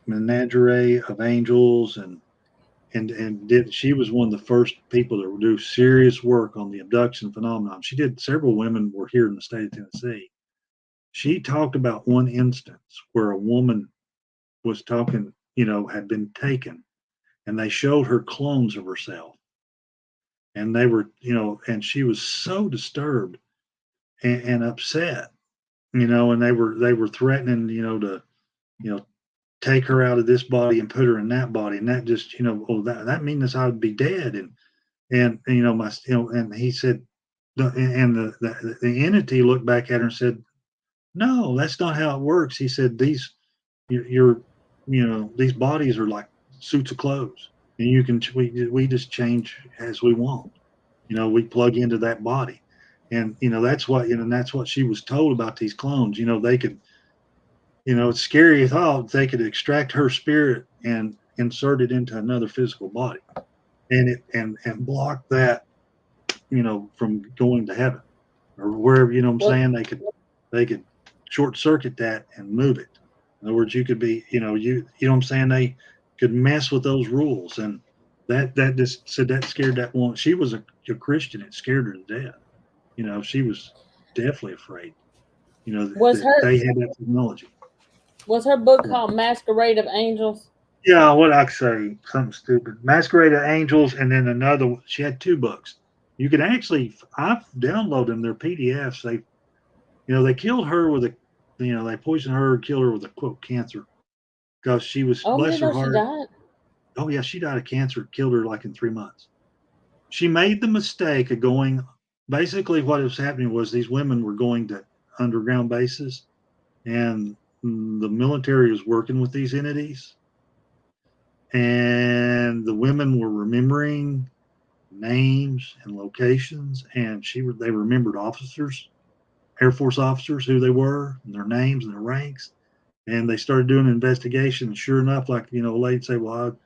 Menagerie of Angels and she was one of the first people to do serious work on the abduction phenomenon. She did several women were here in the state of Tennessee. She talked about one instance where a woman was talking, had been taken, and they showed her clones of herself, and they were, and she was so disturbed and upset, and they were threatening, to, take her out of this body and put her in that body, and that just, that means I would be dead, and and he said, and the entity looked back at her and said, no, that's not how it works. He said, these bodies are like suits of clothes, and we just change as we want. We plug into that body, and that's what she was told about these clones. They could. It's scary thought they could extract her spirit and insert it into another physical body, and block that, from going to heaven or wherever. I'm saying they could short circuit that and move it. In other words, you could be, you know what I'm saying, they could mess with those rules, and that just said that scared that woman. She was a Christian. It scared her to death. She was definitely afraid. They had that technology. Was her book called Masquerade of Angels? Yeah, what I say, something stupid. Masquerade of Angels, and then another. She had two books. You can actually, I've downloaded them. They're PDFs. They killed her with they poisoned her, killed her with a quote cancer, because she was bless her heart. She died. Oh yeah, she died of cancer. Killed her like in 3 months. She made the mistake of going. Basically, what was happening was these women were going to underground bases, and the military was working with these entities, and the women were remembering names and locations, and they remembered officers, Air Force officers, who they were, and their names and their ranks, and they started doing an investigation. And sure enough, like a lady say, well,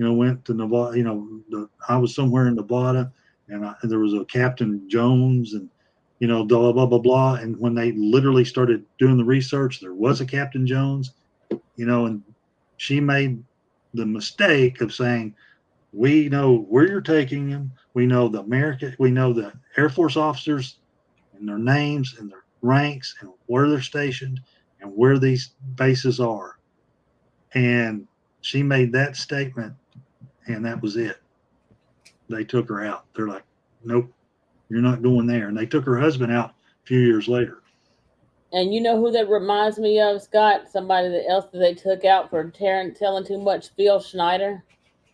I went to Nevada, I was somewhere in Nevada, and there was a Captain Jones, and blah blah blah blah. And when they literally started doing the research, there was a Captain Jones, and she made the mistake of saying, we know where you're taking them. We know we know the Air Force officers and their names and their ranks and where they're stationed and where these bases are. And she made that statement, and that was it. They took her out. They're like, nope, you're not going there. And they took her husband out a few years later. And you know who that reminds me of, Scott? Somebody else that they took out for telling too much, Phil Schneider.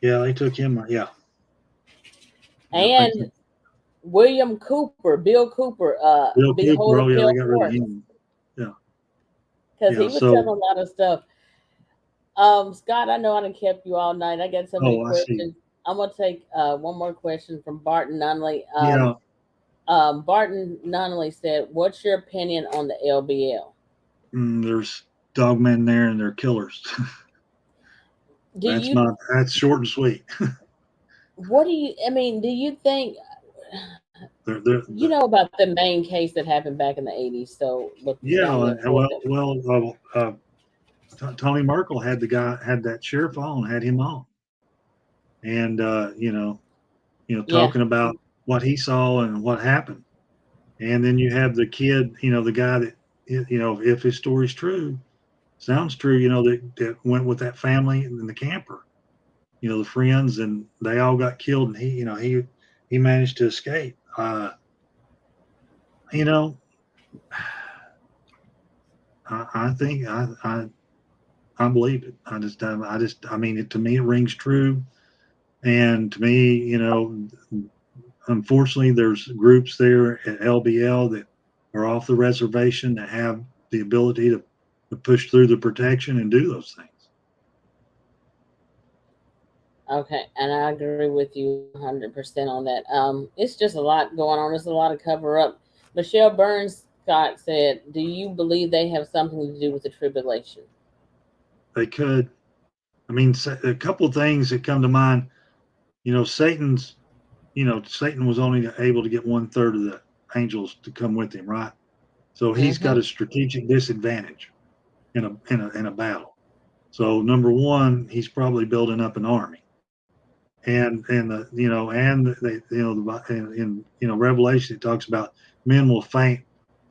Yeah, they took him. Yeah. And William Cooper, Bill Cooper, Bill Behold Cooper, a oh yeah, Pale they got rid of Horse, him. Yeah. because he Yeah. was So, telling a lot of stuff. Scott, I know I done kept you all night. I got so many I see. questions. I'm gonna take one more question from Barton Nunley. Yeah. Barton Nunley said, "What's your opinion on the LBL?" There's dogmen there, and they're killers. Do That's you? that's short and sweet. What do you? I mean, do you think? They're, You know about the main case that happened back in the 80s. So with the yeah. family of four Tony Merkel had that sheriff on, had him on, and talking about what he saw and what happened. And then you have the kid, the guy that, if his story's true, sounds true, that went with that family and the camper, the friends, and they all got killed, and he managed to escape. I think I believe it. I mean, to me, it rings true. And to me, unfortunately, there's groups there at LBL that are off the reservation that have the ability to push through the protection and do those things. Okay, and I agree with you 100% on that. It's just a lot going on. There's a lot of cover up. Michelle Burns Scott said, "Do you believe they have something to do with the tribulation?" They could. I mean, a couple of things that come to mind. Satan was only able to get 1/3 of the angels to come with him, right? So he's got a strategic disadvantage in a battle. So number one, he's probably building up an army, and in Revelation it talks about men will faint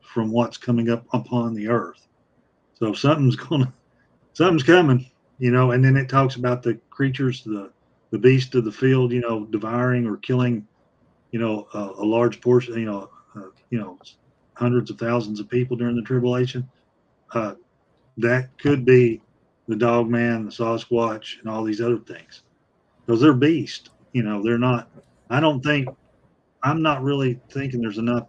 from what's coming up upon the earth. So something's coming, and then it talks about the creatures, the beast of the field, devouring or killing, a large portion, hundreds of thousands of people during the tribulation. That could be the dogman, the Sasquatch, and all these other things, because they're beasts. They're not. I'm not really thinking there's enough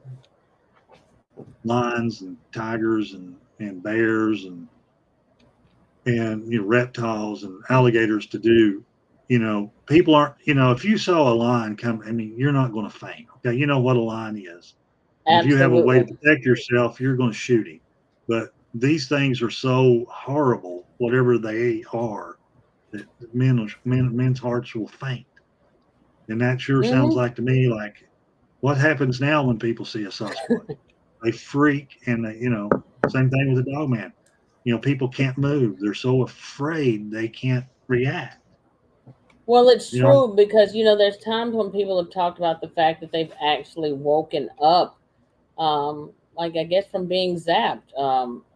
lions and tigers and bears and reptiles and alligators to do. People aren't. If you saw a lion come, I mean, you're not going to faint. Okay, you know what a lion is. And if you have a way to protect yourself, you're going to shoot him. But these things are so horrible, whatever they are, that men's hearts will faint. And that sure sounds like to me like what happens now when people see a Sasquatch. They freak, and same thing with the dogman. People can't move. They're so afraid they can't react. Well, it's true because there's times when people have talked about the fact that they've actually woken up, like I guess from being zapped.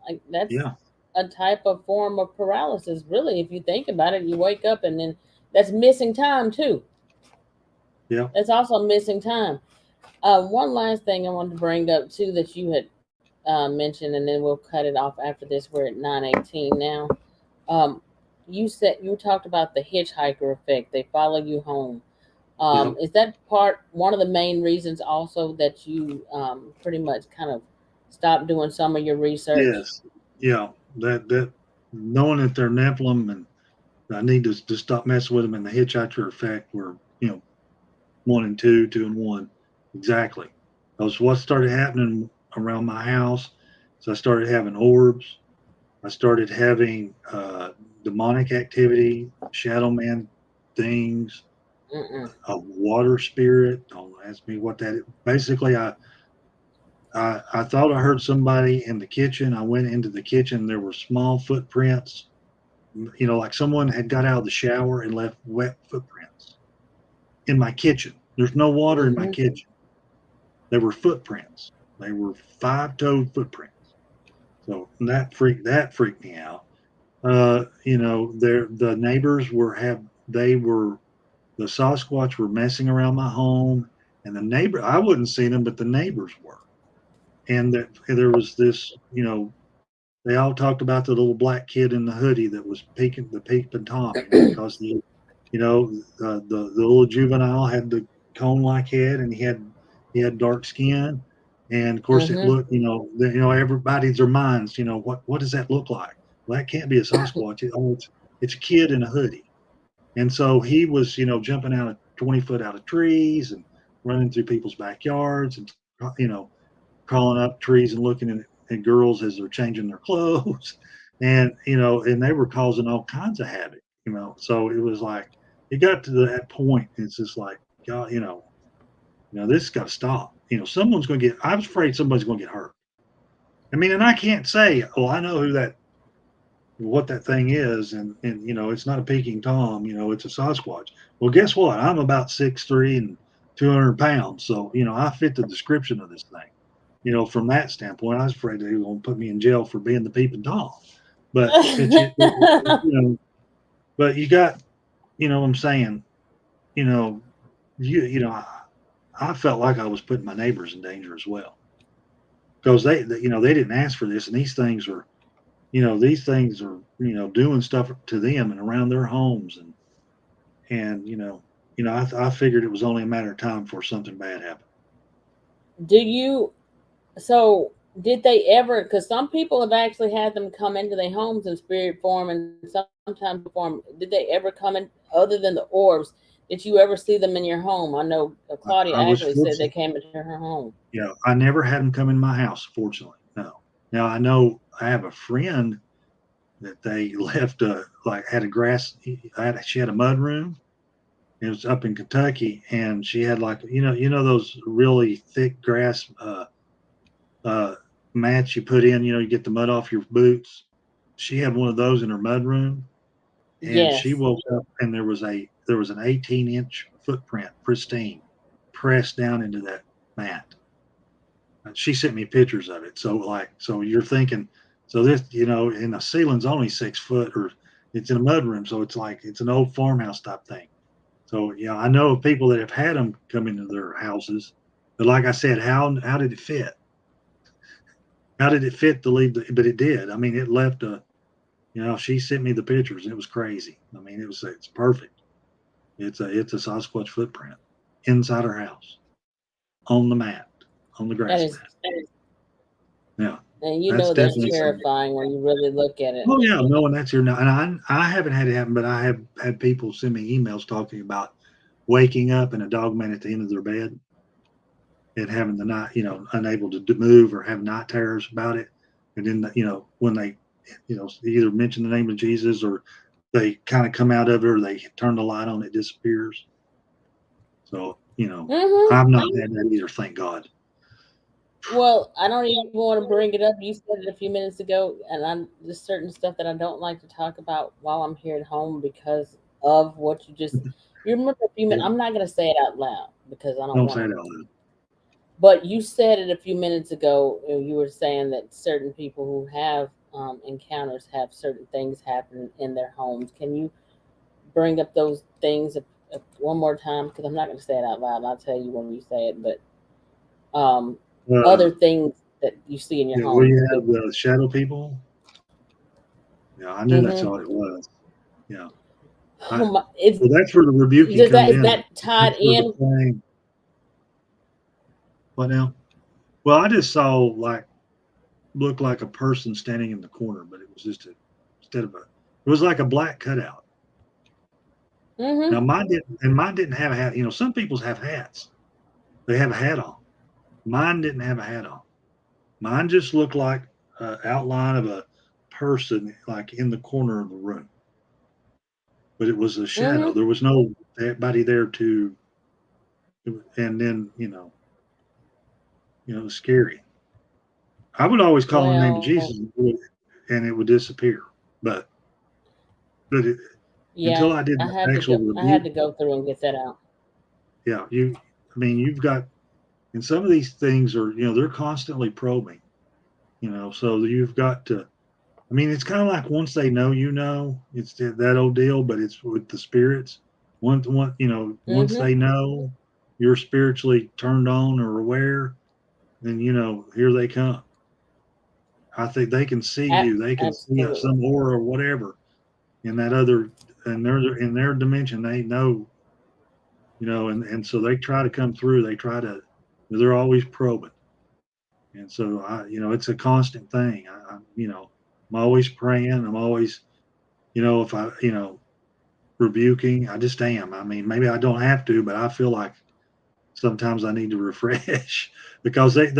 Like that's a type of form of paralysis. Really, if you think about it, you wake up and then that's missing time too. Yeah, that's also missing time. One last thing I wanted to bring up too that you had mentioned, and then we'll cut it off after this. We're at 9:18 now. You talked about the hitchhiker effect. They follow you home. Is that one of the main reasons also that you pretty much kind of stopped doing some of your research? Yes. Yeah. That knowing that they're Nephilim, and I need to stop messing with them, and the hitchhiker effect were 1 and 2, 2 and 1, exactly. Because what started happening around my house is I started having orbs. I started having demonic activity, shadow man things, a water spirit. Don't ask me what that is. Basically, I thought I heard somebody in the kitchen. I went into the kitchen. There were small footprints, like someone had got out of the shower and left wet footprints in my kitchen. There's no water in my kitchen. There were footprints. They were 5-toed footprints. So that freaked me out. The neighbors the Sasquatch were messing around my home, and I wouldn't see them, but the neighbors were. And there was this, they all talked about the little black kid in the hoodie that was peeping Tom, because the little juvenile had the cone-like head, and he had dark skin, and of course it Mm-hmm. looked, everybody's their minds, what does that look like? Well, that can't be a Sasquatch. It's a kid in a hoodie. And so he was, jumping out of 20 foot out of trees and running through people's backyards and, crawling up trees and looking at girls as they're changing their clothes. And, and they were causing all kinds of havoc, So it was like, it got to that point. It's just like, God, this has got to stop. Someone's going to I was afraid somebody's going to get hurt. I mean, and I can't say, oh, I know what that thing is, and it's not a Peking Tom, it's a Sasquatch. Well, guess what? I'm about 6'3" and 200 pounds, so I fit the description of this thing. From that standpoint, I was afraid they were going to put me in jail for being the peeping Tom. But but you got, what I'm saying, I felt like I was putting my neighbors in danger as well, because they didn't ask for this, and these things are doing stuff to them and around their homes, and I figured it was only a matter of time before something bad happened. So did they ever, because some people have actually had them come into their homes in spirit form and sometimes form, did they ever come in, other than the orbs, did you ever see them in your home? I know Claudia actually said they came into her home. Yeah, I never had them come in my house, fortunately. No. Now I know I have a friend that they left had a grass. She had a mud room. It was up in Kentucky, and she had those really thick grass mats you put in. You get the mud off your boots. She had one of those in her mud room, and she woke up, and there was an 18-inch footprint, pristine, pressed down into that mat. She sent me pictures of it. So you're thinking, so this, and the ceiling's only 6 foot, or it's in a mud room. So it's an old farmhouse type thing. So, I know of people that have had them come into their houses, but like I said, how did it fit? How did it fit to leave? But it did. I mean, it left she sent me the pictures. It was crazy. I mean, it's perfect. It's a Sasquatch footprint inside her house, on the mat, on the grass mat. Yeah. And that's terrifying when you really look at it. Oh yeah, no, and that's here now. And I haven't had it happen, but I have had people send me emails talking about waking up and a dogman at the end of their bed and having the night, unable to move or have night terrors about it. And then, when they, either mention the name of Jesus or they kind of come out of it or they turn the light on, it disappears. So, I've not had that either, thank God. Well, I don't even want to bring it up. You said it a few minutes ago, and there's certain stuff that I don't like to talk about while I'm here at home because of what you just. You remember a few minutes. I'm not going to say it out loud because I don't want say it out loud. But you said it a few minutes ago. You were saying that certain people who have encounters have certain things happen in their homes. Can you bring up those things one more time? Because I'm not going to say it out loud. I'll tell you when you say it, but. Other things that you see in your home. Where you have the shadow people. Yeah, I knew that's all it was. Yeah. So that's where the rebuking comes in. Is that tied in? What now? Well, I just saw looked like a person standing in the corner, but it was just it was like a black cutout. Mm-hmm. Now mine didn't have a hat. Some people's have hats. They have a hat on. Mine didn't have a hat on. Mine just looked like an outline of a person like in the corner of the room. But it was a shadow. Mm-hmm. There was nobody there to, and then, it was scary. I would always call on the name of Jesus and it would disappear. But until I did the actual rebuke, I had to go through and get that out. Yeah. You've got, and some of these things are, they're constantly probing, so you've got to, it's kind of like once they know, it's that old deal, but it's with the spirits. Once they know you're spiritually turned on or aware, then, here they come. I think they can see you. They can see some aura or whatever in that other, in their dimension. They know, and so they try to come through. They're always probing. And so it's a constant thing. I'm always praying. I'm always, if I, rebuking, I just am. I mean, maybe I don't have to, but I feel like sometimes I need to refresh because they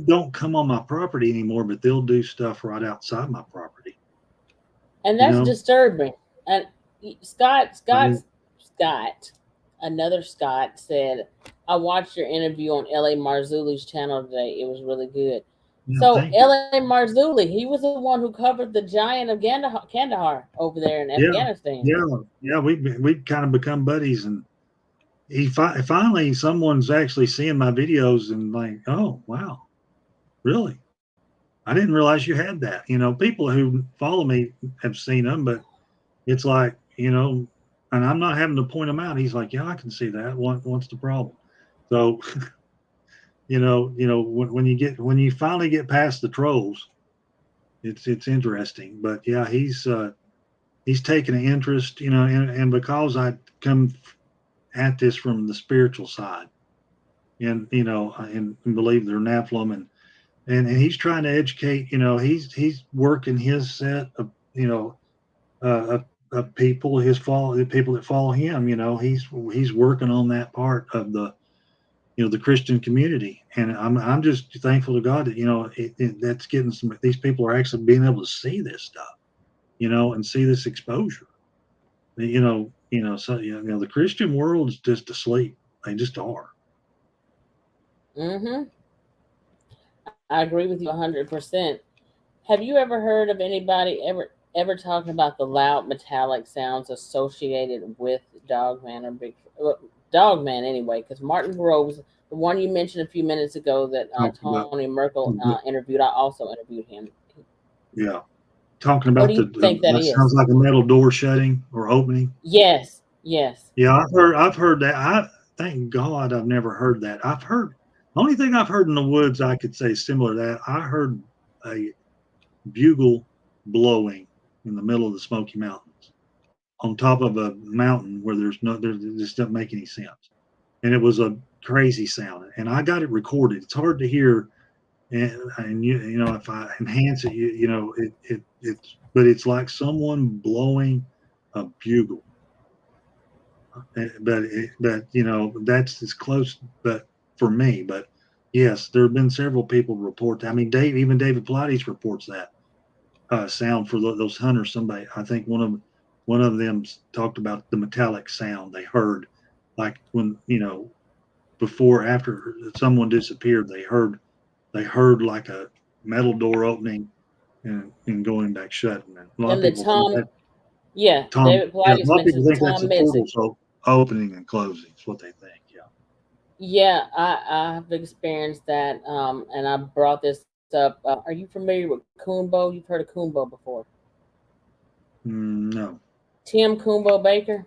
don't come on my property anymore, but they'll do stuff right outside my property. And that's disturbing. And Scott, another Scott said, I watched your interview on L.A. Marzulli's channel today. It was really good. Yeah, so L.A. Marzulli, he was the one who covered the giant of Kandahar over there in Afghanistan. Yeah. We kind of become buddies, and finally someone's actually seeing my videos and like, oh wow, really? I didn't realize you had that. People who follow me have seen them, but it's like, and I'm not having to point them out. He's like, yeah, I can see that. What's the problem? So, when you finally get past the trolls, it's interesting. But yeah, he's taken an interest, and because I come at this from the spiritual side, and and believe they're Nephilim, and he's trying to educate. He's working his set of of people, the people that follow him. He's working on that part of the the Christian community, and I'm just thankful to God that that's getting these people are actually being able to see this stuff, and see this exposure. So the Christian world is just asleep. They just are. Mm-hmm. I agree with you 100%. Have you ever heard of anybody ever talking about the loud metallic sounds associated with Dogman or Bigfoot? Dogman anyway, because Martin Groves, the one you mentioned a few minutes ago that Tony Merkel interviewed, I also interviewed him. Yeah. Talking about that sounds like a metal door shutting or opening. Yes. Yeah, I've heard that. Thank God I've never heard that. The only thing I've heard in the woods I could say similar to that, I heard a bugle blowing in the middle of the Smoky Mountains on top of a mountain where there just doesn't make any sense. And it was a crazy sound. And I got it recorded. It's hard to hear. And if I enhance it, but it's like someone blowing a bugle. But that's as close, but for me, but yes, there have been several people report that. I mean, even David Pilates reports that sound for those hunters. Somebody, I think one of them talked about the metallic sound they heard, like when after someone disappeared, they heard like a metal door opening and going back shut. And a lot of people David Pilates mentioned think that's a portal opening and closing. Is what they think. Yeah, I've experienced that, and I brought this up. Are you familiar with Coonbo? You've heard of Coonbo before? No. Tim Coonbo Baker.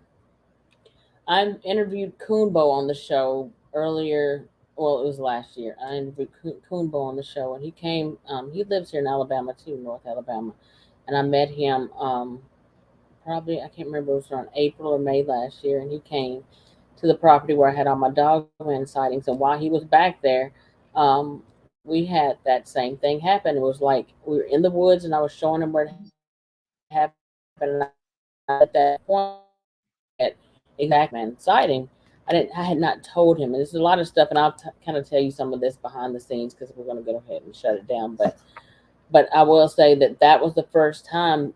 I interviewed Coonbo on the show earlier. Well, it was last year. I interviewed Coonbo on the show, and he came. He lives here in Alabama too, North Alabama, and I met him. Probably I can't remember. It was around April or May last year, and he came to the property where I had all my dogman sightings. And while he was back there, we had that same thing happen. It was like we were in the woods, and I was showing him where it happened. And at that point, exact man sighting, I had not told him. And there's a lot of stuff, and I'll kind of tell you some of this behind the scenes because we're going to go ahead and shut it down. But I will say that was the first time.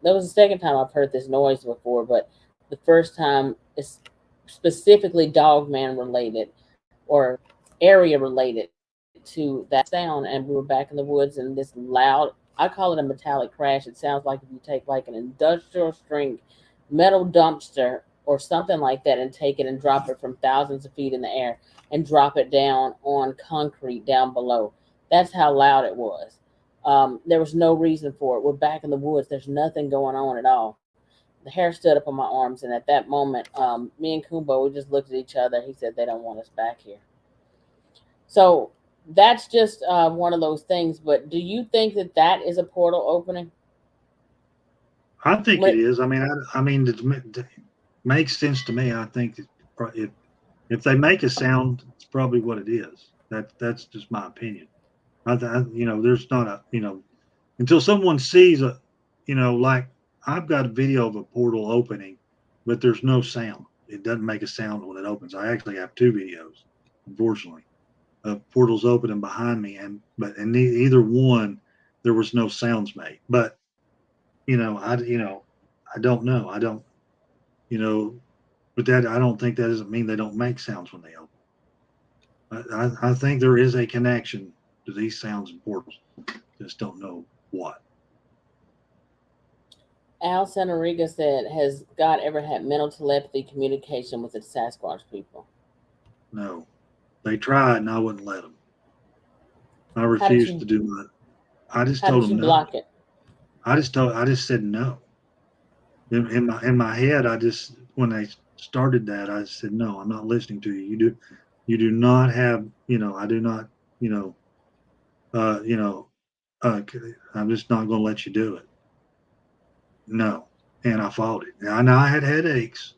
That was the second time I've heard this noise before, but the first time it's specifically dogman related or area related to that sound. And we were back in the woods, and this loud, I call it a metallic crash. It sounds like if you take like an industrial strength metal dumpster or something like that and take it and drop it from thousands of feet in the air and drop it down on concrete down below. That's how loud it was. There was no reason for it. We're back in the woods. There's nothing going on at all. The hair stood up on my arms, and at that moment, me and Coonbo, we just looked at each other. He said, they don't want us back here. So that's just one of those things. But do you think that is a portal opening? I think it is. I mean, makes sense to me. I think if they make a sound, it's probably what it is. That's just my opinion. There's not until someone sees like I've got a video of a portal opening, but there's no sound. It doesn't make a sound when it opens. I actually have two videos, unfortunately. Portals opening behind me, and either one there was no sounds made. But I don't know. I don't but that I don't think that doesn't mean they don't make sounds when they open. I think there is a connection to these sounds and portals. Just don't know what. Al Santoriga said, "Has God ever had mental telepathy communication with the Sasquatch people?" No, they tried, and I wouldn't let them. I How did refused you to do that. I just how told did you them no. block it? I just said no. In my head, when they started that, I said no. I'm not listening to you. You do not have. I do not. Uh, you know. I'm just not going to let you do it. No, and I fought it. And I had headaches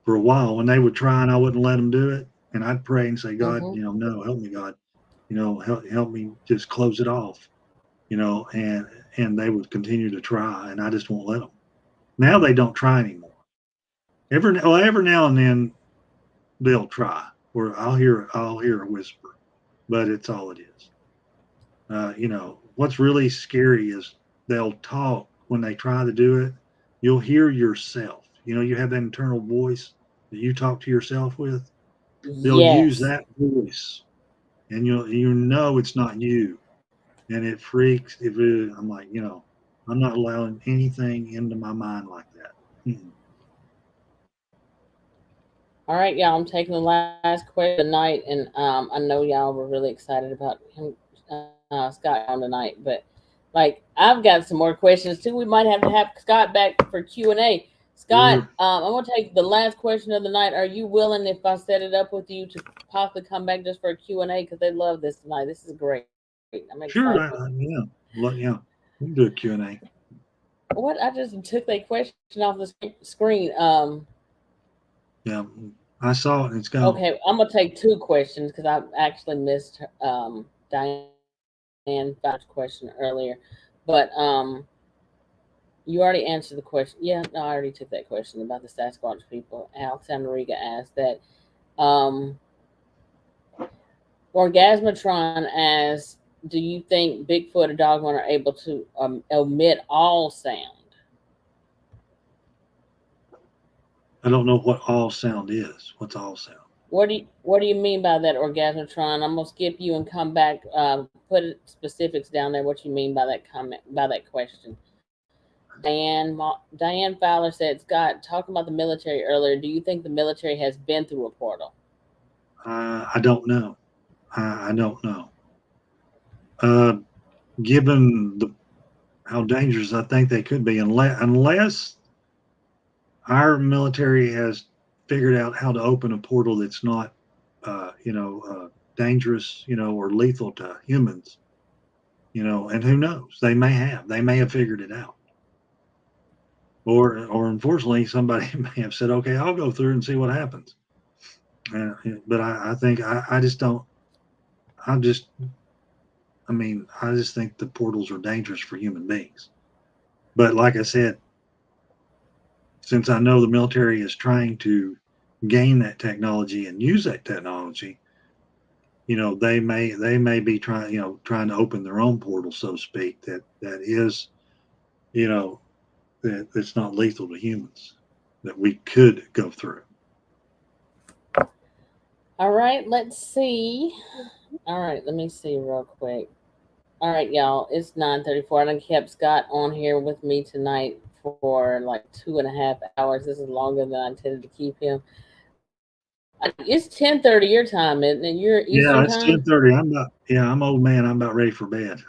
for a while when they would try, and I wouldn't let them do it. And I'd pray and say, God, Mm-hmm. no, help me, God. Help me just close it off. And they would continue to try, and I just won't let them. Now they don't try anymore. Every now and then they'll try, or I'll hear a whisper, but it's all it is. What's really scary is they'll talk when they try to do it. You'll hear yourself. You have that internal voice that you talk to yourself with. They'll use Yes. that voice, and it's not you, and it freaks. I'm like, I'm not allowing anything into my mind like that. Mm-mm. All right, y'all. I'm taking the last question tonight, and I know y'all were really excited about him, Scott, on tonight. But I've got some more questions too. We might have to have Scott back for Q&A. Scott, Sure. I'm gonna take the last question of the night. Are you willing, if I set it up with you, to possibly come back just for a Q&A? Because they love this tonight. This is great. I'm Sure. excited. Yeah. Yeah. We can do a Q&A. What? I just took that question off the screen. Yeah. I saw it. It's gone. Okay, I'm gonna take two questions because I actually missed Diane Fouch's question earlier, but you already answered the question. Yeah, no, I already took that question about the Sasquatch people. Alexander Riga asked that. Orgasmatron asks, "Do you think Bigfoot or dogman are able to omit all sound?" I don't know what all sound is. What's all sound? What do you mean by that, Orgasmatron? I'm gonna skip you and come back. Put specifics down there. What you mean by that comment, by that question? Diane Fowler said, "Scott, talking about the military earlier, do you think the military has been through a portal?" I don't know. I don't know. Given how dangerous I think they could be, unless our military has figured out how to open a portal that's not, dangerous, or lethal to humans, and who knows? They may have figured it out. Or unfortunately, somebody may have said, "Okay, I'll go through and see what happens." But I think I just don't. I just think the portals are dangerous for human beings. But like I said, since I know the military is trying to gain that technology and use that technology, they may be trying to open their own portal, so to speak, that is, that it's not lethal to humans, that we could go through. All right, let's see. All right, let me see real quick. All right, y'all, it's 9:34. I done kept Scott on here with me tonight for like 2.5 hours. This is longer than I intended to keep him. It's 10:30 your time, isn't it? Your Yeah, Eastern it's time? 10:30. I'm old man. I'm about ready for bed.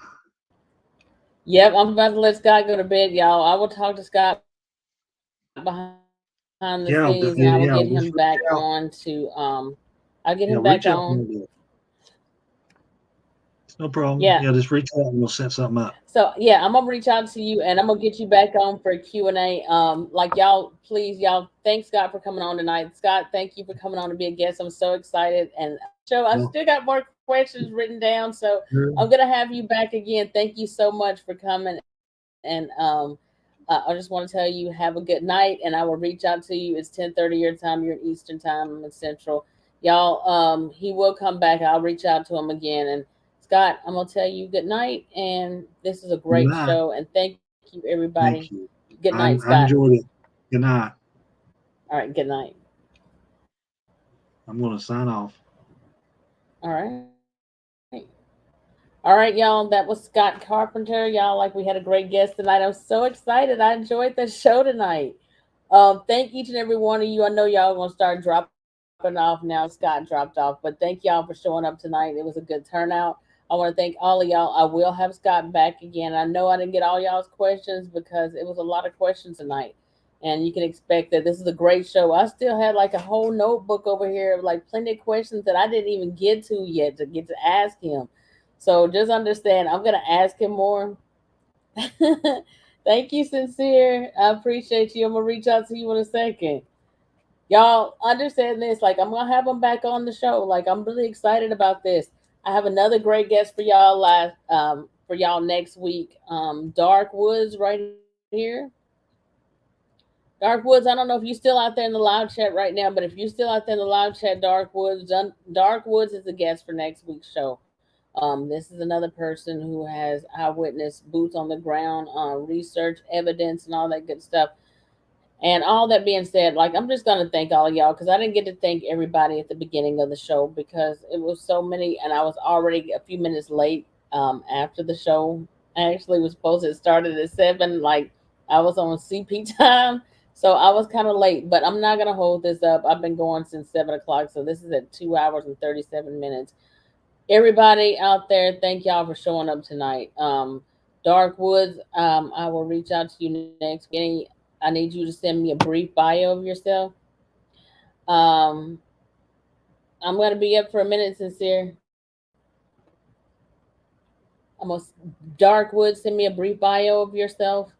Yep, I'm about to let Scott go to bed, y'all. I will talk to Scott behind the scenes, and I will get just him back reach out. on to I'll get him back Reach out to on. me. No problem. Yeah. Yeah, just reach out and we'll set something up. So yeah, I'm gonna reach out to you and I'm gonna get you back on for a Q&A. Like y'all, please, y'all, thanks Scott for coming on tonight. Scott, thank you for coming on to be a guest. I'm so excited. And so I still got more questions written down. So I'm gonna have you back again. Thank you so much for coming. And I just want to tell you, have a good night, and I will reach out to you. It's 10:30 your time. You're in Eastern time. I'm in Central. Y'all, he will come back. I'll reach out to him again. And Scott, I'm gonna tell you good night. And this is a great show. And thank you, everybody. Thank you. Good night, Scott. I enjoyed it. Good night. All right. Good night. I'm gonna sign off. All right. All right, y'all. That was Scott Carpenter. Y'all, like we had a great guest tonight. I'm so excited. I enjoyed the show tonight. Thank each and every one of you. I know y'all gonna start dropping off now. Scott dropped off, but thank y'all for showing up tonight. It was a good turnout. I want to thank all of y'all. I will have Scott back again. I know I didn't get all y'all's questions because it was a lot of questions tonight. And you can expect that this is a great show. I still had like a whole notebook over here of like plenty of questions that I didn't even get to yet to get to ask him. So just understand, I'm going to ask him more. Thank you, Sincere. I appreciate you. I'm going to reach out to you in a second. Y'all understand this. Like, I'm going to have him back on the show. Like, I'm really excited about this. I have another great guest for y'all next week. Dark Woods right here. Dark Woods, I don't know if you're still out there in the live chat right now, but if you're still out there in the live chat, Dark Woods is the guest for next week's show. This is another person who has eyewitness, boots on the ground, research, evidence, and all that good stuff. And all that being said, like, I'm just going to thank all of y'all because I didn't get to thank everybody at the beginning of the show because it was so many, and I was already a few minutes late after the show. I actually was supposed to start at 7, like I was on CP time. So I was kind of late, but I'm not going to hold this up. I've been going since 7 o'clock. So this is at 2 hours and 37 minutes. Everybody out there, thank y'all for showing up tonight. Dark Woods, I will reach out to you next week. I need you to send me a brief bio of yourself. I'm going to be up for a minute, Sincere. Dark Woods, send me a brief bio of yourself.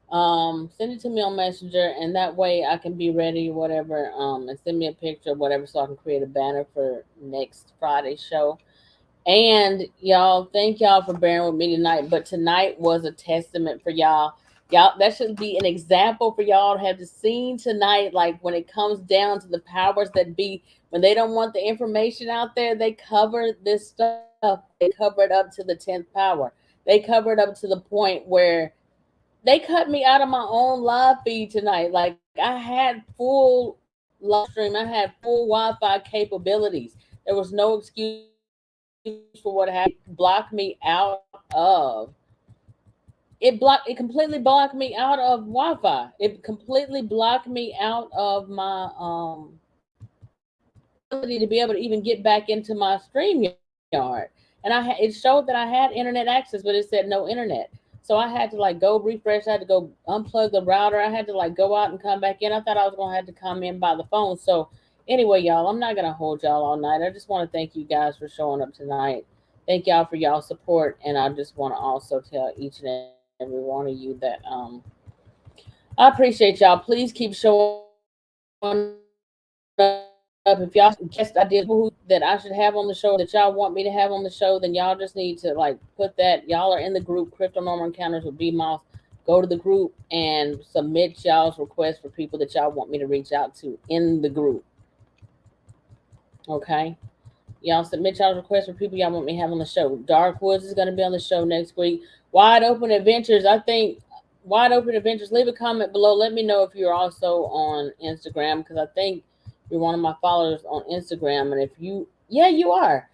Send it to me on Messenger, and that way I can be ready, whatever. And send me a picture, whatever, so I can create a banner for next Friday's show. And y'all, thank y'all for bearing with me tonight. But tonight was a testament for y'all. Y'all, that should be an example for y'all to have seen tonight. Like when it comes down to the powers that be, when they don't want the information out there, they cover this stuff. They cover it up to the 10th power. They cover it up to the point where they cut me out of my own live feed tonight. Like I had full live stream. I had full Wi-Fi capabilities. There was no excuse for what happened. Blocked me out of it completely blocked me out of Wi-Fi. It completely blocked me out of my ability to be able to even get back into my StreamYard. And it showed that I had internet access, but it said no internet. So I had to like go refresh. I had to go unplug the router. I had to like go out and come back in. I thought I was gonna have to come in by the phone. So anyway, y'all, I'm not gonna hold y'all all night. I just want to thank you guys for showing up tonight. Thank y'all for y'all support, and I just want to also tell each and every one of you that I appreciate y'all. Please keep showing up. If y'all guest ideas that I should have on the show that y'all want me to have on the show, then y'all just need to like put that. Y'all are in the group Crypto Normal Encounters with B-Moss. Go to the group and submit y'all's requests for people that y'all want me to reach out to in the group. Okay. Y'all submit y'all's requests for people y'all want me to have on the show. Dark Woods is going to be on the show next week. Wide Open Adventures. I think Wide Open Adventures. Leave a comment below. Let me know if you're also on Instagram because I think you're one of my followers on Instagram. And if you are.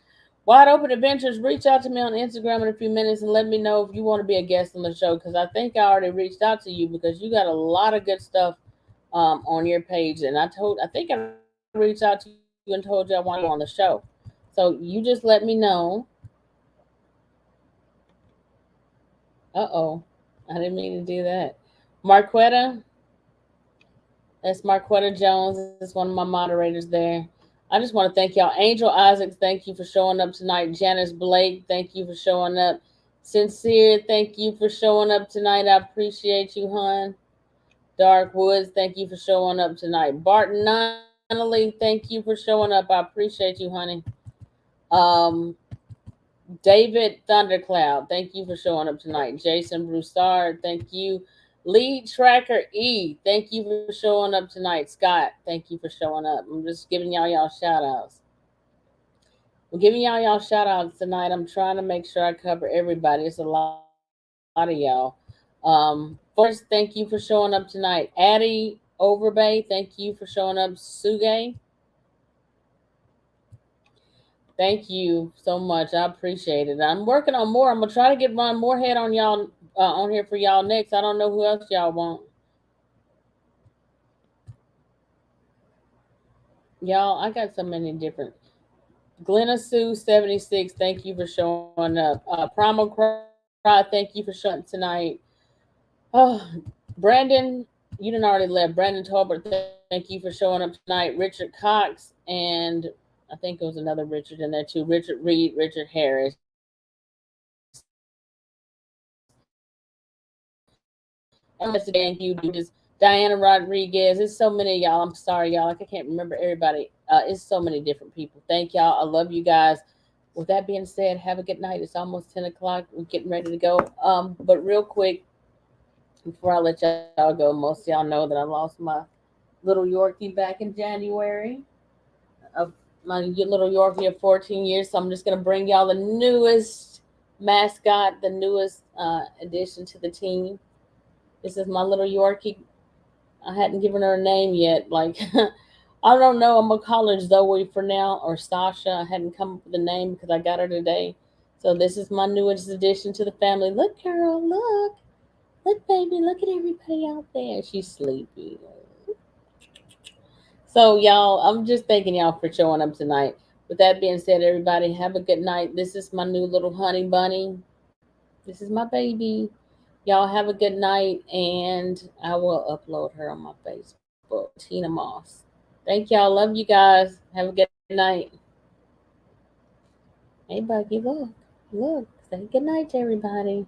Wide Open Adventures, reach out to me on Instagram in a few minutes and let me know if you want to be a guest on the show because I think I already reached out to you because you got a lot of good stuff on your page. And I think I reached out to you and told you I want you on the show. So you just let me know. Uh-oh. I didn't mean to do that. Marquetta. That's Marquetta Jones. That's one of my moderators there. I just want to thank y'all. Angel Isaacs, thank you for showing up tonight. Janice Blake, thank you for showing up. Sincere, thank you for showing up tonight. I appreciate you, hon. Dark Woods, thank you for showing up tonight. Barton Nunnally, thank you for showing up. I appreciate you, honey. David Thundercloud, thank you for showing up tonight. Jason Broussard, thank you. Lead Tracker E, thank you for showing up tonight. Scott, thank you for showing up. I'm just giving y'all shout outs. I'm giving y'all shout outs tonight. I'm trying to make sure I cover everybody. It's a lot of y'all. First, thank you for showing up tonight. Addie Overbay, thank you for showing up. Suge, thank you so much. I appreciate it. I'm working on more. I'm gonna try to get one more head on y'all on here for y'all next. I don't know who else y'all want. Y'all, I got so many different. Glenna Sue 76, thank you for showing up. Primal Cry, thank you for showing up tonight. Oh, Brandon, you didn't already left. Brandon Tolbert, thank you for showing up tonight. Richard Cox, and I think it was another Richard in there too. Richard Reed, Richard Harris. Thank you, Diana Rodriguez. It's so many of y'all. I'm sorry, y'all. I can't remember everybody. It's so many different people. Thank y'all. I love you guys. With that being said, have a good night. It's almost 10 o'clock. We're getting ready to go. But real quick, before I let y'all go, most of y'all know that I lost my little Yorkie back in January. My little Yorkie of 14 years. So I'm just going to bring y'all the newest mascot, the newest addition to the team. This is my little Yorkie. I hadn't given her a name yet. Like, I don't know. I'm going to call her Zoe for now, or Sasha. I hadn't come up with a name because I got her today. So this is my newest addition to the family. Look, girl, look. Look, baby, look at everybody out there. She's sleepy. So, y'all, I'm just thanking y'all for showing up tonight. With that being said, everybody, have a good night. This is my new little honey bunny. This is my baby. Y'all have a good night, and I will upload her on my Facebook, Tina Moss. Thank y'all. Love you guys. Have a good night. Hey, Buggy, look. Look. Say good night to everybody.